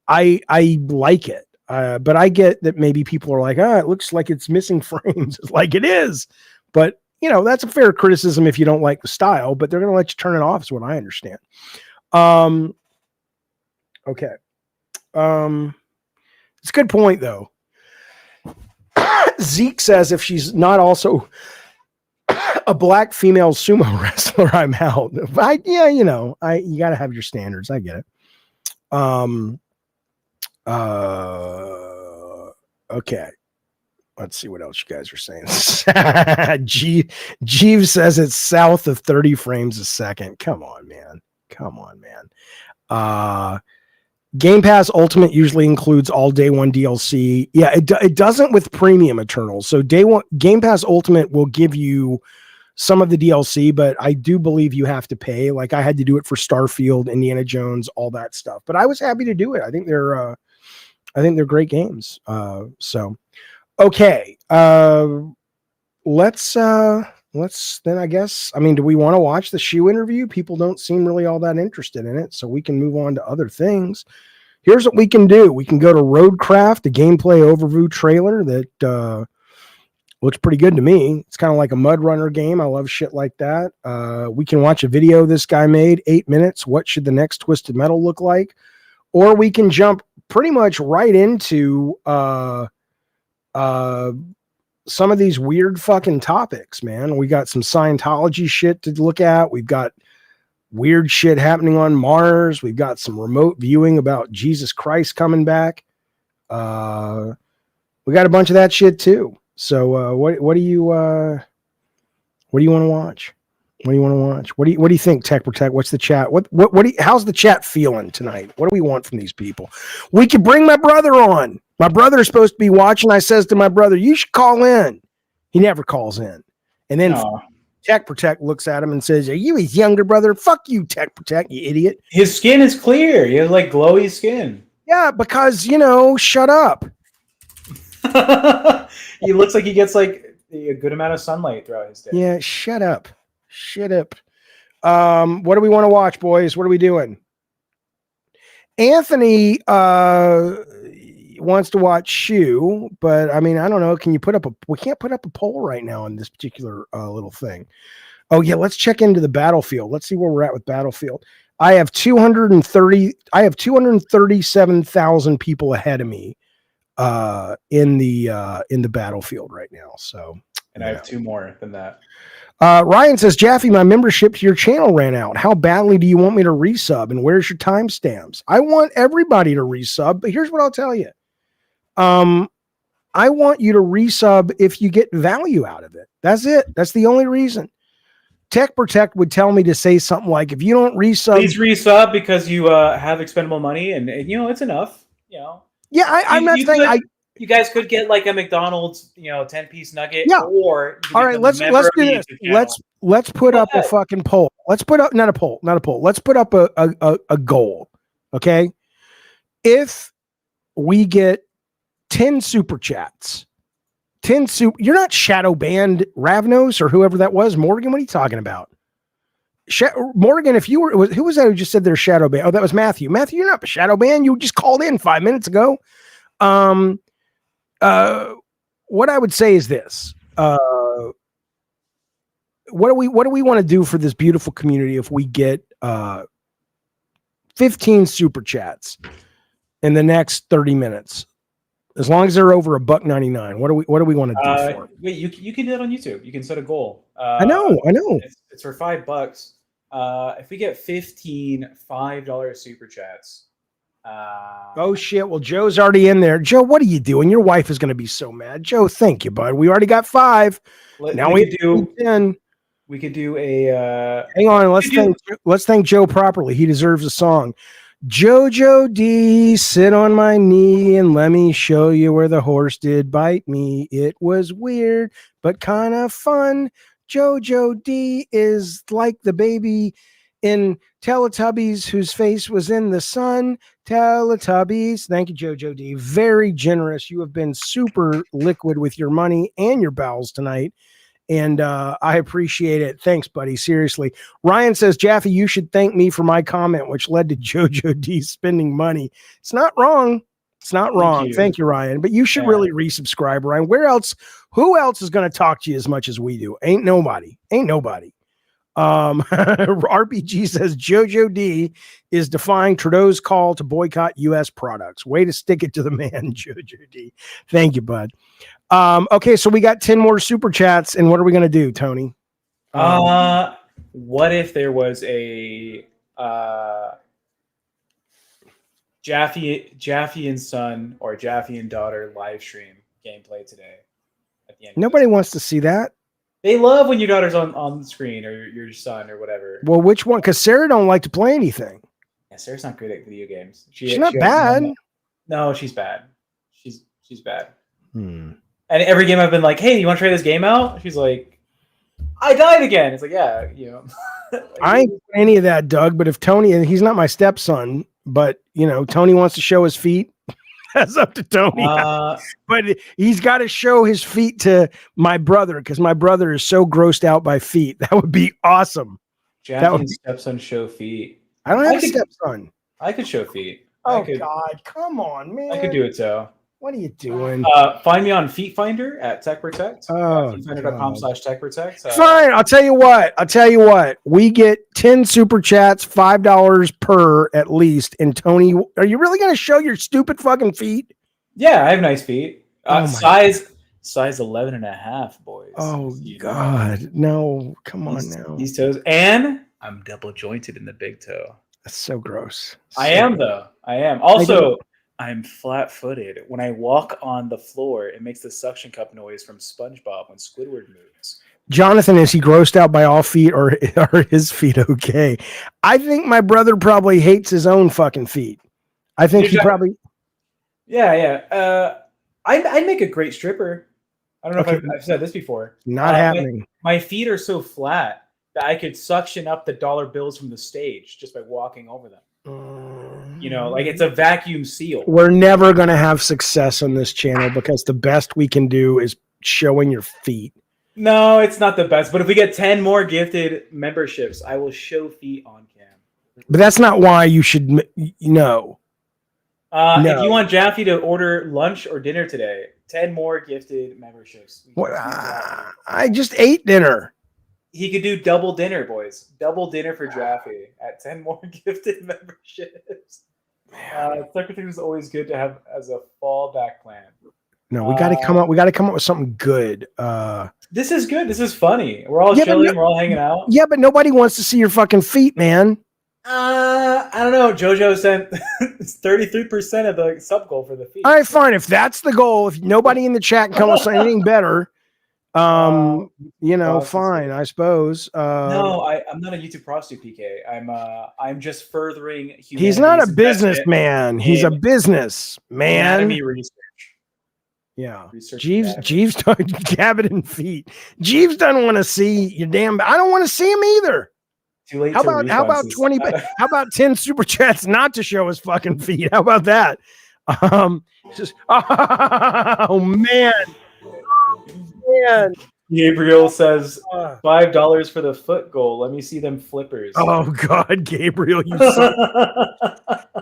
I like it, but I get that maybe people are like, it looks like it's missing frames. It's like it is, but that's a fair criticism if you don't like the style, but they're going to let you turn it off is what I understand. Okay. It's a good point though. Zeke says if she's not also a black female sumo wrestler, I'm out. You got to have your standards. I get it. Okay. Let's see what else you guys are saying. Jeeves says it's south of 30 frames a second. Come on, man. Game Pass Ultimate usually includes all day one DLC. Yeah, it doesn't with Premium Eternals. So day one Game Pass Ultimate will give you some of the DLC, but I do believe you have to pay. Like I had to do it for Starfield, Indiana Jones, all that stuff. But I was happy to do it. I think they're great games. Okay. Let's then I guess, I mean, do we want to watch the shoe interview? People don't seem really all that interested in it, so we can move on to other things. Here's what we can do. We can go to Roadcraft, a gameplay overview trailer that looks pretty good to me. It's kind of like a Mud Runner game. I love shit like that. We can watch a video this guy made, 8 minutes. What should the next Twisted Metal look like? Or we can jump pretty much right into some of these weird fucking topics, man. We got some Scientology shit to look at. We've got weird shit happening on Mars. We've got some remote viewing about Jesus Christ coming back. We got a bunch of that shit too. So what do you want to watch? What do you want to watch? What do you think, Tech Protect? What's the chat? How's the chat feeling tonight? What do we want from these people? We could bring my brother on. My brother is supposed to be watching. I says to my brother, you should call in. He never calls in. And then Tech Protect looks at him and says, are you his younger brother? Fuck you, Tech Protect, you idiot. His skin is clear. He has like glowy skin. Yeah, because, shut up. He looks like he gets like a good amount of sunlight throughout his day. Yeah, shut up. Shut up. What do we want to watch, boys? What are we doing? Anthony wants to watch Shoe, but I mean, I don't know. Can you we can't put up a poll right now on this particular little thing. Oh yeah, let's check into the Battlefield. Let's see where we're at with Battlefield. I have 237,000 people ahead of me in the Battlefield right now. So, and I have 2 more than that. Ryan says, Jaffe, my membership to your channel ran out. How badly do you want me to resub? And where's your timestamps? I want everybody to resub, but here's what I'll tell you. I want you to resub if you get value out of it. That's it. That's the only reason. Tech Protect would tell me to say something like, if you don't resub, please resub because you have expendable money, and it's enough. Yeah, I'm not saying you guys could get like a McDonald's, 10-piece nugget. Yeah. Or all right, let's do this. Let's put up a fucking poll. Let's put up not a poll. Let's put up a goal. Okay. If we get 10 super chats, you're not shadow banned Ravnos or whoever that was. Morgan, what are you talking about? Morgan, if you were, who was that who just said they're shadow banned? Oh, that was Matthew. Matthew, you're not a shadow banned. You just called in 5 minutes ago. What I would say is this: what do we want to do for this beautiful community if we get 15 super chats in the next 30 minutes? As long as they're over $1.99, what do we want to do for it? Wait, you can do that on YouTube. You can set a goal. I know. It's for $5. If we get 15 $5 super chats. Oh shit! Well, Joe's already in there. Joe, what are you doing? Your wife is going to be so mad. Joe, thank you, bud. We already got 5. Now we do 10. We could do a. Hang on. Let's thank Joe properly. He deserves a song. Jojo D, sit on my knee and let me show you where the horse did bite me. It was weird, but kind of fun. Jojo D is like the baby in Teletubbies whose face was in the sun. Teletubbies. Thank you, Jojo D. Very generous. You have been super liquid with your money and your bowels tonight. And I appreciate it. Thanks, buddy. Seriously. Ryan says, Jaffe, you should thank me for my comment, which led to Jojo D spending money. It's not wrong. It's not wrong. Thank you, Ryan. But you should really resubscribe, Ryan. Who else is going to talk to you as much as we do? Ain't nobody. RPG says Jojo D is defying Trudeau's call to boycott U.S. products. Way to stick it to the man, Jojo D. Thank you, bud. Okay, so we got 10 more super chats, and what are we going to do, Tony? What if there was a Jaffe and son or Jaffe and daughter live stream gameplay today? At the end. Nobody wants to see that. They love when your daughter's on the screen or your son or whatever. Well, which one? Because Sarah don't like to play anything. Yeah, Sarah's not good at video games. She's not bad. No, she's bad. She's bad. And every game I've been like, hey, you want to try this game out? She's like, I died again. It's like, yeah, I ain't doing any of that, Doug. But if Tony, and he's not my stepson, but Tony wants to show his feet. That's up to Tony. But he's got to show his feet to my brother because my brother is so grossed out by feet. That would be awesome. Jaffe's stepson show feet. I don't have a stepson. I could show feet. Oh, God. Come on, man. I could do it, so. What are you doing? Find me on Feet Finder at Tech Protect. Feetfinder.com/Tech Protect. Fine. I'll tell you what. We get 10 super chats, $5 per at least. And Tony, are you really going to show your stupid fucking feet? Yeah, I have nice feet. Size 11 and a half, boys. Oh, God. No, come on now. These toes. And I'm double jointed in the big toe. That's so gross. I am, though. I am. Also, I'm flat-footed. When I walk on the floor, it makes the suction cup noise from SpongeBob when Squidward moves. Jonathan, is he grossed out by all feet, or are his feet okay? I think my brother probably hates his own fucking feet. I think he probably. Yeah. I'd make a great stripper. I don't know if I've said this before. Not happening. My feet are so flat that I could suction up the dollar bills from the stage just by walking over them. Like it's a vacuum seal. We're never going to have success on this channel because the best we can do is showing your feet. No, it's not the best. But if we get 10 more gifted memberships, I will show feet on cam. But that's not why you should know. No. If you want Jaffe to order lunch or dinner today, 10 more gifted memberships. I just ate dinner. He could do double dinner, boys. Double dinner for Jaffe at 10 more gifted memberships. Secretary is always good to have as a fallback plan. No, we got to come up. We got to come up with something good. This is good. This is funny. We're all chilling. We're all hanging out. Yeah, but nobody wants to see your fucking feet, man. I don't know. JoJo sent 33% of the sub goal for the feet. All right, fine. If that's the goal, if nobody in the chat can come up with anything better, fine, I suppose. No, I'm not a YouTube prostitute, PK. I'm just furthering. He's not a businessman. He's a business man. Anatomy research. Yeah. Jeeves cabinet and feet. Jeeves doesn't want to see your damn. I don't want to see him either. Too late. How about 20? How about 10 super chats not to show his fucking feet? How about that? Oh man. Man. Gabriel says $5 for the foot goal. Let me see them flippers. Oh God, Gabriel, you suck.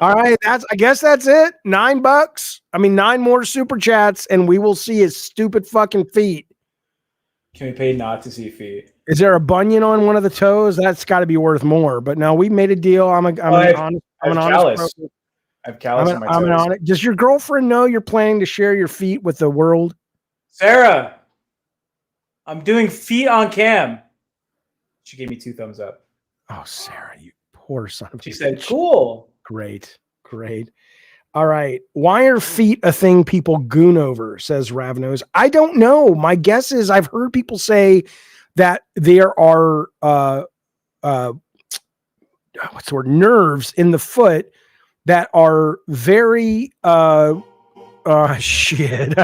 All right, I guess that's it. $9. 9 more super chats, and we will see his stupid fucking feet. Can we pay not to see feet? Is there a bunion on one of the toes? That's got to be worth more. But no, we made a deal. I'm an honest. I have callus on my toes. Does your girlfriend know you're planning to share your feet with the world? Sarah, I'm doing feet on cam. She gave me 2 thumbs up. Oh, Sarah, you poor son of a bitch. She said, cool. Great. All right. Why are feet a thing people goon over, says Ravnos. I don't know. My guess is I've heard people say that there are nerves in the foot that are very shit.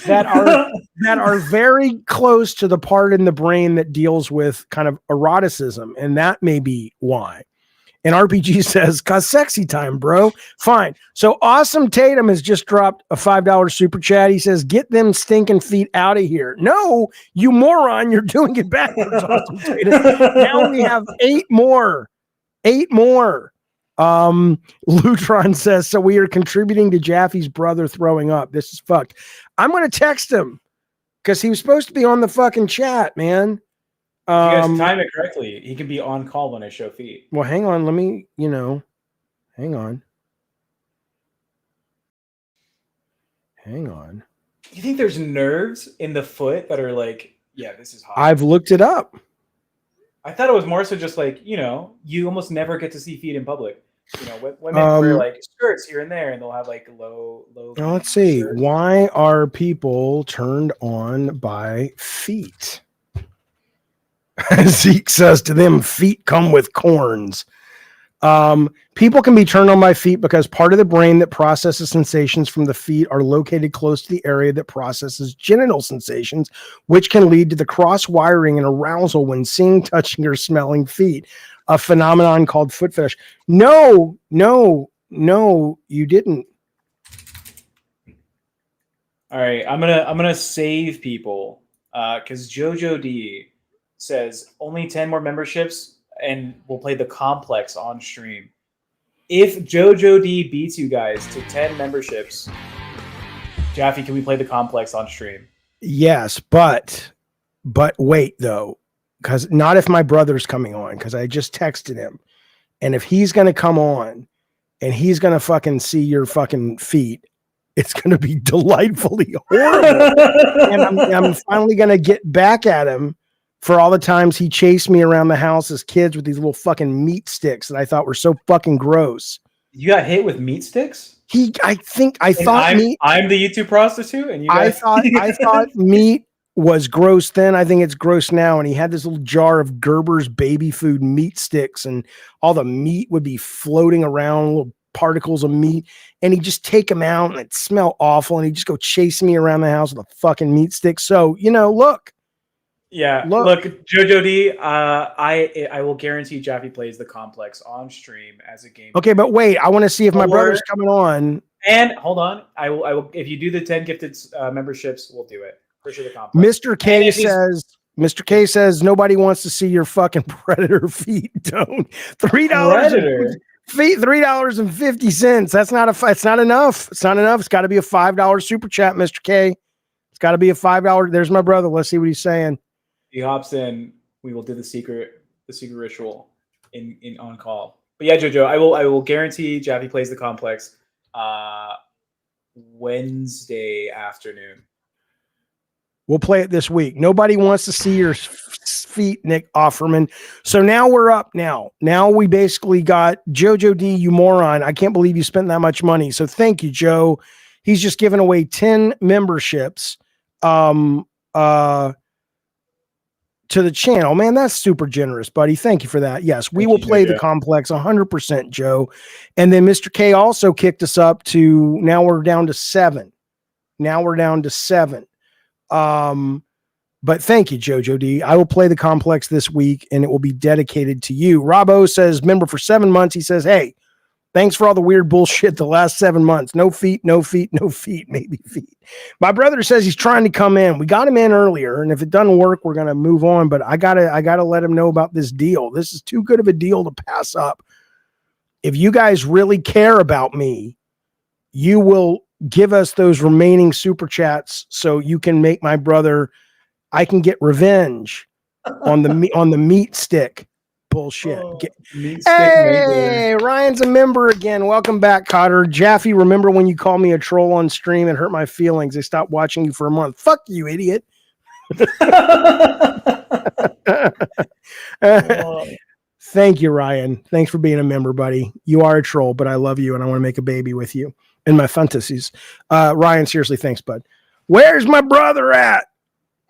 that are very close to the part in the brain that deals with kind of eroticism, and that may be why. And RPG says, "Cause sexy time, bro." Fine. So Awesome Tatum has just dropped a $5 super chat. He says, "Get them stinking feet out of here." No, you moron, you're doing it backwards. Awesome Tatum. Now we have 8 more. 8 more. Lutron says, "So we are contributing to Jaffe's brother throwing up. This is fucked." I'm going to text him because he was supposed to be on the fucking chat, man. You guys time it correctly. He can be on call when I show feet. Well, hang on. Let me, hang on. You think there's nerves in the foot that are like, yeah, this is hot? I've looked it up. I thought it was more so just like, you almost never get to see feet in public. Women wear like skirts here and there, and they'll have like low. Let's see. Shirts. Why are people turned on by feet? Zeke says to them, "Feet come with corns." People can be turned on by feet because part of the brain that processes sensations from the feet are located close to the area that processes genital sensations, which can lead to the cross wiring and arousal when seeing, touching, or smelling feet. A phenomenon called foot fetish. No, you didn't. All right, I'm gonna save people because Jojo D says only 10 more memberships and we'll play the complex on stream. If Jojo D beats you guys to 10 memberships, Jaffe, can we play the complex on stream? Yes, but wait though. Because not if my brother's coming on, because I just texted him. And if he's going to come on and he's going to fucking see your fucking feet, it's going to be delightfully horrible. And I'm finally going to get back at him for all the times he chased me around the house as kids with these little fucking meat sticks that I thought were so fucking gross. You got hit with meat sticks? I thought I'm the YouTube prostitute, and you I thought meat was gross then. I think it's gross now. And he had this little jar of Gerber's baby food meat sticks, and all the meat would be floating around, little particles of meat. And he'd just take them out and it'd smell awful. And he'd just go chasing me around the house with a fucking meat stick. So, look. Yeah, look, Jojo D, I will guarantee Jaffe plays the complex on stream as a game. Okay, but wait, I want to see if my brother's coming on. And hold on, I will. If you do the 10 gifted memberships, we'll do it. For sure, the complex. Mr. K says nobody wants to see your fucking predator feet. Don't $3 feet, $3.50. That's not it's not enough. It's not enough. It's got to be a $5 super chat, Mr. K. It's got to be a $5. There's my brother. Let's see what he's saying. He hops in. We will do the secret ritual in on call. But yeah, Jojo, I will guarantee Jaffe plays the complex Wednesday afternoon. We'll play it this week. Nobody wants to see your feet, Nick Offerman. So now we're up now. Now we basically got Jojo D, you moron. I can't believe you spent that much money. So thank you, Joe. He's just giving away 10 memberships to the channel. Man, that's super generous, buddy. Thank you for that. Yes, we will play the complex 100%, Joe. And then Mr. K also kicked us up to, now we're down to 7. But thank you, Jojo D. I will play the complex this week and it will be dedicated to you. Robbo says, member for 7 months. He says, hey, thanks for all the weird bullshit the last 7 months. No feet, maybe feet. My brother says he's trying to come in. We got him in earlier, and if it doesn't work, we're gonna move on. But I gotta let him know about this deal. This is too good of a deal to pass up. If you guys really care about me, you will give us those remaining super chats so you can make my brother. I can get revenge on the meat stick. Bullshit. Hey, Ryan's a member again. Welcome back, Cotter. Jaffe, remember when you called me a troll on stream? It hurt my feelings. I stopped watching you for a month. Fuck you, idiot. Thank you, Ryan. Thanks for being a member, buddy. You are a troll, but I love you and I want to make a baby with you in my fantasies. Ryan, seriously, thanks, bud. Where's my brother at?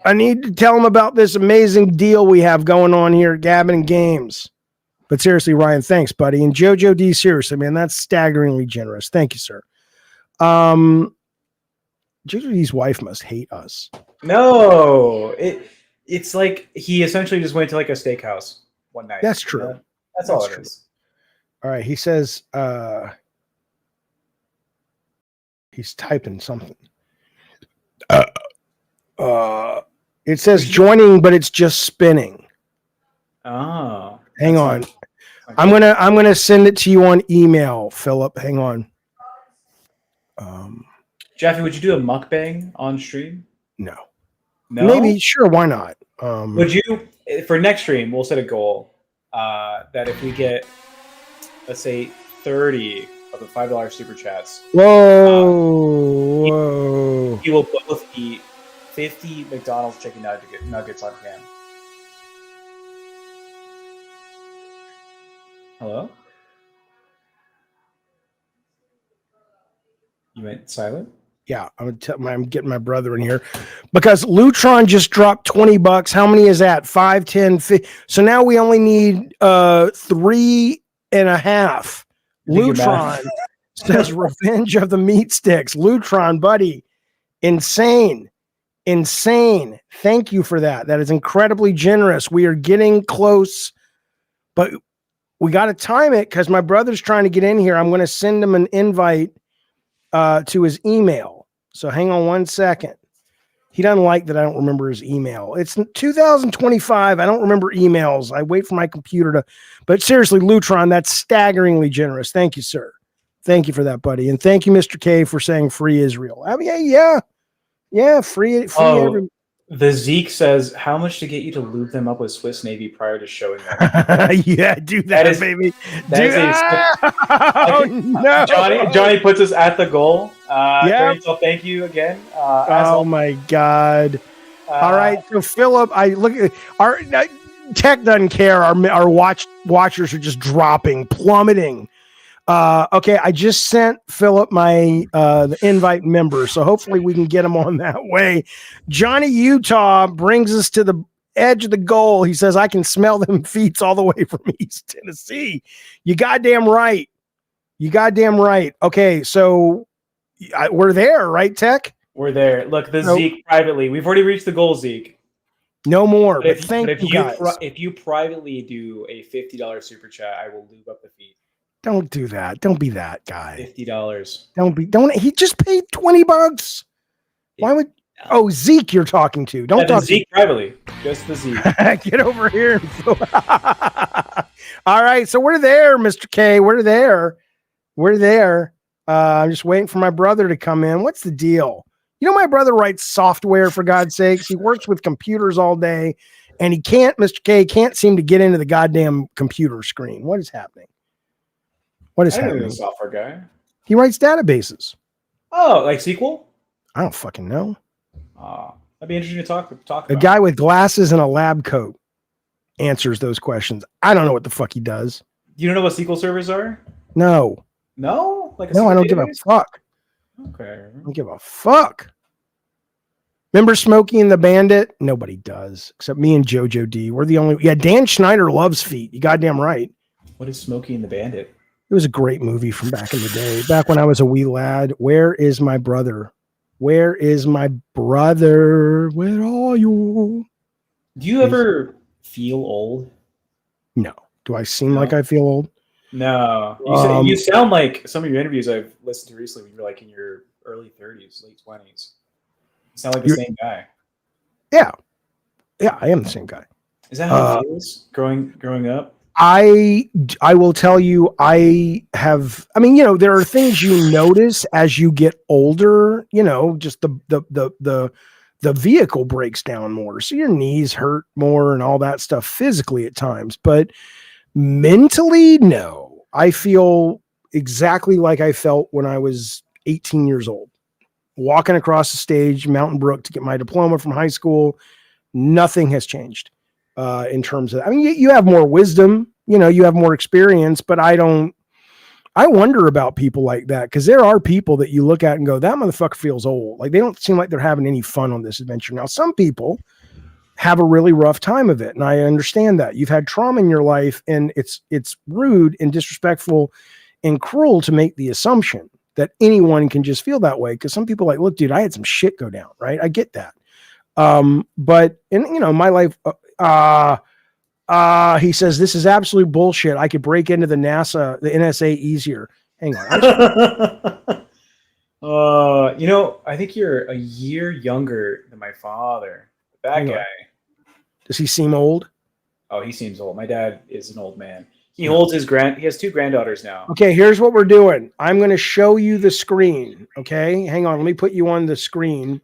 I need to tell him about this amazing deal we have going on here at Gabbin Games. But seriously, Ryan, thanks, buddy. And Jojo D, seriously, man, that's staggeringly generous. Thank you, sir. Jojo D's wife must hate us. No, it's like he essentially just went to like a steakhouse one night. That's true. That's all it is. All right, he says he's typing something. It says joining, but it's just spinning. Oh, hang on. I'm gonna send it to you on email, Philip. Hang on. Jaffe, would you do a mukbang on stream? No. Maybe, sure, why not? Would you, for next stream, we'll set a goal that if we get, let's say, 30 of the $5 super chats, whoa, you will both eat 50 McDonald's chicken nuggets on cam. Hello? You went silent? Yeah, I'm getting my brother in here because Lutron just dropped $20. How many is that? 5, 10, 50. So now we only need 3.5. Lutron says Revenge of the Meat Sticks. Lutron, buddy. Insane. Thank you for that. That is incredibly generous. We are getting close, but we got to time it because my brother's trying to get in here. I'm going to send him an invite to his email. So hang on 1 second. He doesn't like that I don't remember his email. It's 2025. I don't remember emails. I wait for my computer to, but seriously, Lutron, that's staggeringly generous. Thank you, sir. Thank you for that, buddy. And thank you, Mr. K, for saying free Israel. I mean, yeah, free. The Zeke says, how much to get you to lube them up with Swiss Navy prior to showing them? Yeah, do that, baby. No. Johnny puts us at the goal. So thank you again. My God. All right. So Philip, I look at our tech doesn't care. Our watchers are just dropping, plummeting. Okay, I just sent Philip my the invite member, so hopefully we can get him on that way. Johnny Utah brings us to the edge of the goal. He says, I can smell them feet all the way from East Tennessee. You goddamn right. You goddamn right. Okay, so we're there, right, Tech? We're there. Look, Zeke privately. We've already reached the goal, Zeke. No more. But Thank you guys. If you privately do a $50 super chat, I will lube up the feet. Don't do that. Don't be that guy. $50. Don't. He just paid $20. Why would? Oh, Zeke, you're talking to. Don't talk to Zeke privately. Just the Zeke. Get over here. All right, so we're there, Mr. K. We're there. I'm just waiting for my brother to come in. What's the deal? You know, my brother writes software, for God's sakes. He works with computers all day, and he can't, Mr. K, can't seem to get into the goddamn computer screen. What is happening? What is happening? I'm a software guy. He writes databases. Oh, like SQL? I don't fucking know. That'd be interesting to talk about. A guy with glasses and a lab coat answers those questions. I don't know what the fuck he does. You don't know what SQL servers are? No. No? No, I don't give a fuck. Okay. I don't give a fuck. Remember Smokey and the Bandit? Nobody does, except me and JoJo D. We're the only. Yeah, Dan Schneider loves feet. You goddamn right. What is Smokey and the Bandit? It was a great movie from back in the day. Back when I was a wee lad. Where is my brother? Where is my brother? Where are you? Do you ever feel old? No. Do I seem like I feel old? No. You sound like some of your interviews I've listened to recently when you were like in your early 30s, late 20s. You sound like the same guy. Yeah. Yeah, I am the same guy. Is that how it feels growing up? I will tell you, there are things you notice as you get older, just the vehicle breaks down more. So your knees hurt more and all that stuff physically at times, but mentally, no. I feel exactly like I felt when I was 18 years old, walking across the stage, Mountain Brook, to get my diploma from high school. Nothing has changed. In terms of, you have more wisdom, you have more experience, but I wonder about people like that, because there are people that you look at and go, that motherfucker feels old. Like, they don't seem like they're having any fun on this adventure. Now, some people have a really rough time of it, and I understand that. You've had trauma in your life, and it's rude and disrespectful and cruel to make the assumption that anyone can just feel that way, because some people are like, look, dude, I had some shit go down, right? I get that. But in my life, he says, this is absolute bullshit. I could break into the NSA easier. Hang on. I think you're a year younger than my father. That guy. Does he seem old? Oh, he seems old. My dad is an old man. He holds he has 2 granddaughters now. Okay, here's what we're doing. I'm going to show you the screen. Okay, hang on. Let me put you on the screen.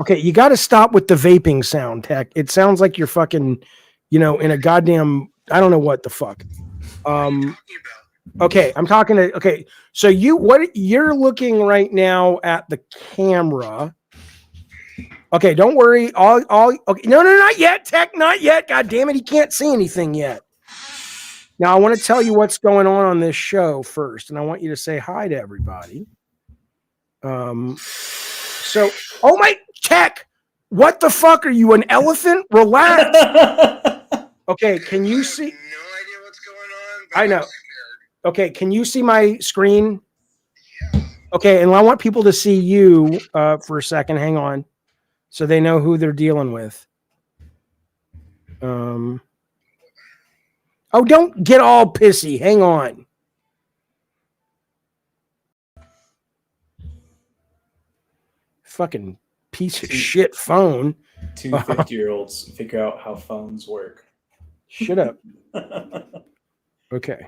Okay, you got to stop with the vaping sound, Tech. It sounds like you're fucking, in a goddamn, I don't know what the fuck. Okay, I'm talking to, okay. So you're looking right now at the camera. Okay, don't worry. Okay. No, not yet, Tech, not yet. God damn it, he can't see anything yet. Now, I want to tell you what's going on this show first, and I want you to say hi to everybody. So, oh my, Tech, what the fuck? Are you an elephant? Relax. Okay, can you see? I have no idea what's going on. I know. Okay, can you see my screen? Yeah. Okay, and I want people to see you for a second. Hang on. So they know who they're dealing with. Oh, don't get all pissy. Hang on. Fucking piece of shit phone. 2 50-year-olds figure out how phones work. Shut up. Okay.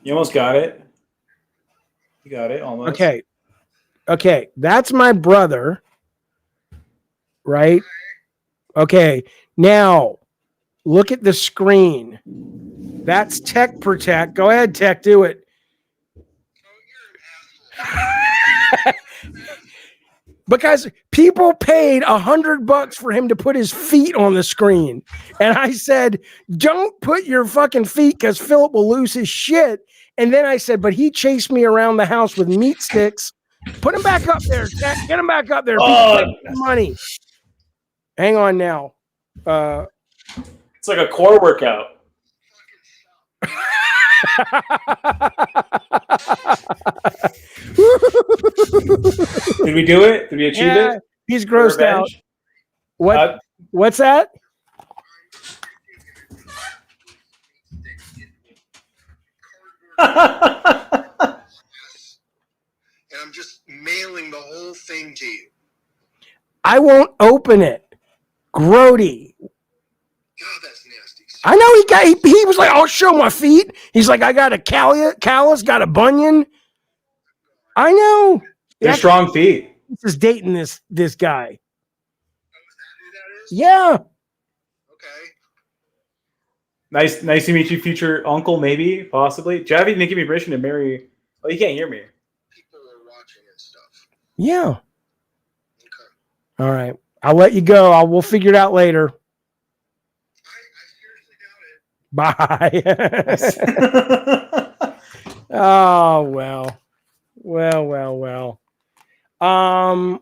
You almost got it. You got it almost. Okay. That's my brother. Right? Okay. Now, look at the screen. That's Tech Protect. Go ahead, Tech. Do it. because people paid $100 for him to put his feet on the screen. And I said, don't put your fucking feet because Philip will lose his shit. And then I said, but he chased me around the house with meat sticks. Put him back up there. Jack. Get him back up there. Money. Hang on now. It's like a core workout. Did we do it? Did we achieve it? He's grossed out. What? What's that? And I'm just mailing the whole thing to you. I won't open it. Grody. God, that's nasty. I know he was like, I'll show my feet. He's like, I got a callus, got a bunion. I know. They're strong feet. This is dating this guy. Oh, is that who that is? Yeah. Okay. Nice to meet you, future uncle, maybe, possibly. Javi didn't give me permission to marry. Oh, you can't hear me. People are watching and stuff. Yeah. Okay. All right. I'll let you go. We'll figure it out later. I seriously doubt it. Bye. Oh, well. Well. All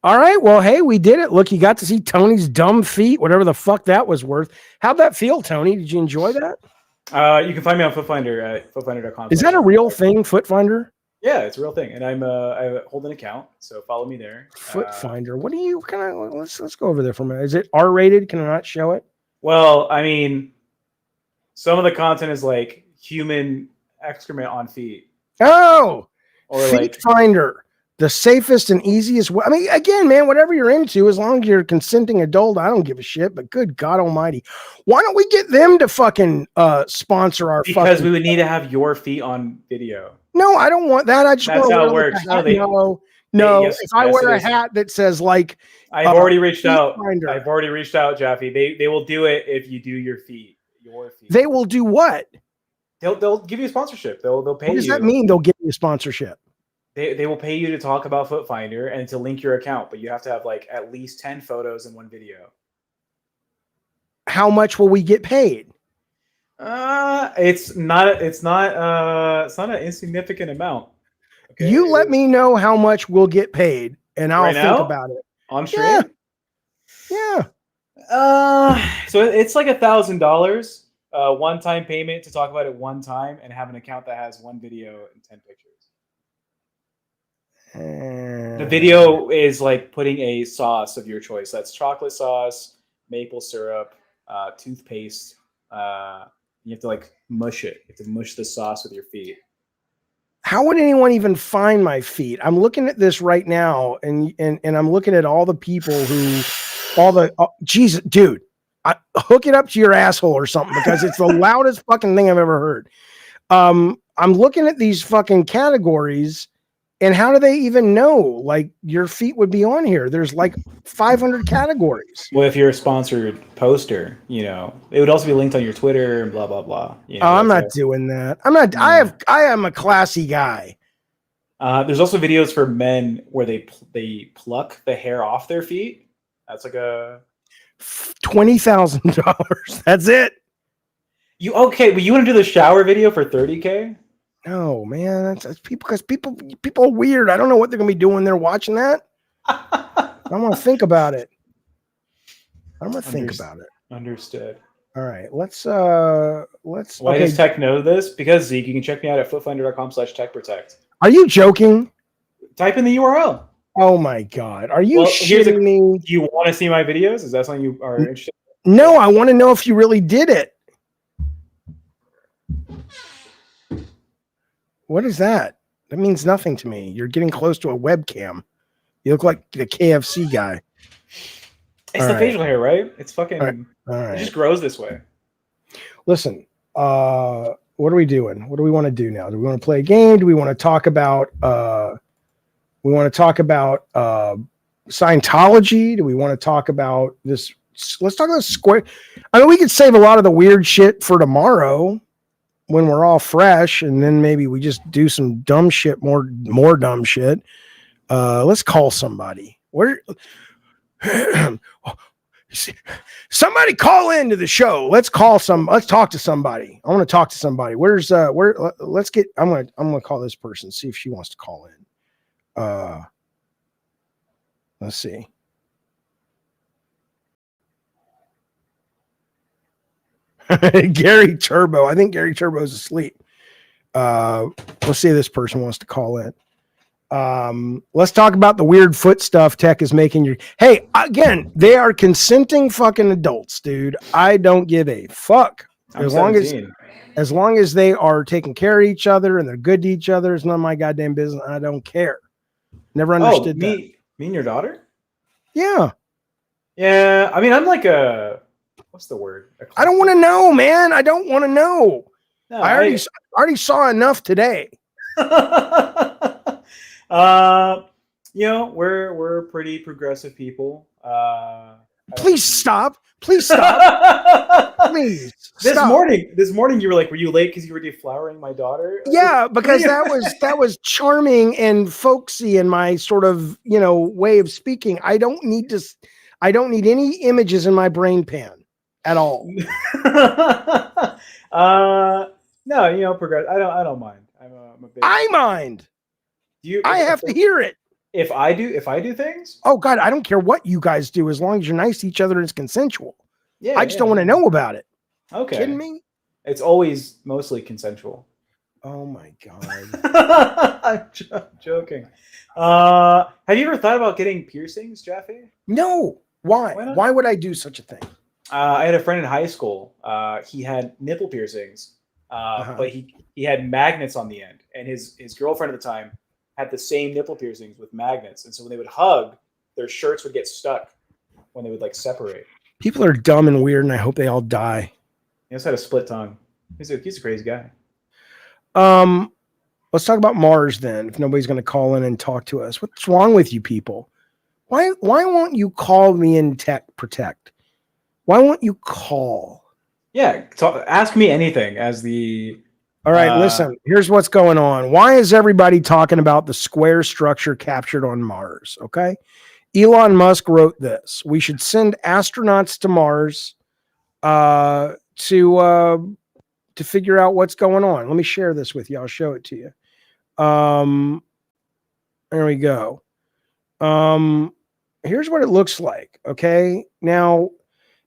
right. Well, hey, we did it. Look, you got to see Tony's dumb feet, whatever the fuck that was worth. How'd that feel, Tony? Did you enjoy that? You can find me on FootFinder at footfinder.com. Is that a real thing, FootFinder? Yeah, it's a real thing, and I hold an account, so follow me there. FootFinder. What do you let's go over there for a minute. Is it R-rated? Can I not show it? Well, I mean, some of the content is like human excrement on feet. Oh, or Feet Finder, the safest and easiest way. I mean, again, man, whatever you're into, as long as you're a consenting adult, I don't give a shit. But good God Almighty, why don't we get them to fucking sponsor our? Because we would need to have your feet on video. No, I don't want that. I just That's want how to it works. No. Yes, if I wear a hat that says like, I've already reached out. Finder. I've already reached out, Jaffe. They will do it if you do your feet. Your feet. They will do what? They'll give you a sponsorship. They'll pay you. What does that mean? They'll give you a sponsorship. They will pay you to talk about FootFinder and to link your account, but you have to have like at least 10 photos in one video. How much will we get paid? It's not an insignificant amount. Okay? You let me know how much we'll get paid, and I'll think about it. On stream? Yeah. So it's like $1,000, one-time payment to talk about it one time and have an account that has one video and 10 pictures. The video is like putting a sauce of your choice. That's chocolate sauce, maple syrup, toothpaste. You have to like mush it. You have to mush the sauce with your feet. How would anyone even find my feet? I'm looking at this right now, and I'm looking at all the people Jesus, dude, hook it up to your asshole or something, because it's the loudest fucking thing I've ever heard. I'm looking at these fucking categories, and how do they even know like your feet would be on here? There's like 500 categories. Well, if you're a sponsored poster, it would also be linked on your Twitter and blah blah blah. I'm not doing that. I'm not. I am a classy guy. There's also videos for men where they pluck the hair off their feet. That's like a $20,000. That's it. But you want to do the shower video for $30K? No, man, that's people, because people are weird. I don't know what they're gonna be doing. They're watching that. I want to think about it. Understood. All right, let's. Why does tech know this? Because Zeke, you can check me out at footfinder.com/techprotect. Are you joking? Type in the URL. Oh my God, are you shitting me? Do you want to see my videos? Is that something you are interested in? No, I want to know if you really did it. What is that? That means nothing to me. You're getting close to a webcam. You look like the KFC guy. It's the facial hair, right? It's fucking. All right. It just grows this way. Listen, what are we doing? What do we want to do now? Do we want to play a game? Do we want to talk about? We want to talk about Scientology. Do we want to talk about this? Let's talk about Square. I mean, we could save a lot of the weird shit for tomorrow, when we're all fresh, and then maybe we just do some dumb shit, more dumb shit. Let's call somebody. What? Somebody call into the show. Let's talk to somebody. I want to talk to somebody. Let's get, I'm going to call this person, see if she wants to call in. Let's see. Gary Turbo. I think Gary Turbo's asleep. Let's see if this person wants to call in. Let's talk about the weird foot stuff tech is making you. Hey, again, they are consenting fucking adults, dude. I don't give a fuck. As long as they are taking care of each other and they're good to each other, it's none of my goddamn business. I don't care. Never understood that. Me and your daughter? Yeah. Yeah. I mean, I'm like what's the word? I don't want to know, man. I don't want to know. No, I already saw enough today. We're pretty progressive people. Please stop. Please stop. Please. This stop. morning you were like, were you late because you were deflowering my daughter? Yeah, because that was charming and folksy in my sort of, way of speaking. I don't need any images in my brain pan at all. No, progressive. I don't mind. I mind. I have to hear it. If I do things? Oh God, I don't care what you guys do as long as you're nice to each other and it's consensual. Yeah. I just don't want to know about it. Okay. Kidding me? It's always mostly consensual. Oh my God. I'm joking. Have you ever thought about getting piercings, Jaffe? No. Why? Why not? Why would I do such a thing? I had a friend in high school. He had nipple piercings, but he had magnets on the end, and his girlfriend at the time had the same nipple piercings with magnets, and so when they would hug, their shirts would get stuck when they would like separate. People are dumb and weird, and I hope they all die. He also had a split tongue. He's a crazy guy. Let's talk about Mars then. If nobody's going to call in and talk to us, what's wrong with you people? Why won't you call me in Tech Protect? Why won't you call? Yeah, ask me anything as the. All right, listen, here's what's going on. Why is everybody talking about the square structure captured on Mars? Okay. Elon Musk wrote this. We should send astronauts to Mars to figure out what's going on. Let me share this with you. I'll show it to you. There we go. Here's what it looks like. Okay. Now,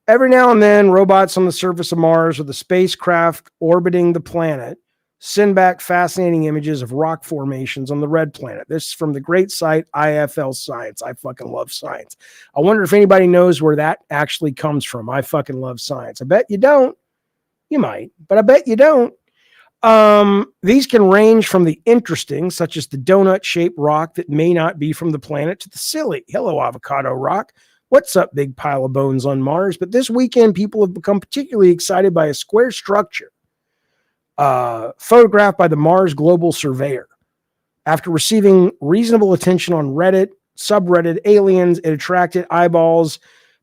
every now and then, robots on the surface of Mars with a spacecraft orbiting the planet send back fascinating images of rock formations on the red planet. This is from the great site IFL Science. I fucking love science. I wonder if anybody knows where that actually comes from. I fucking love science. I bet you don't. You might, but I bet you don't. These can range from the interesting, such as the donut-shaped rock that may not be from the planet, to the silly, hello, avocado rock. What's up, big pile of bones on Mars? But this weekend, people have become particularly excited by a square structure photographed by the Mars Global Surveyor. After receiving reasonable attention on Reddit, subreddit Aliens, it attracted eyeballs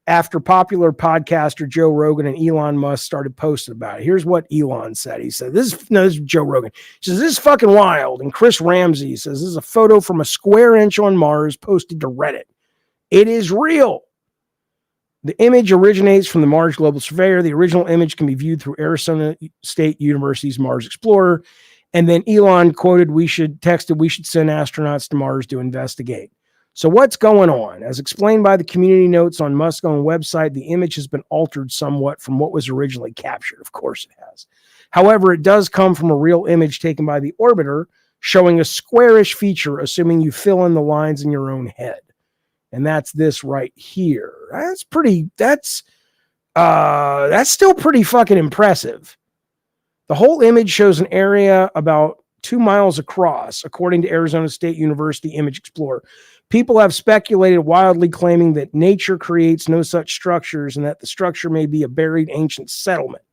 after popular podcaster Joe Rogan and Elon Musk started posting about it. Here's what Elon said. He said, this is Joe Rogan. He says, this is fucking wild. And Chris Ramsey says, this is a photo from a square inch on Mars posted to Reddit. It is real. The image originates from the Mars Global Surveyor. The original image can be viewed through Arizona State University's Mars Explorer. And then Elon quoted, we should send astronauts to Mars to investigate. So what's going on? As explained by the community notes on Musk's own website, the image has been altered somewhat from what was originally captured. Of course it has. However, it does come from a real image taken by the orbiter showing a squarish feature, assuming you fill in the lines in your own head. And that's this right here. That's still pretty fucking impressive. The whole image shows an area about 2 miles across, according to Arizona State University Image Explorer. People have speculated wildly, claiming that nature creates no such structures and that the structure may be a buried ancient settlement.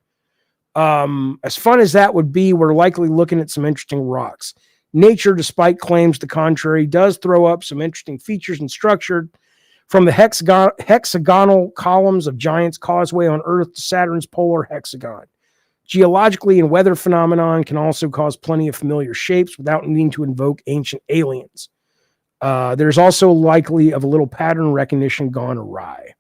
As fun as that would be, we're likely looking at some interesting rocks. Nature, despite claims to the contrary, does throw up some interesting features and structure, from the hexagonal columns of Giant's Causeway on Earth to Saturn's polar hexagon. Geologically and weather phenomenon can also cause plenty of familiar shapes without needing to invoke ancient aliens. There's also likely of a little pattern recognition gone awry.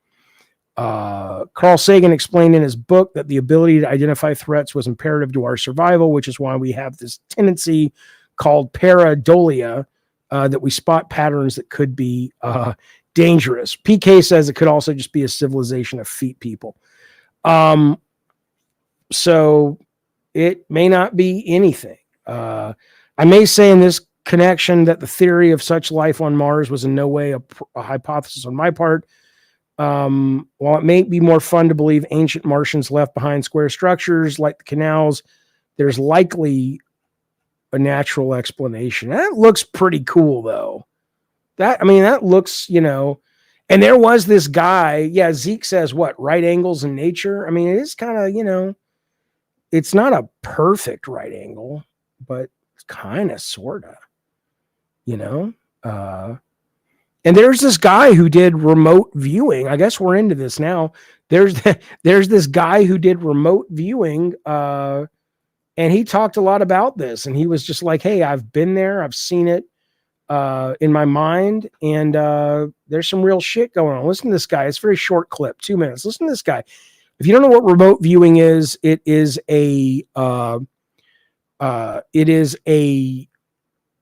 Carl Sagan explained in his book that the ability to identify threats was imperative to our survival, which is why we have this tendency called pareidolia, that we spot patterns that could be dangerous. PK says it could also just be a civilization of feet people. So it may not be anything. I may say in this connection that the theory of such life on Mars was in no way a hypothesis on my part. While it may be more fun to believe ancient Martians left behind square structures like the canals, there's likely a natural explanation. That looks pretty cool, though. That looks, and there was this guy. Yeah, Zeke says what? Right angles in nature. I mean, it is kind of, it's not a perfect right angle, but it's kind of, sort of, and there's this guy who did remote viewing. I guess we're into this now. There's this guy who did remote viewing, and he talked a lot about this. And he was just like, "Hey, I've been there. I've seen it in my mind, and there's some real shit going on." Listen to this guy. It's a very short clip, 2 minutes. Listen to this guy. If you don't know what remote viewing is, it is a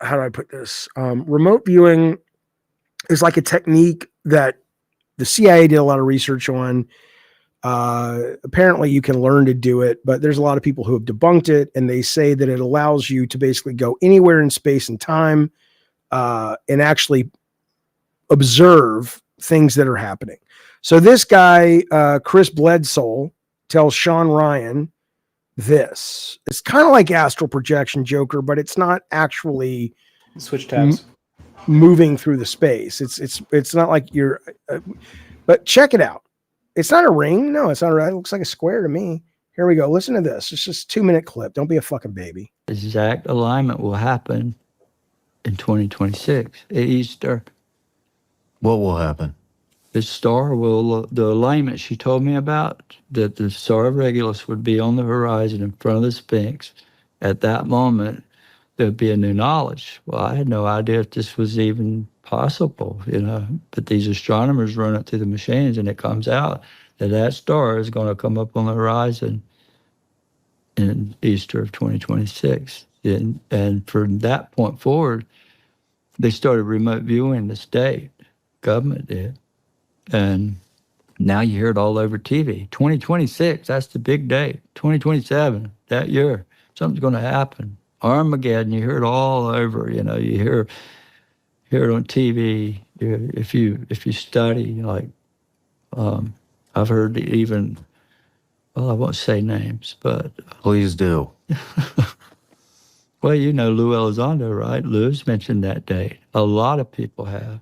how do I put this? Remote viewing is like a technique that the CIA did a lot of research on. Apparently you can learn to do it, but there's a lot of people who have debunked it, and they say that it allows you to basically go anywhere in space and time and actually observe things that are happening. So this guy, Chris Bledsoe, tells Sean Ryan this. It's kind of like astral projection, Joker, but it's not actually Switch tabs. Moving through the space. It's not like you're, but check it out. It's not a ring. No, it's not. It looks like a square to me. Here we go. Listen to this. It's just a 2-minute clip. Don't be a fucking baby. Exact alignment will happen in 2026 at Easter. What will happen? The star will, the alignment she told me about, that the star of Regulus would be on the horizon in front of the Sphinx. At that moment, there'd be a new knowledge. Well, I had no idea if this was even possible, but these astronomers run it through the machines, and it comes out that star is going to come up on the horizon in Easter of 2026. And from that point forward, they started remote viewing the state. Government did. And now you hear it all over TV. 2026, that's the big date. 2027, that year, something's going to happen. Armageddon, you hear it all over. You hear it on TV. If you study, like I've heard even. Well, I won't say names, but please do. Well, Lou Elizondo, right? Lou's mentioned that date. A lot of people have.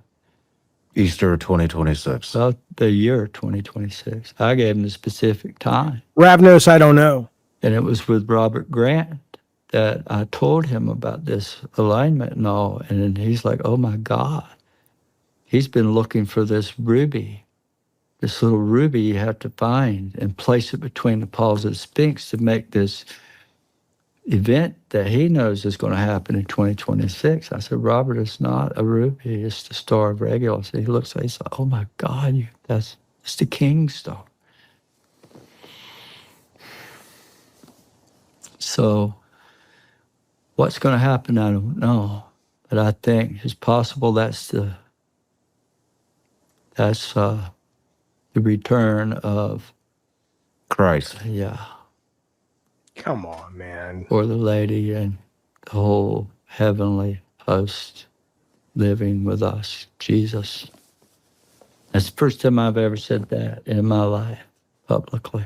Easter 2026. Well, the year 2026. I gave him the specific time. Ravnos, I don't know. And it was with Robert Grant that I told him about this alignment and all. And then he's like, oh my God. He's been looking for this ruby. This little ruby you have to find and place it between the paws of the Sphinx to make this event that he knows is going to happen in 2026. I said, Robert, it's not a ruby, it's the star of Regulus. He looks like, he's like, oh my God, it's the king star. So what's going to happen, I don't know. But I think it's possible that's the return of Christ. Yeah. Come on, man. Or the lady and the whole heavenly host living with us, Jesus. That's the first time I've ever said that in my life, publicly.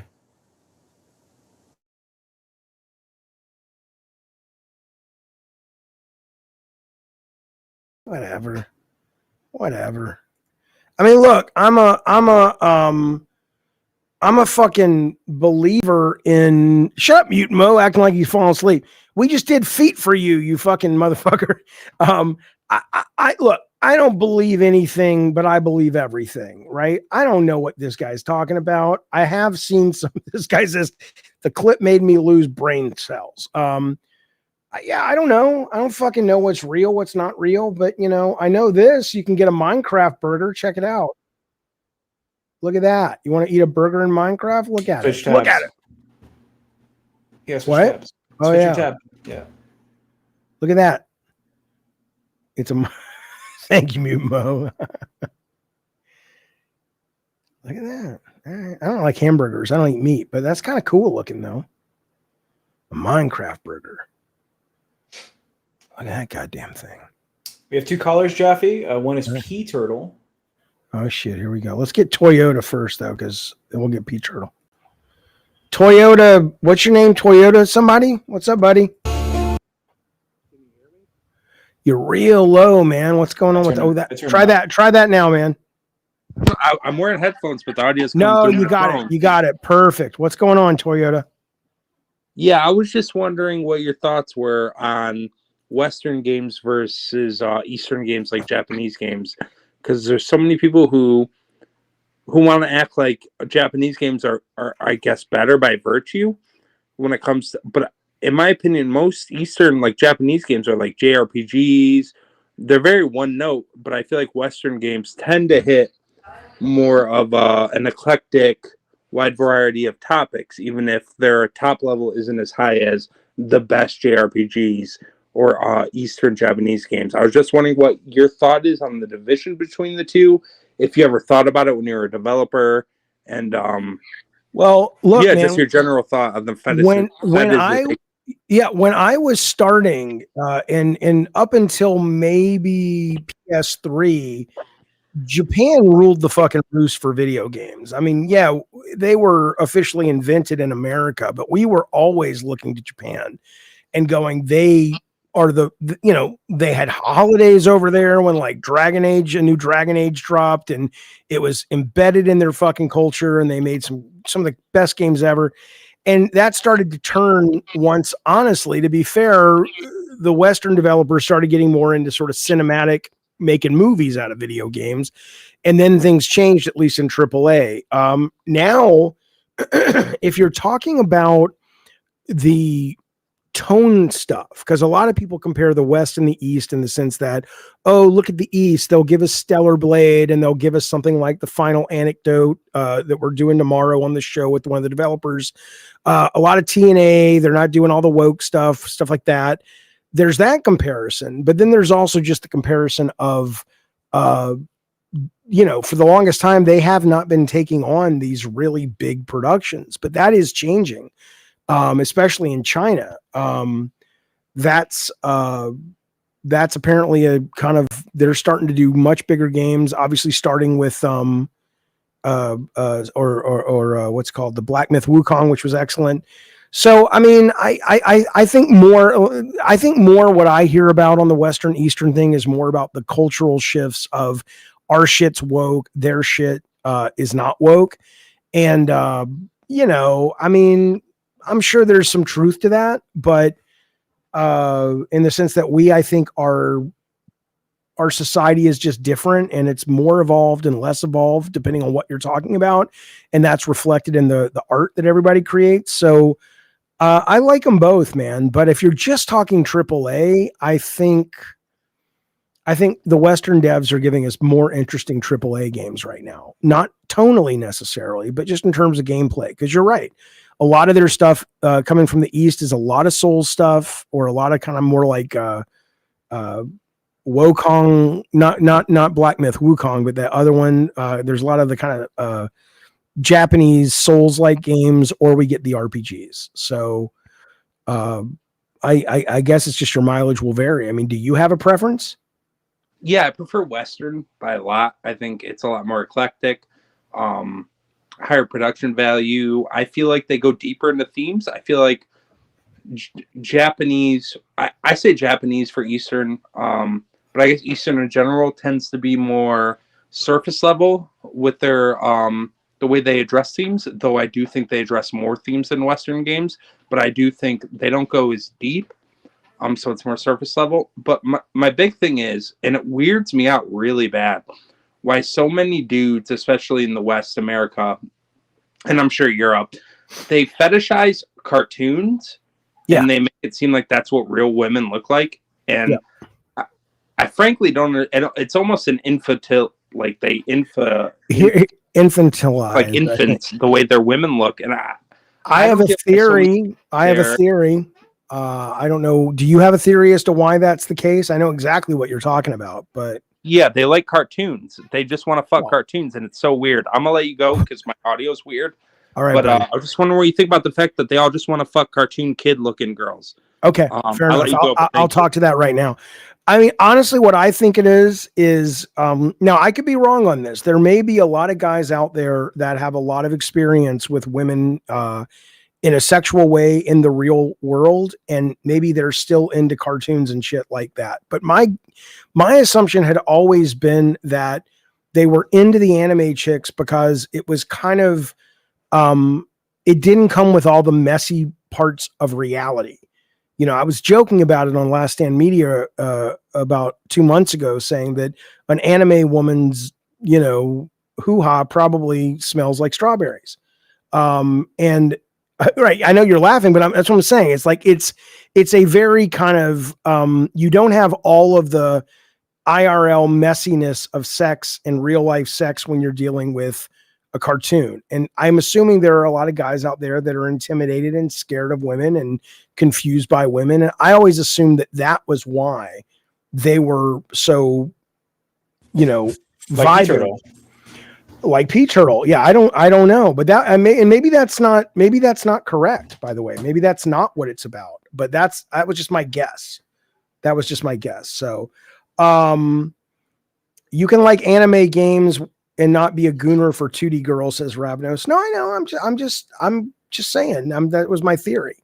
Whatever. I mean, look, I'm a fucking believer in. Shut up, Mute Mo, acting like he's falling asleep. We just did feet for you, you fucking motherfucker. I look, I don't believe anything, but I believe everything, right? I don't know what this guy's talking about. I have seen some. This guy says the clip made me lose brain cells. Yeah, I don't know. I don't fucking know what's real, what's not real, but you know, I know this. You can get a Minecraft burger. Check it out. Look at that. You want to eat a burger in Minecraft? Look at Switch it. tabs. Look at it. Yeah, switch What? tabs. Oh, Switch yeah. your tab. Yeah. Look at that. It's a thank you, Mute Mo. Look at that. All right. I don't like hamburgers. I don't eat meat, but that's kind of cool looking though. A Minecraft burger. Look at that goddamn thing. We have two callers, Jaffe. One is P Turtle. Oh shit, here we go. Let's get Toyota first though, because then we'll get P Turtle. Toyota, what's your name? Toyota somebody? What's up, buddy? You're real low, man. What's going on with try that now, man. I'm wearing headphones, but the audio's no, coming through you my got phone. it. You got it. Perfect. What's going on, Toyota? Yeah, I was just wondering what your thoughts were on Western games versus Eastern games, like Japanese games, because there's so many people who want to act like Japanese games are I guess better by virtue when it comes to, but in my opinion, most Eastern like Japanese games are like JRPGs. They're very one note, but I feel like Western games tend to hit more of an eclectic, wide variety of topics, even if their top level isn't as high as the best JRPGs or Eastern Japanese games. I was just wondering what your thought is on the division between the two, if you ever thought about it when you were a developer, and well, look, yeah, man, just your general thought of the when I was starting and up until maybe PS3, Japan ruled the fucking roost for video games. I mean, yeah, they were officially invented in America, but we were always looking to Japan and going, they are the you know, they had holidays over there when like a new Dragon Age dropped, and it was embedded in their fucking culture, and they made some of the best games ever. And that started to turn once, honestly, to be fair, the Western developers started getting more into sort of cinematic, making movies out of video games. And then things changed, at least in AAA. Now, if you're talking about the tone stuff, because a lot of people compare the West and the East in the sense that, oh, look at the East, they'll give us Stellar Blade and they'll give us something like the final anecdote that we're doing tomorrow on the show with one of the developers. A lot of TNA, they're not doing all the woke stuff like that. There's that comparison, but then there's also just the comparison of, you know, for the longest time, they have not been taking on these really big productions, but that is changing, especially in China. That's apparently a kind of, they're starting to do much bigger games, obviously starting with, what's called the Black Myth Wukong, which was excellent. So, I mean, I think more what I hear about on the Western Eastern thing is more about the cultural shifts of our shit's woke, their shit is not woke. And, you know, I mean, I'm sure there's some truth to that, but in the sense that I think our society is just different, and it's more evolved and less evolved depending on what you're talking about. And that's reflected in the art that everybody creates. So, I like them both, man. But if you're just talking AAA, I think the Western devs are giving us more interesting AAA games right now. Not tonally necessarily, but just in terms of gameplay. Because you're right, a lot of their stuff coming from the East is a lot of Souls stuff, or a lot of kind of more like Wukong, not Black Myth Wukong, but that other one. There's a lot of the kind of Japanese Souls-like games, or we get the RPGs. So I guess it's just your mileage will vary. I mean, do you have a preference? Yeah, I prefer Western by a lot. I think it's a lot more eclectic, higher production value. I feel like they go deeper into themes. I feel like Japanese, I say Japanese for Eastern, but I guess Eastern in general tends to be more surface level with their the way they address themes, though I do think they address more themes than Western games, but I do think they don't go as deep. So it's more surface level. But my big thing is, and it weirds me out really bad, why so many dudes, especially in the West, America, and I'm sure Europe, they fetishize cartoons and they make it seem like that's what real women look like. And I frankly don't. It's almost an infantile, like they infantilize like infants the way their women look. And I have a theory. I don't know. Do you have a theory as to why that's the case? I know exactly what you're talking about, but yeah, they like cartoons. They just want to fuck cartoons, and it's so weird. I'm gonna let you go because my audio's weird. All right, but I was just wondering what you think about the fact that they all just want to fuck cartoon kid-looking girls. Okay, fair enough. I'll talk to that right now. I mean, honestly, what I think it is now I could be wrong on this. There may be a lot of guys out there that have a lot of experience with women in a sexual way in the real world, and maybe they're still into cartoons and shit like that. But my assumption had always been that they were into the anime chicks because it was kind of it didn't come with all the messy parts of reality. You know, I was joking about it on Last Stand Media about 2 months ago, saying that an anime woman's, you know, hoo-ha probably smells like strawberries. And right, I know you're laughing, but that's what I'm saying. It's like it's a very kind of you don't have all of the IRL messiness of sex and real life sex when you're dealing with a cartoon. And I'm assuming there are a lot of guys out there that are intimidated and scared of women and confused by women. And I always assumed that was why they were so, you know, vibrant. Like P Turtle. Yeah, I don't know, but that and maybe that's not correct, by the way. Maybe that's not what it's about. But that was just my guess. That was just my guess. So you can like anime games and not be a gooner for 2D girls, says Ravnos. No, I know. I'm just saying. That was my theory.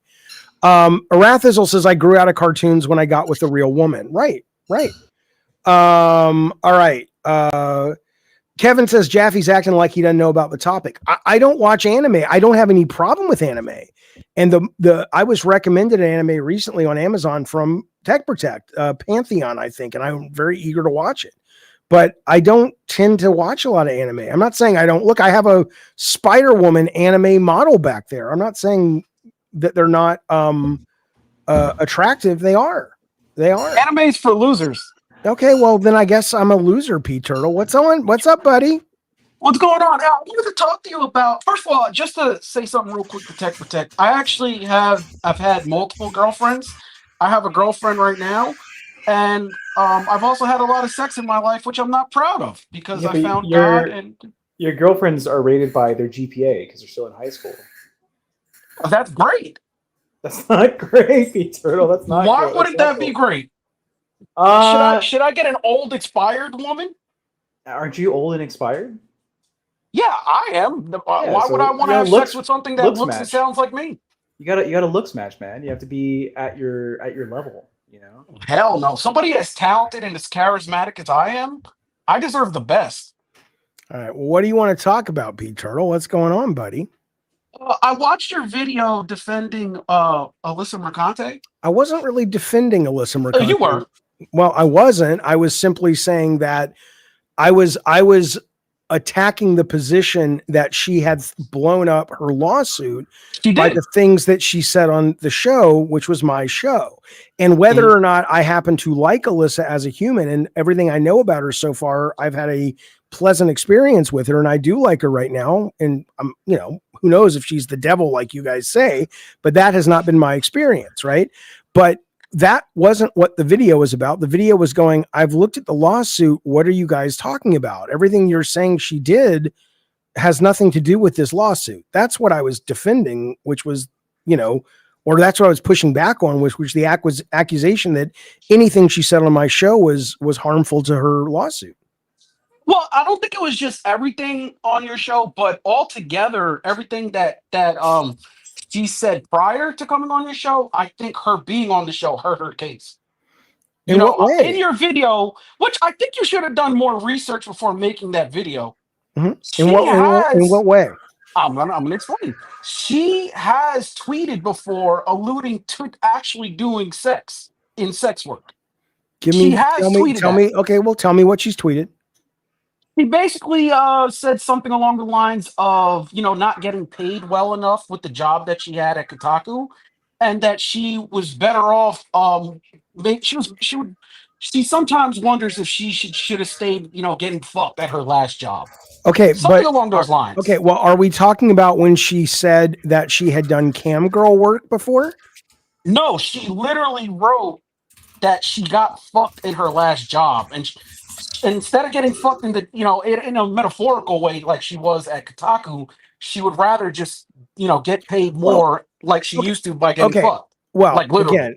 Arathizel says I grew out of cartoons when I got with a real woman. Right. All right. Kevin says Jaffe's acting like he doesn't know about the topic. I don't watch anime. I don't have any problem with anime. And I was recommended an anime recently on Amazon from Tech Protect, Pantheon, I think, and I'm very eager to watch it. But I don't tend to watch a lot of anime. I'm not saying I don't. Look, I have a Spider-Woman anime model back there. I'm not saying that they're not attractive. They are. Anime's for losers. Okay, well then I guess I'm a loser, P Turtle. What's up, buddy? What's going on? I wanted to talk to you about, first of all, just to say something real quick to Tech Protect. I've had multiple girlfriends. I have a girlfriend right now, and I've also had a lot of sex in my life, which I'm not proud of because I found God. And your girlfriends are rated by their GPA because they're still in high school. That's great. That's not great, P Turtle. That's not. Why wouldn't that be great? Should I get an old expired woman? Aren't you old and expired? Yeah, I am. Why would I want to have sex with something that looks and sounds like me? You gotta looks match, man. You have to be at your level, you know? Hell no. Somebody as talented and as charismatic as I am, I deserve the best. All right. Well, what do you want to talk about, P Turtle? What's going on, buddy? I watched your video defending Alyssa Mercante. I wasn't really defending Alyssa Mercante. Oh, you were. Well, I wasn't. I was simply saying that I was attacking the position that she had blown up her lawsuit by the things that she said on the show, which was my show. And whether or not I happen to like Alyssa as a human and everything I know about her so far, I've had a pleasant experience with her and I do like her right now. And I'm, who knows if she's the devil, like you guys say, but that has not been my experience. Right. But that wasn't what the video was about. The video was going, I've looked at the lawsuit. What are you guys talking about? Everything you're saying she did has nothing to do with this lawsuit. That's what I was defending, which was, or that's what I was pushing back on, which the accusation that anything she said on my show was harmful to her lawsuit. Well, I don't think it was just everything on your show, but altogether, everything that she said prior to coming on your show, I think her being on the show hurt her case. In your video, which I think you should have done more research before making that video. Mm-hmm. In what way? I'm gonna explain. She has tweeted before alluding to actually doing sex in sex work. Tell me. Okay, well, tell me what she's tweeted. He basically said something along the lines of, not getting paid well enough with the job that she had at Kotaku. and that she was better off. She sometimes wonders if she should have stayed, getting fucked at her last job. Okay, Something but along those lines. okay, well, are we talking about when she said that she had done cam girl work before? No, she literally wrote that she got fucked in her last job, and instead of getting fucked in the, in a metaphorical way like she was at Kotaku, she would rather just, get paid more like she used to by getting fucked. Well, like literally. again,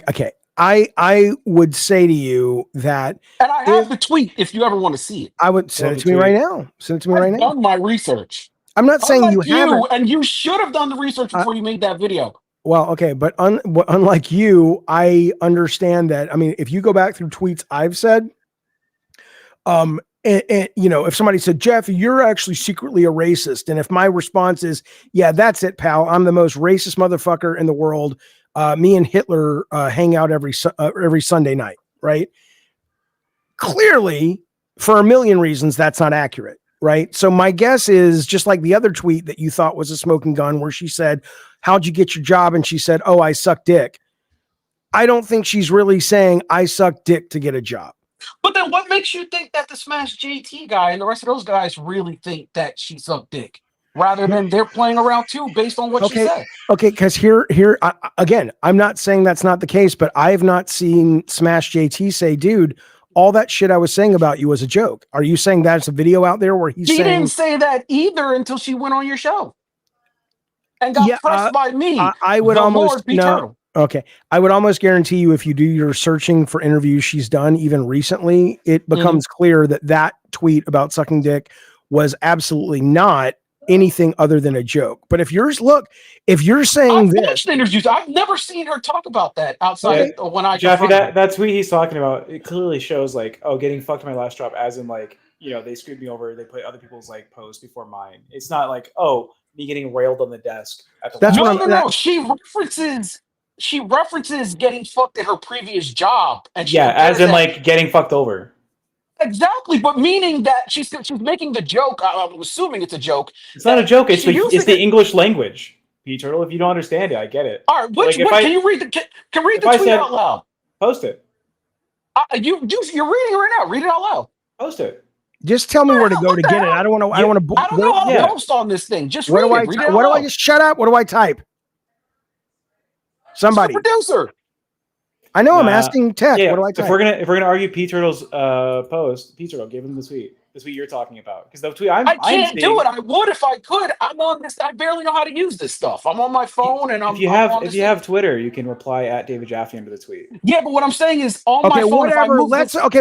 okay. I would say to you that, and I have the tweet if you ever want to see it. I would send it to me right now. Send it to me right now. I've done my research. I'm not saying you haven't. And you should have done the research before you made that video. Well, okay, but unlike you, I understand that. I mean, if you go back through tweets I've said, and if somebody said, Jeff, you're actually secretly a racist, and if my response is, yeah, that's it, pal, I'm the most racist motherfucker in the world. Me and Hitler hang out every Sunday night, right? Clearly, for a million reasons, that's not accurate, right? So my guess is just like the other tweet that you thought was a smoking gun, where she said, how'd you get your job? And she said, oh, I suck dick. I don't think she's really saying I suck dick to get a job. But then what makes you think that the Smash JT guy and the rest of those guys really think that she sucked dick, rather than they're playing around too based on what she said? Okay, because here, again, I'm not saying that's not the case, but I have not seen Smash JT say, dude, all that shit I was saying about you was a joke. Are you saying that's a video out there where he's saying... She didn't say that either until she went on your show and got pressed by me. I would almost... No, okay. I would almost guarantee you if you do your searching for interviews she's done, even recently, it becomes clear that that tweet about sucking dick was absolutely not anything other than a joke. But if you're saying I've watched interviews, I've never seen her talk about that outside of when I Jeffy, that tweet he's talking about, it clearly shows like, oh, getting fucked in my last job, as in like, they screwed me over, they put other people's like posts before mine. It's not like, oh, me getting railed on the desk at the No. She references getting fucked at her previous job, and as in like getting fucked over. Exactly, but meaning that she's making the joke. I'm assuming it's a joke. It's not a joke. It's the English language, P-Turtle. If you don't understand it, I get it. All right, can you read the tweet out loud? Post it. You're reading it right now. Read it out loud. Post it. Just tell me where to go to get it. I don't want to. I don't know how to post on this thing. Just read it. What do I just shut up? What do I type? Somebody. It's the producer. I know. I'm asking tech. What do I type? If we're gonna argue P-Turtle's post, P-Turtle, give him the tweet you're talking about, because the tweet I can't do it. I would if I could. I'm on this. I barely know how to use this stuff. I'm on my phone, and if you have Twitter, you can reply at David Jaffe under the tweet. Yeah, but what I'm saying is on my phone. Whatever.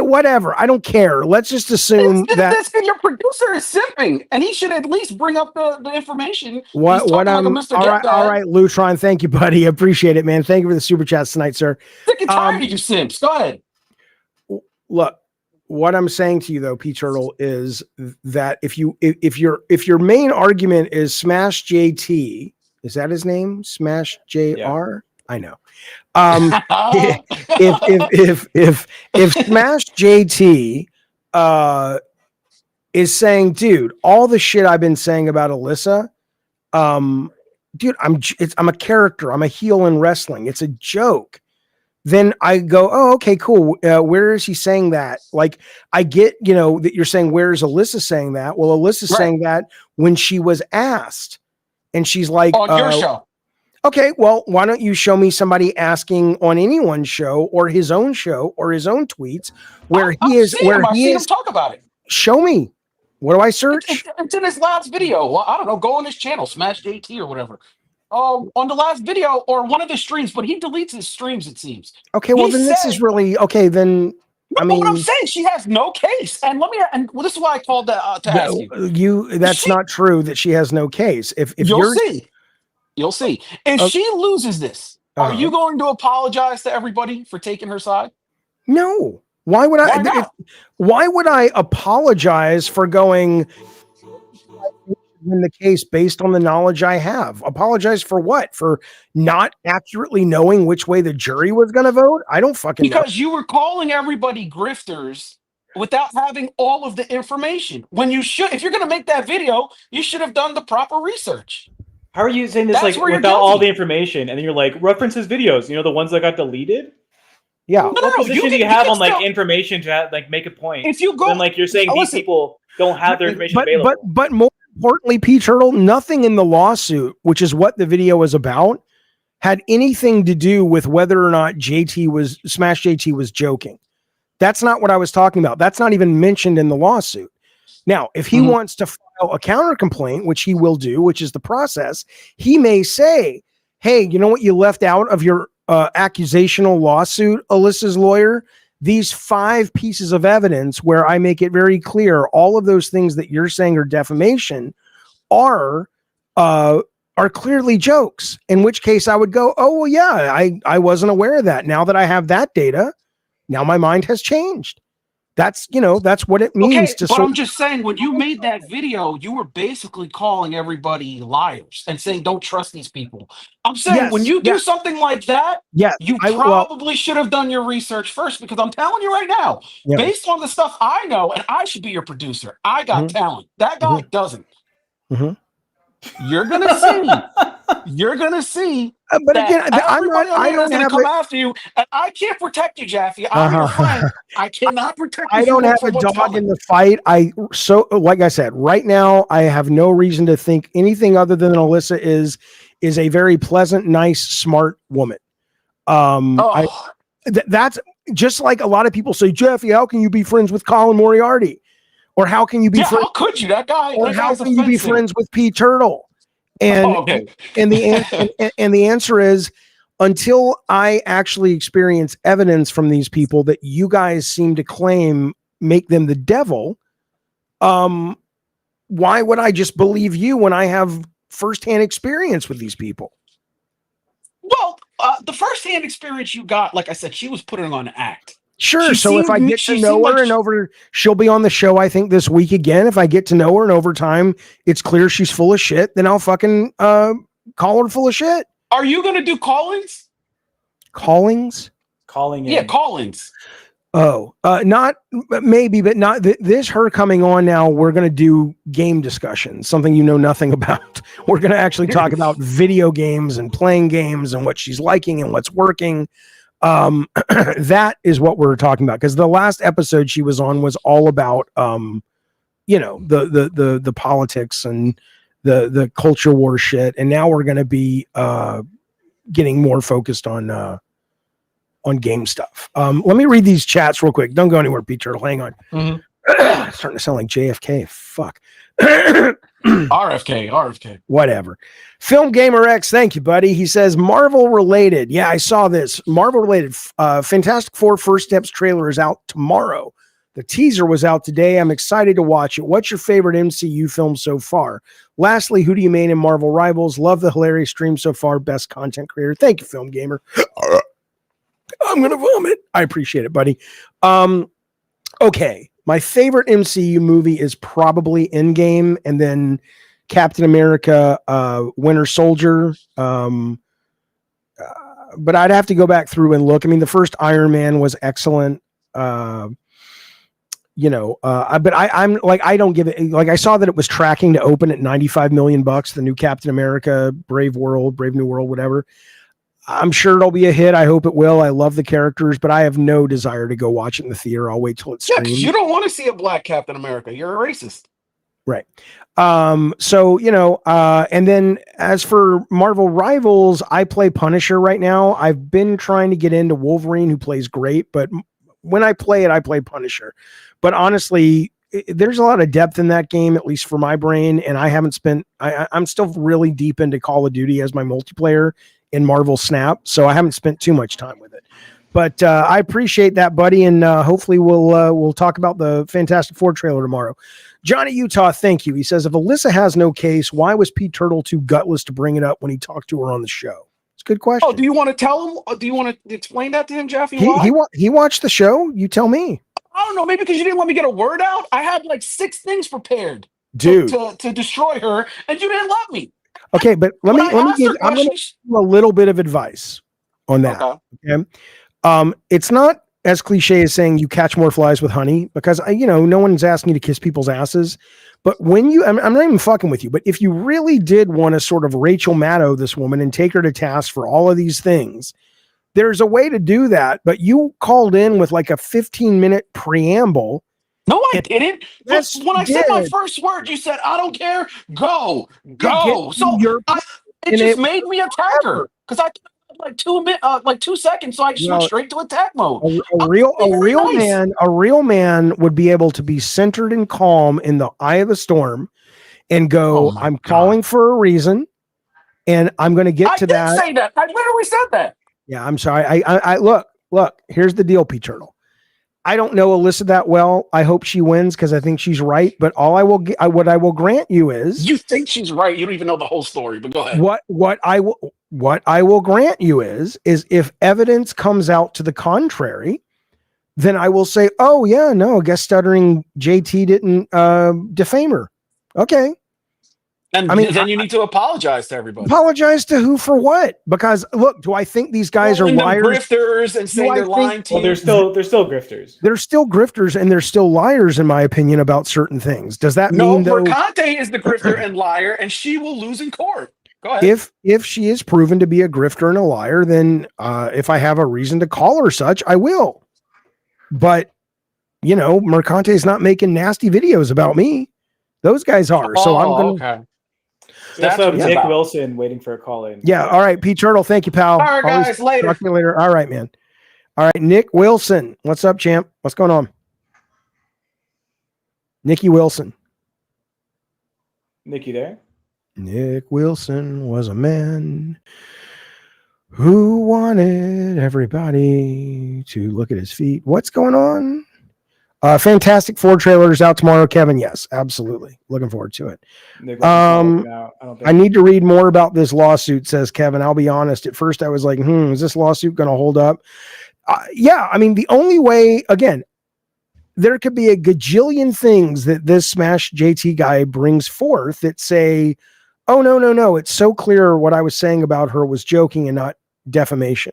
Whatever. I don't care. Let's just assume that your producer is simping, and he should at least bring up the information. All right, Lutron. Thank you, buddy. Appreciate it, man. Thank you for the super chats tonight, sir. Sick and tired of you simps. Go ahead. Look. What I'm saying to you though, P Turtle, is that if your main argument is Smash JT, is that his name? Smash JR? Yeah. I know. if Smash JT is saying, dude, all the shit I've been saying about Alyssa, dude, I'm a character. I'm a heel in wrestling. It's a joke. Then I go, oh, okay, cool. Where is he saying that? Like, I get, that you're saying, where's Alyssa saying that? Well, Alyssa's saying that when she was asked, and she's like, on your show. Okay, well, why don't you show me somebody asking on anyone's show or his own tweets where he is talk about it. Show me. What do I search? It's in his last video. Well, I don't know. Go on his channel, Smash JT or whatever. On the last video or one of the streams, but he deletes his streams, it seems. Okay, well, then this is really okay. Then I mean, what I'm saying, she has no case, and this is why I called to ask you. That's not true. That she has no case. If you'll see. If she loses this, are you going to apologize to everybody for taking her side? No. Why would I? Why would I apologize for going? In the case based on the knowledge I have. Apologize for what? For not accurately knowing which way the jury was going to vote? I don't fucking know. Because you were calling everybody grifters without having all of the information. When you should, if you're going to make that video, you should have done the proper research. How are you saying this That's like where you're without all guilty. the information, and then you're like references videos? You know, the ones that got deleted. Yeah. No, What you position do can, you have can on like still, information to have, like make a point? if you But then go, like you're saying these listen, people don't have their information But available. more importantly, P Turtle, nothing in the lawsuit, which is what the video was about, had anything to do with whether or not Smash JT was joking. That's not what I was talking about. That's not even mentioned in the lawsuit. Now, if he wants to file a counter complaint, which he will do, which is the process, he may say, hey, you know what you left out of your accusational lawsuit, Alyssa's lawyer? These 5 pieces of evidence where I make it very clear all of those things that you're saying are defamation are clearly jokes, in which case I would go, oh, well, yeah, I wasn't aware of that. Now that I have that data, now my mind has changed. That's what it means to. But I'm just saying, when you made that video, you were basically calling everybody liars and saying, don't trust these people. I'm saying when you do something like that, you probably should have done your research first, because I'm telling you right now, based on the stuff I know, and I should be your producer, I got talent. That guy doesn't. You're gonna see. You're gonna see. But again, everybody on I the don't is gonna have come after you, and I can't protect you, Jaffe. I'm your friend. I cannot protect you. I don't have a dog in the fight. Like I said, right now I have no reason to think anything other than Alyssa is a very pleasant, nice, smart woman. That's just like a lot of people say, Jaffe, how can you be friends with Colin Moriarty? Or how can you be friends? How could you? That guy. Or how can you be friends with P Turtle? And and the answer is, until I actually experience evidence from these people that you guys seem to claim make them the devil, why would I just believe you when I have firsthand experience with these people? Well, the firsthand experience you got, like I said, she was putting on an act. Sure. So if I get to know her and she'll be on the show, I think, this week again. If I get to know her and over time it's clear she's full of shit, then I'll fucking call her full of shit. Are you going to do callings? Callings? Calling in. Yeah, callings. Oh, not maybe, but not this. Her coming on now. We're going to do game discussions, something you know nothing about. We're going to actually talk about video games and playing games and what she's liking and what's working. That is what we're talking about, because the last episode she was on was all about the politics and the culture war shit, and now we're going to be getting more focused on game stuff. Let me read these chats real quick. Don't go anywhere, Pete Turtle. Hang on. Starting to sound like JFK. Fuck. RFK. Whatever. Film Gamer X, thank you, buddy. He says Marvel related. Yeah, I saw this. Marvel related. Fantastic Four First Steps trailer is out tomorrow. The teaser was out today. I'm excited to watch it. What's your favorite MCU film so far? Lastly, who do you main in Marvel Rivals? Love the hilarious stream so far. Best content creator. Thank you, Film Gamer. I'm gonna vomit. I appreciate it, buddy. Okay. My favorite MCU movie is probably Endgame, and then Captain America, Winter Soldier. But I'd have to go back through and look. I mean, the first Iron Man was excellent. But I'm like, I don't give it, like, I saw that it was tracking to open at $95 million, the new Captain America, Brave New World, whatever. I'm sure it'll be a hit. I hope it will. I love the characters, but I have no desire to go watch it in the theater. I'll wait till it's streamed. You don't want to see a black Captain America. You're a racist. Right. And then as for Marvel Rivals, I play Punisher right now. I've been trying to get into Wolverine, who plays great, but when I play it, I play Punisher. But honestly, there's a lot of depth in that game, at least for my brain. And I haven't spent, I'm still really deep into Call of Duty as my multiplayer in Marvel Snap. So I haven't spent too much time with it, but I appreciate that, buddy. And hopefully we'll talk about the Fantastic Four trailer tomorrow. Johnny Utah, thank you. He says, if Alyssa has no case, why was Pete Turtle too gutless to bring it up when he talked to her on the show? It's a good question. Oh, do you want to tell him? Do you want to explain that to him, Jaffe? He watched the show. You tell me. I don't know. Maybe because you didn't let me get a word out. I had like 6 things prepared, dude, to destroy her, and you didn't let me. Okay, but I'm going to give you a little bit of advice on that. Okay. It's not as cliche as saying you catch more flies with honey, because no one's asking you to kiss people's asses. But when I'm not even fucking with you, but if you really did want to sort of Rachel Maddow this woman and take her to task for all of these things, there's a way to do that. But you called in with like a 15-minute preamble. No, I didn't. Yes, When I said my first word, you said, I don't care. Go. So it just made me attack her because I like 2 seconds, so I just went straight to attack mode. A real man would be able to be centered and calm in the eye of the storm and go, I'm calling for a reason, and I'm going to get to that. I did say that. I literally said that. Yeah, I'm sorry. I look, here's the deal, P Turtle. I don't know Alyssa that well. I hope she wins because I think she's right. But what I will grant you is, you think she's right. You don't even know the whole story. But go ahead. What I will grant you is if evidence comes out to the contrary, then I will say, oh yeah, no, I guess stuttering JT didn't defame her. Okay. And then you need to apologize to everybody. Apologize to who for what? Because look, do I think these guys are liars? Grifters and saying they're lying to you. They're still grifters. They're still grifters and they're still liars, in my opinion, about certain things. Does that mean though? Mercante is the grifter and liar, and she will lose in court. Go ahead. If she is proven to be a grifter and a liar, then if I have a reason to call her such, I will. But Mercante is not making nasty videos about me. Those guys are. So I'm gonna. Okay. That's Nick Wilson waiting for a call in. Yeah. All right, P Turtle. Thank you, pal. All right, guys. Later. Talk to you later. All right, man. All right, Nick Wilson. What's up, champ? What's going on? Nicky Wilson. Nick, you there? Nick Wilson was a man who wanted everybody to look at his feet. What's going on? Fantastic Four trailers out tomorrow, Kevin. Yes, absolutely. Looking forward to it. I need to read more about this lawsuit, says Kevin. I'll be honest. At first, I was like, is this lawsuit going to hold up? Yeah, I mean, the only way, again, there could be a gajillion things that this Smash JT guy brings forth that say, oh, no. It's so clear what I was saying about her was joking and not defamation.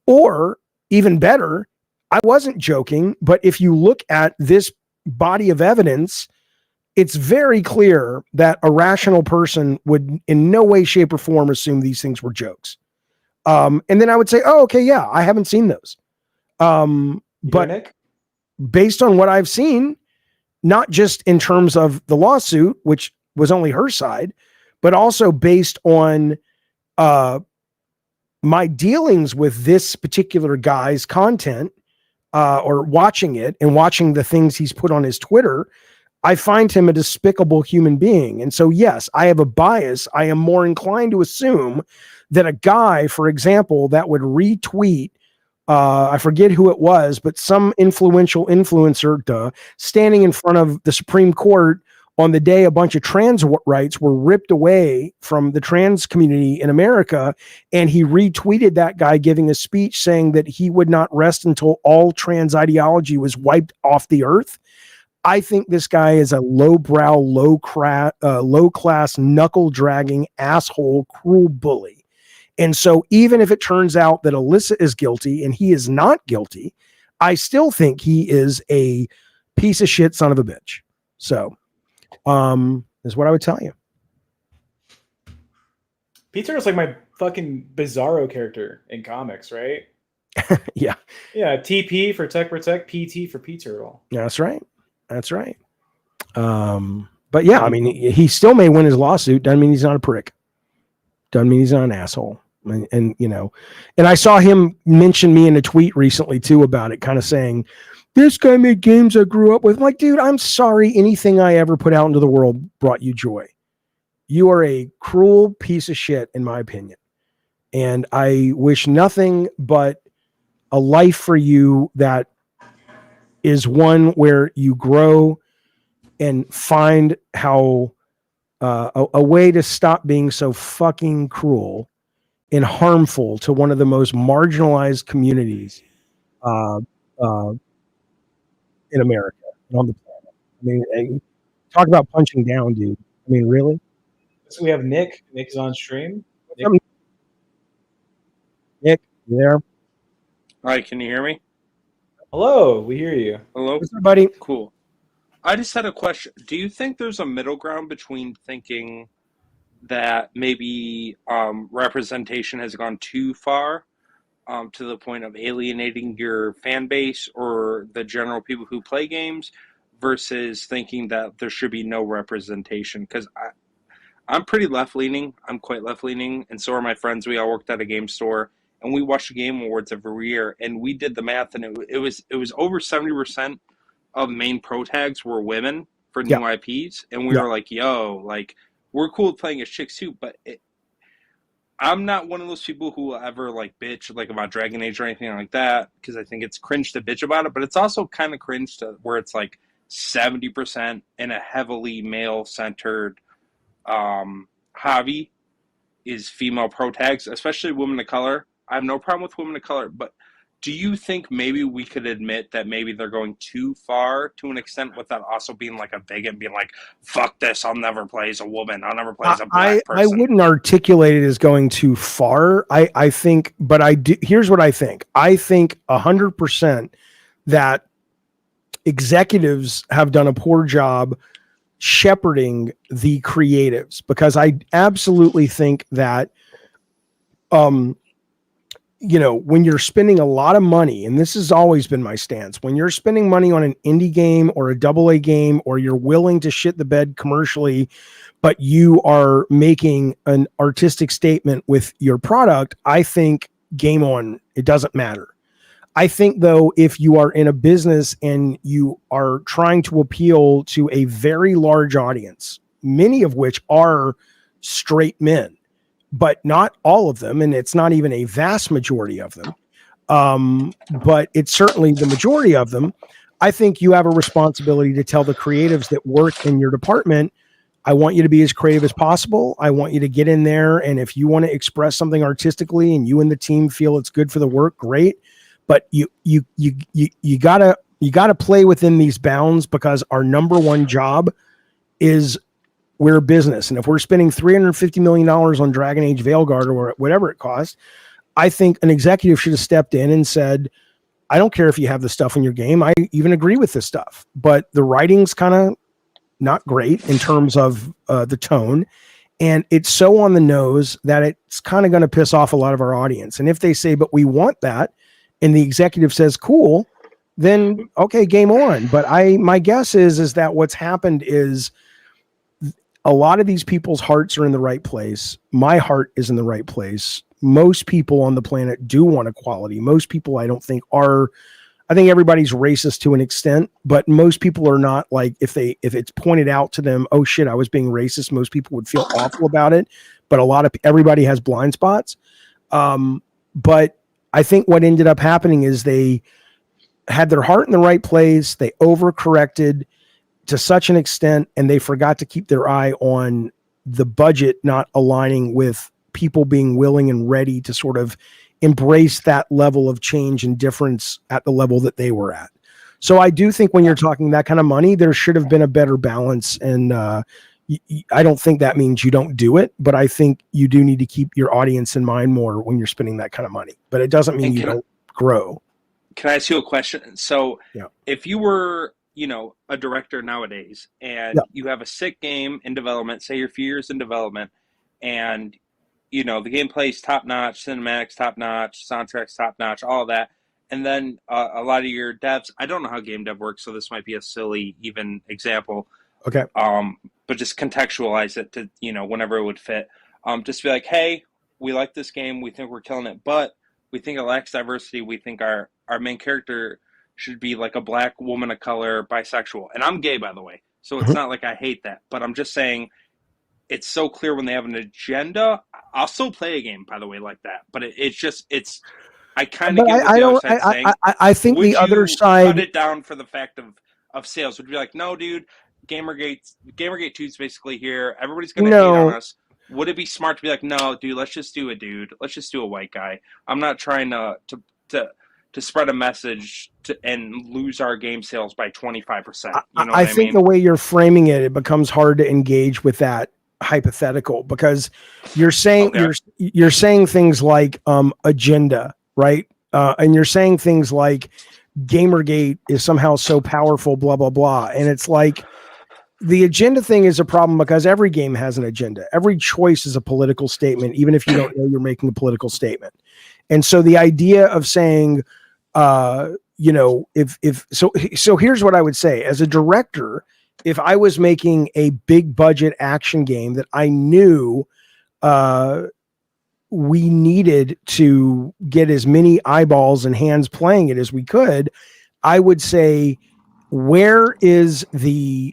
Or even better, I wasn't joking, but if you look at this body of evidence, it's very clear that a rational person would in no way, shape, or form assume these things were jokes. And then I would say, oh, okay, yeah, I haven't seen those. But Nick? Based on what I've seen, not just in terms of the lawsuit, which was only her side, but also based on my dealings with this particular guy's content, or watching it and watching the things he's put on his Twitter, I find him a despicable human being. And so, yes, I have a bias. I am more inclined to assume that a guy, for example, that would retweet, I forget who it was, but some influential influencer standing in front of the Supreme Court on the day a bunch of trans rights were ripped away from the trans community in America, and he retweeted that guy giving a speech saying that he would not rest until all trans ideology was wiped off the earth. I think this guy is a lowbrow, low-class, knuckle-dragging, asshole, cruel bully. And so even if it turns out that Alyssa is guilty and he is not guilty, I still think he is a piece of shit son of a bitch. So is what I would tell you. Peter is like my fucking Bizarro character in comics, right? Yeah. Yeah. TP for Tech Protect, PT for P Turtle. That's right. But yeah, I mean, he still may win his lawsuit. Doesn't mean he's not a prick. Doesn't mean he's not an asshole. And I saw him mention me in a tweet recently too about it, kind of saying, this guy made games I grew up with. I'm like, dude, I'm sorry anything I ever put out into the world brought you joy. You are a cruel piece of shit, in my opinion. And I wish nothing but a life for you that is one where you grow and find how a way to stop being so fucking cruel and harmful to one of the most marginalized communities in America and on the planet. I mean, talk about punching down, dude. I mean, really? So we have Nick. Nick is on stream. Nick, you there? Hi, can you hear me? Hello, we hear you. Hello? What's up, buddy? Cool. I just had a question. Do you think there's a middle ground between thinking that maybe representation has gone too far to the point of alienating your fan base or the general people who play games versus thinking that there should be no representation? Because I'm pretty left-leaning. I'm quite left-leaning, and so are my friends. We all worked at a game store, and we watched the Game Awards every year, and we did the math, and it was over 70% of main pro tags were women for new IPs, and we were like, yo, like, we're cool with playing as chicks too, but I'm not one of those people who will ever like bitch like about Dragon Age or anything like that, because I think it's cringe to bitch about it, but it's also kind of cringe to where it's like 70% in a heavily male-centered hobby is female pro tags, especially women of color. I have no problem with women of color, but do you think maybe we could admit that maybe they're going too far to an extent without also being like a bigot and being like, fuck this, I'll never play as a woman, I'll never play as a black person? I wouldn't articulate it as going too far. I think, but I do. Here's what I think. I think 100% that executives have done a poor job shepherding the creatives, because I absolutely think that, you know, when you're spending a lot of money, and this has always been my stance, when you're spending money on an indie game or a AA game, or you're willing to shit the bed commercially, but you are making an artistic statement with your product, I think game on, it doesn't matter. I think, though, if you are in a business and you are trying to appeal to a very large audience, many of which are straight men, but not all of them, and it's not even a vast majority of them, but it's certainly the majority of them, I think you have a responsibility to tell the creatives that work in your department, I want you to be as creative as possible. I want you to get in there, and if you want to express something artistically and you and the team feel it's good for the work, great. But you gotta play within these bounds, because our number one job is we're a business. And if we're spending $350 million on Dragon Age Veilguard or whatever it costs, I think an executive should have stepped in and said, I don't care if you have the stuff in your game. I even agree with this stuff, but the writing's kind of not great in terms of the tone. And it's so on the nose that it's kind of going to piss off a lot of our audience. And if they say, but we want that, and the executive says, cool, then okay, game on. But my guess is that what's happened is a lot of these people's hearts are in the right place. My heart is in the right place. Most people on the planet do want equality. Most people, I don't think, are. I think everybody's racist to an extent, but most people are not. Like, if it's pointed out to them, oh shit, I was being racist, most people would feel awful about it. But everybody has blind spots. But I think what ended up happening is they had their heart in the right place. They overcorrected to such an extent, and they forgot to keep their eye on the budget not aligning with people being willing and ready to sort of embrace that level of change and difference at the level that they were at. So I do think when you're talking that kind of money, there should have been a better balance. And I don't think that means you don't do it, but I think you do need to keep your audience in mind more when you're spending that kind of money. But it doesn't mean you don't grow. Can I ask you a question? So if you were, a director nowadays and you have a sick game in development, say you're a few years in development, and, the gameplay is top-notch, cinematics top-notch, soundtracks top-notch, all of that. And then a lot of your devs, I don't know how game dev works, so this might be a silly even example. Okay. But just contextualize it to, whenever it would fit. Just be like, hey, we like this game. We think we're killing it, but we think it lacks diversity. We think our main character should be like a black woman of color, bisexual. And I'm gay, by the way. So it's not like I hate that. But I'm just saying it's so clear when they have an agenda. I'll still play a game, by the way, like that. But I kind of get what the other side's saying. I think the other side... cut it down for the fact of sales. Would be like, no, dude, Gamergate 2 is basically here. Everybody's going to hate on us. Would it be smart to be like, no, dude, let's just do a dude. Let's just do a white guy. I'm not trying to spread a message and lose our game sales by 25%. I think the way you're framing it becomes hard to engage with that hypothetical, because you're saying you're saying things like agenda, right? And you're saying things like Gamergate is somehow so powerful, blah, blah, blah. And it's like the agenda thing is a problem because every game has an agenda. Every choice is a political statement, even if you don't know you're making a political statement. And so the idea of saying, you know, so here's what I would say as a director, if I was making a big budget action game that I knew we needed to get as many eyeballs and hands playing it as we could, I would say, where is the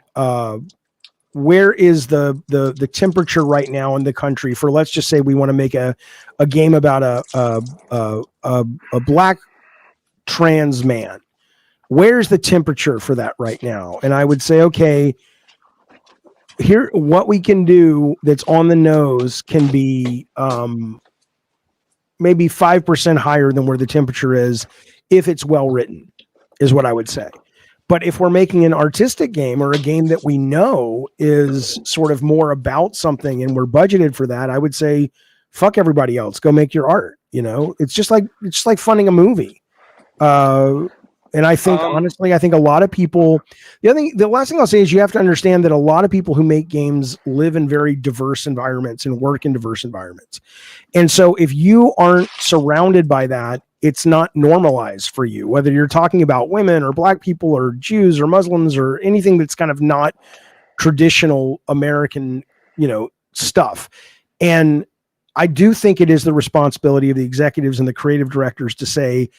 temperature right now in the country for, let's just say we want to make a game about a black trans man. Where's the temperature for that right now? And I would say, okay, here, what we can do that's on the nose can be maybe 5% higher than where the temperature is if it's well written, is what I would say. But if we're making an artistic game or a game that we know is sort of more about something and we're budgeted for that, I would say, fuck everybody else, go make your art. You know, it's just like funding a movie. And I think, honestly, I think a lot of people, the last thing I'll say is you have to understand that a lot of people who make games live in very diverse environments and work in diverse environments. And so if you aren't surrounded by that, it's not normalized for you, whether you're talking about women or black people or Jews or Muslims or anything that's kind of not traditional American, you know, stuff. And I do think it is the responsibility of the executives and the creative directors to say,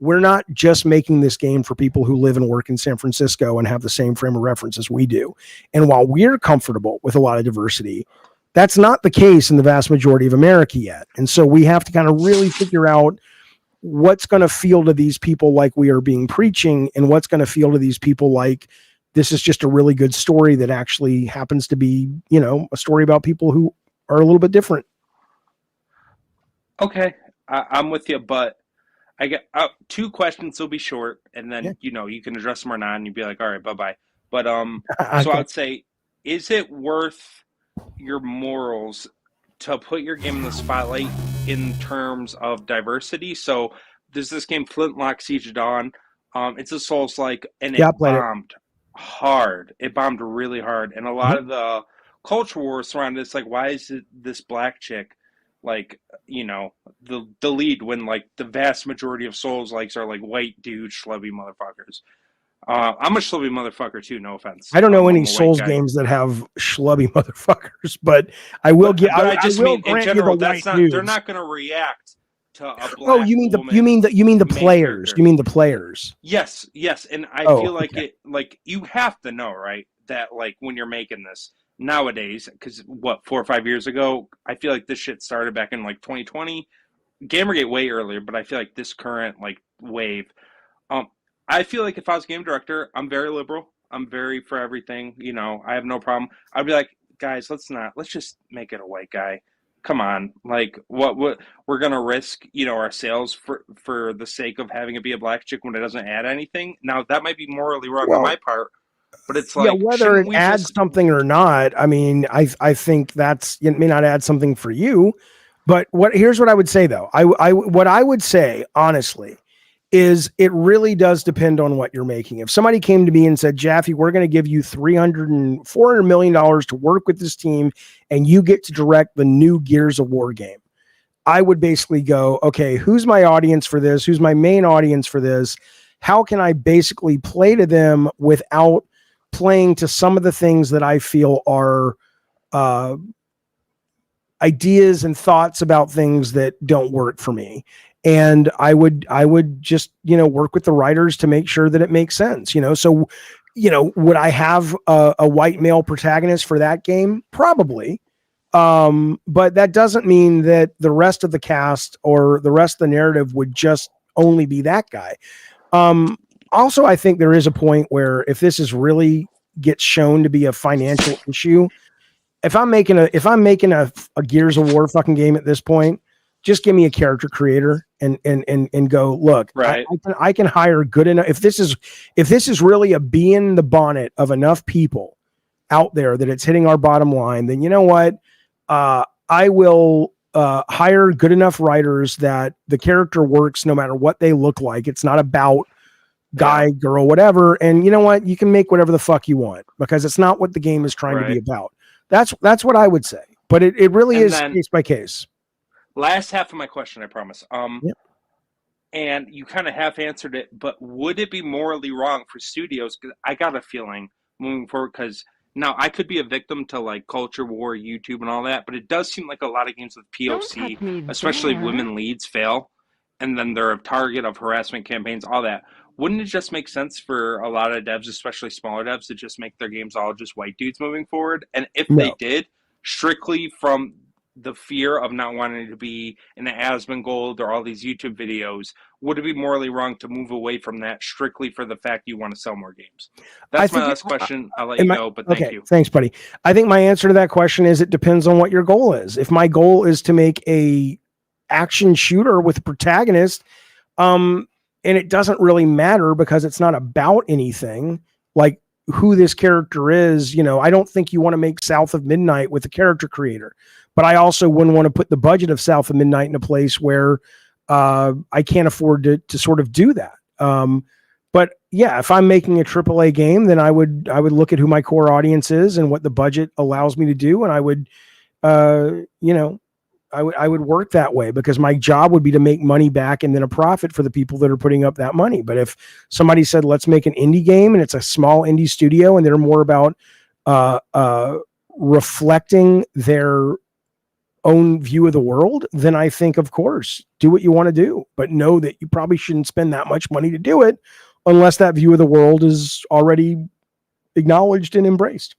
we're not just making this game for people who live and work in San Francisco and have the same frame of reference as we do. And while we're comfortable with a lot of diversity, that's not the case in the vast majority of America yet. And so we have to kind of really figure out what's going to feel to these people like we are being preaching, and what's going to feel to these people like this is just a really good story that actually happens to be, you know, a story about people who are a little bit different. Okay, I'm with you, but I get two questions. Will be short, and then you know you can address them or not, and you'd be like, "All right, bye bye." But so I would say, is it worth your morals to put your game in the spotlight in terms of diversity? So there's this game, Flintlock Siege of Dawn. It's a Souls-like, and it bombed hard. It bombed really hard, and a lot of the culture wars surrounded it's like, why is it this black chick? Like, you know, the lead when like the vast majority of Souls likes are like white dude schlubby motherfuckers. I'm a schlubby motherfucker too, no offense. I don't know any Souls games that have schlubby motherfuckers, but I will get. I just mean in general, that's not they're not going to react to a black. Oh, you mean the players? You mean the players? Yes, and I feel like it. Like you have to know, right? That like when you're making this. Nowadays, because 4 or 5 years ago, I feel like this shit started back in like 2020. Gamergate way earlier, but I feel like this current like wave. I feel like if I was game director, I'm very liberal. I'm very for everything. You know, I have no problem. I'd be like, guys, let's just make it a white guy. Come on, like what we're gonna risk, you know, our sales for the sake of having it be a black chick when it doesn't add anything. Now that might be morally wrong on my part. But it's like whether it adds something or not. I mean, I think it may not add something for you, but here's what I would say though. What I would say honestly is it really does depend on what you're making. If somebody came to me and said, Jaffe, we're going to give you $400 million to work with this team, and you get to direct the new Gears of War game, I would basically go, okay, who's my audience for this? Who's my main audience for this? How can I basically play to them without playing to some of the things that I feel are ideas and thoughts about things that don't work for me? And I would just, you know, work with the writers to make sure that it makes sense, you know? So, you know, would I have a white male protagonist for that game? Probably. But that doesn't mean that the rest of the cast or the rest of the narrative would just only be that guy. Also, I think there is a point where if this is really gets shown to be a financial issue, if I'm making a Gears of War fucking game at this point, just give me a character creator and go, look, right. I can hire good enough. If this is really a bee in the bonnet of enough people out there that it's hitting our bottom line, then you know what? I will hire good enough writers that the character works no matter what they look like. It's not about guy, girl, whatever. And you know what? You can make whatever the fuck you want because it's not what the game is trying to be about. That's what I would say. But it really And is then- case by case. Last half of my question, I promise. And you kind of half answered it, but would it be morally wrong for studios? Because I got a feeling moving forward, because now I could be a victim to like culture war, YouTube, and all that, but it does seem like a lot of games with POC, especially women leads, fail, and then they're a target of harassment campaigns, all that. Wouldn't it just make sense for a lot of devs, especially smaller devs, to just make their games all just white dudes moving forward? And if they did, strictly from the fear of not wanting to be in an Asmongold or all these YouTube videos, would it be morally wrong to move away from that strictly for the fact you want to sell more games? That's my last question. I'll let you go, but thank you. Thanks, buddy. I think my answer to that question is it depends on what your goal is. If my goal is to make a action shooter with a protagonist, and it doesn't really matter because it's not about anything, like who this character is, I don't think you want to make South of Midnight with a character creator. But I also wouldn't want to put the budget of South of Midnight in a place where I can't afford to sort of do that. But yeah, if I'm making a AAA game, then I would look at who my core audience is and what the budget allows me to do, and I would, I would work that way because my job would be to make money back and then a profit for the people that are putting up that money. But if somebody said, let's make an indie game and it's a small indie studio and they're more about reflecting their own view of the world, then I think, of course, do what you want to do, but know that you probably shouldn't spend that much money to do it unless that view of the world is already acknowledged and embraced.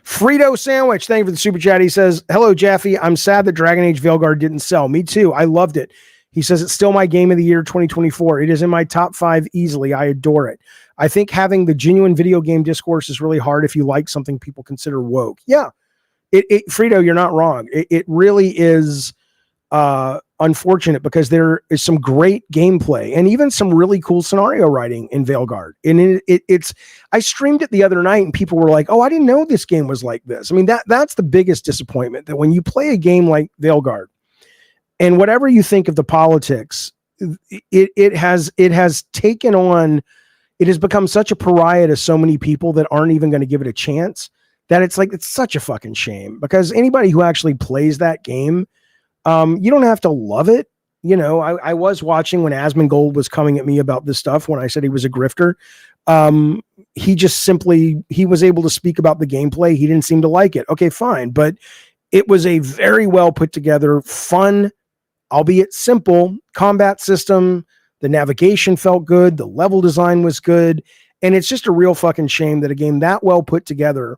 Frito Sandwich, thank you for the super chat. He says, hello, Jaffe. I'm sad that Dragon Age Veilguard didn't sell. Me too. I loved it. He says, it's still my game of the year 2024. It is in my top 5 easily. I adore it. I think having the genuine video game discourse is really hard if you like something people consider woke. Yeah. Frito, you're not wrong. It really is unfortunate because there is some great gameplay and even some really cool scenario writing in Veilguard. And it's I streamed it the other night and people were like, oh, I didn't know this game was like this. I mean, that's the biggest disappointment, that when you play a game like Veilguard and whatever you think of the politics, it has taken on, it has become such a pariah to so many people that aren't even going to give it a chance, that it's such a fucking shame, because anybody who actually plays that game, you don't have to love it. I was watching when Asmongold was coming at me about this stuff when I said he was a grifter. He was able to speak about the gameplay. He didn't seem to like it. Okay, fine. But it was a very well put together, fun, albeit simple combat system. The navigation felt good. The level design was good. And it's just a real fucking shame that a game that well put together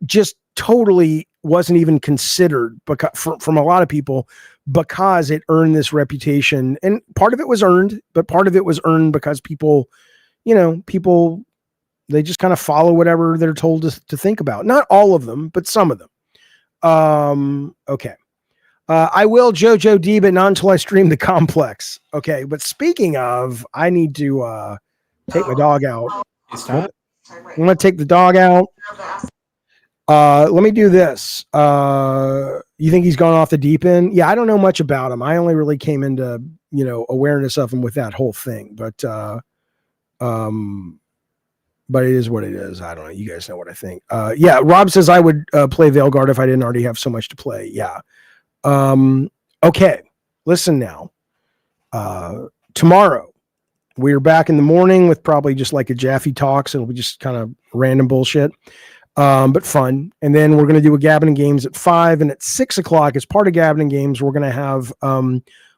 just totally wasn't even considered from a lot of people, because it earned this reputation. And part of it was earned, but part of it was earned because people, they just kind of follow whatever they're told to think about. Not all of them, but some of them. Okay. I will JoJo D, but not until I stream the complex. Okay. But speaking of, I need to take my dog out. I'm going to take the dog out. Let me do this. You think he's gone off the deep end? Yeah, I don't know much about him. I only really came into, awareness of him with that whole thing, but it is what it is. I don't know. You guys know what I think. Yeah, Rob says I would play Veilguard if I didn't already have so much to play. Yeah. Okay. Listen now. Tomorrow we're back in the morning with probably just like a Jaffe Talks. It'll be just kind of random bullshit. But fun. And then we're going to do a Gabbin' Games at 5, and at 6 o'clock, as part of Gabbin' Games, we're going to have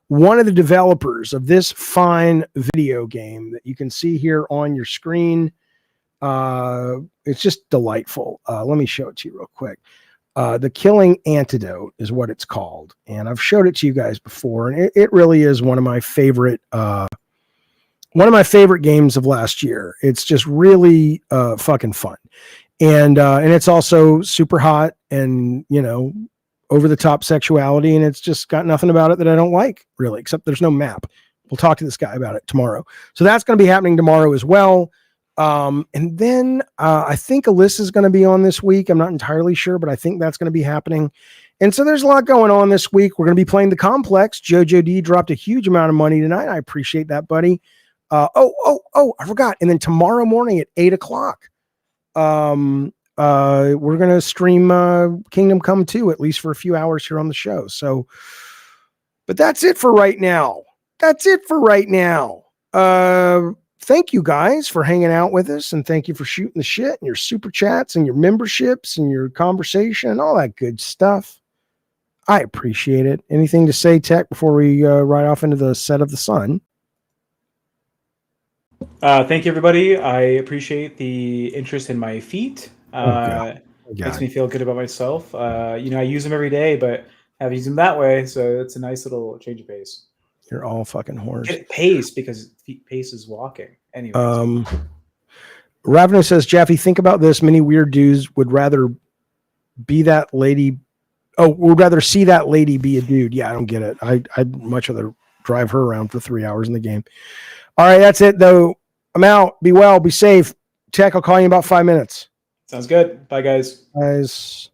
one of the developers of this fine video game that you can see here on your screen. It's just delightful. Let me show it to you real quick. The Killing Antidote is what it's called, and I've showed it to you guys before, and it really is one of my favorite games of last year. It's just really fucking fun. And it's also super hot and, over the top sexuality. And it's just got nothing about it that I don't like, really, except there's no map. We'll talk to this guy about it tomorrow. So that's going to be happening tomorrow as well. And then I think Alyssa's going to be on this week. I'm not entirely sure, but I think that's going to be happening. And so there's a lot going on this week. We're going to be playing the Complex. JoJo D dropped a huge amount of money tonight. I appreciate that, buddy. I forgot. And then tomorrow morning at 8:00, we're gonna stream Kingdom Come 2 at least for a few hours here on the show. So, but that's it for right now. Thank you guys for hanging out with us, and thank you for shooting the shit and your super chats and your memberships and your conversation and all that good stuff. I appreciate it. Anything to say, Tech, before we ride off into the set of the sun? Thank you, everybody. I appreciate the interest in my feet. Makes me feel good about myself. I use them every day, but I have used them that way, so it's a nice little change of pace. You're all fucking whores. Get pace because pace is walking. Anyways. Ravener says, Jaffe, think about this. Many weird dudes would rather be that lady. Oh, would rather see that lady be a dude. Yeah, I don't get it. I'd much rather drive her around for 3 hours in the game. All right, that's it, though. I'm out. Be well. Be safe. Tech, I'll call you in about 5 minutes. Sounds good. Bye, guys. Guys.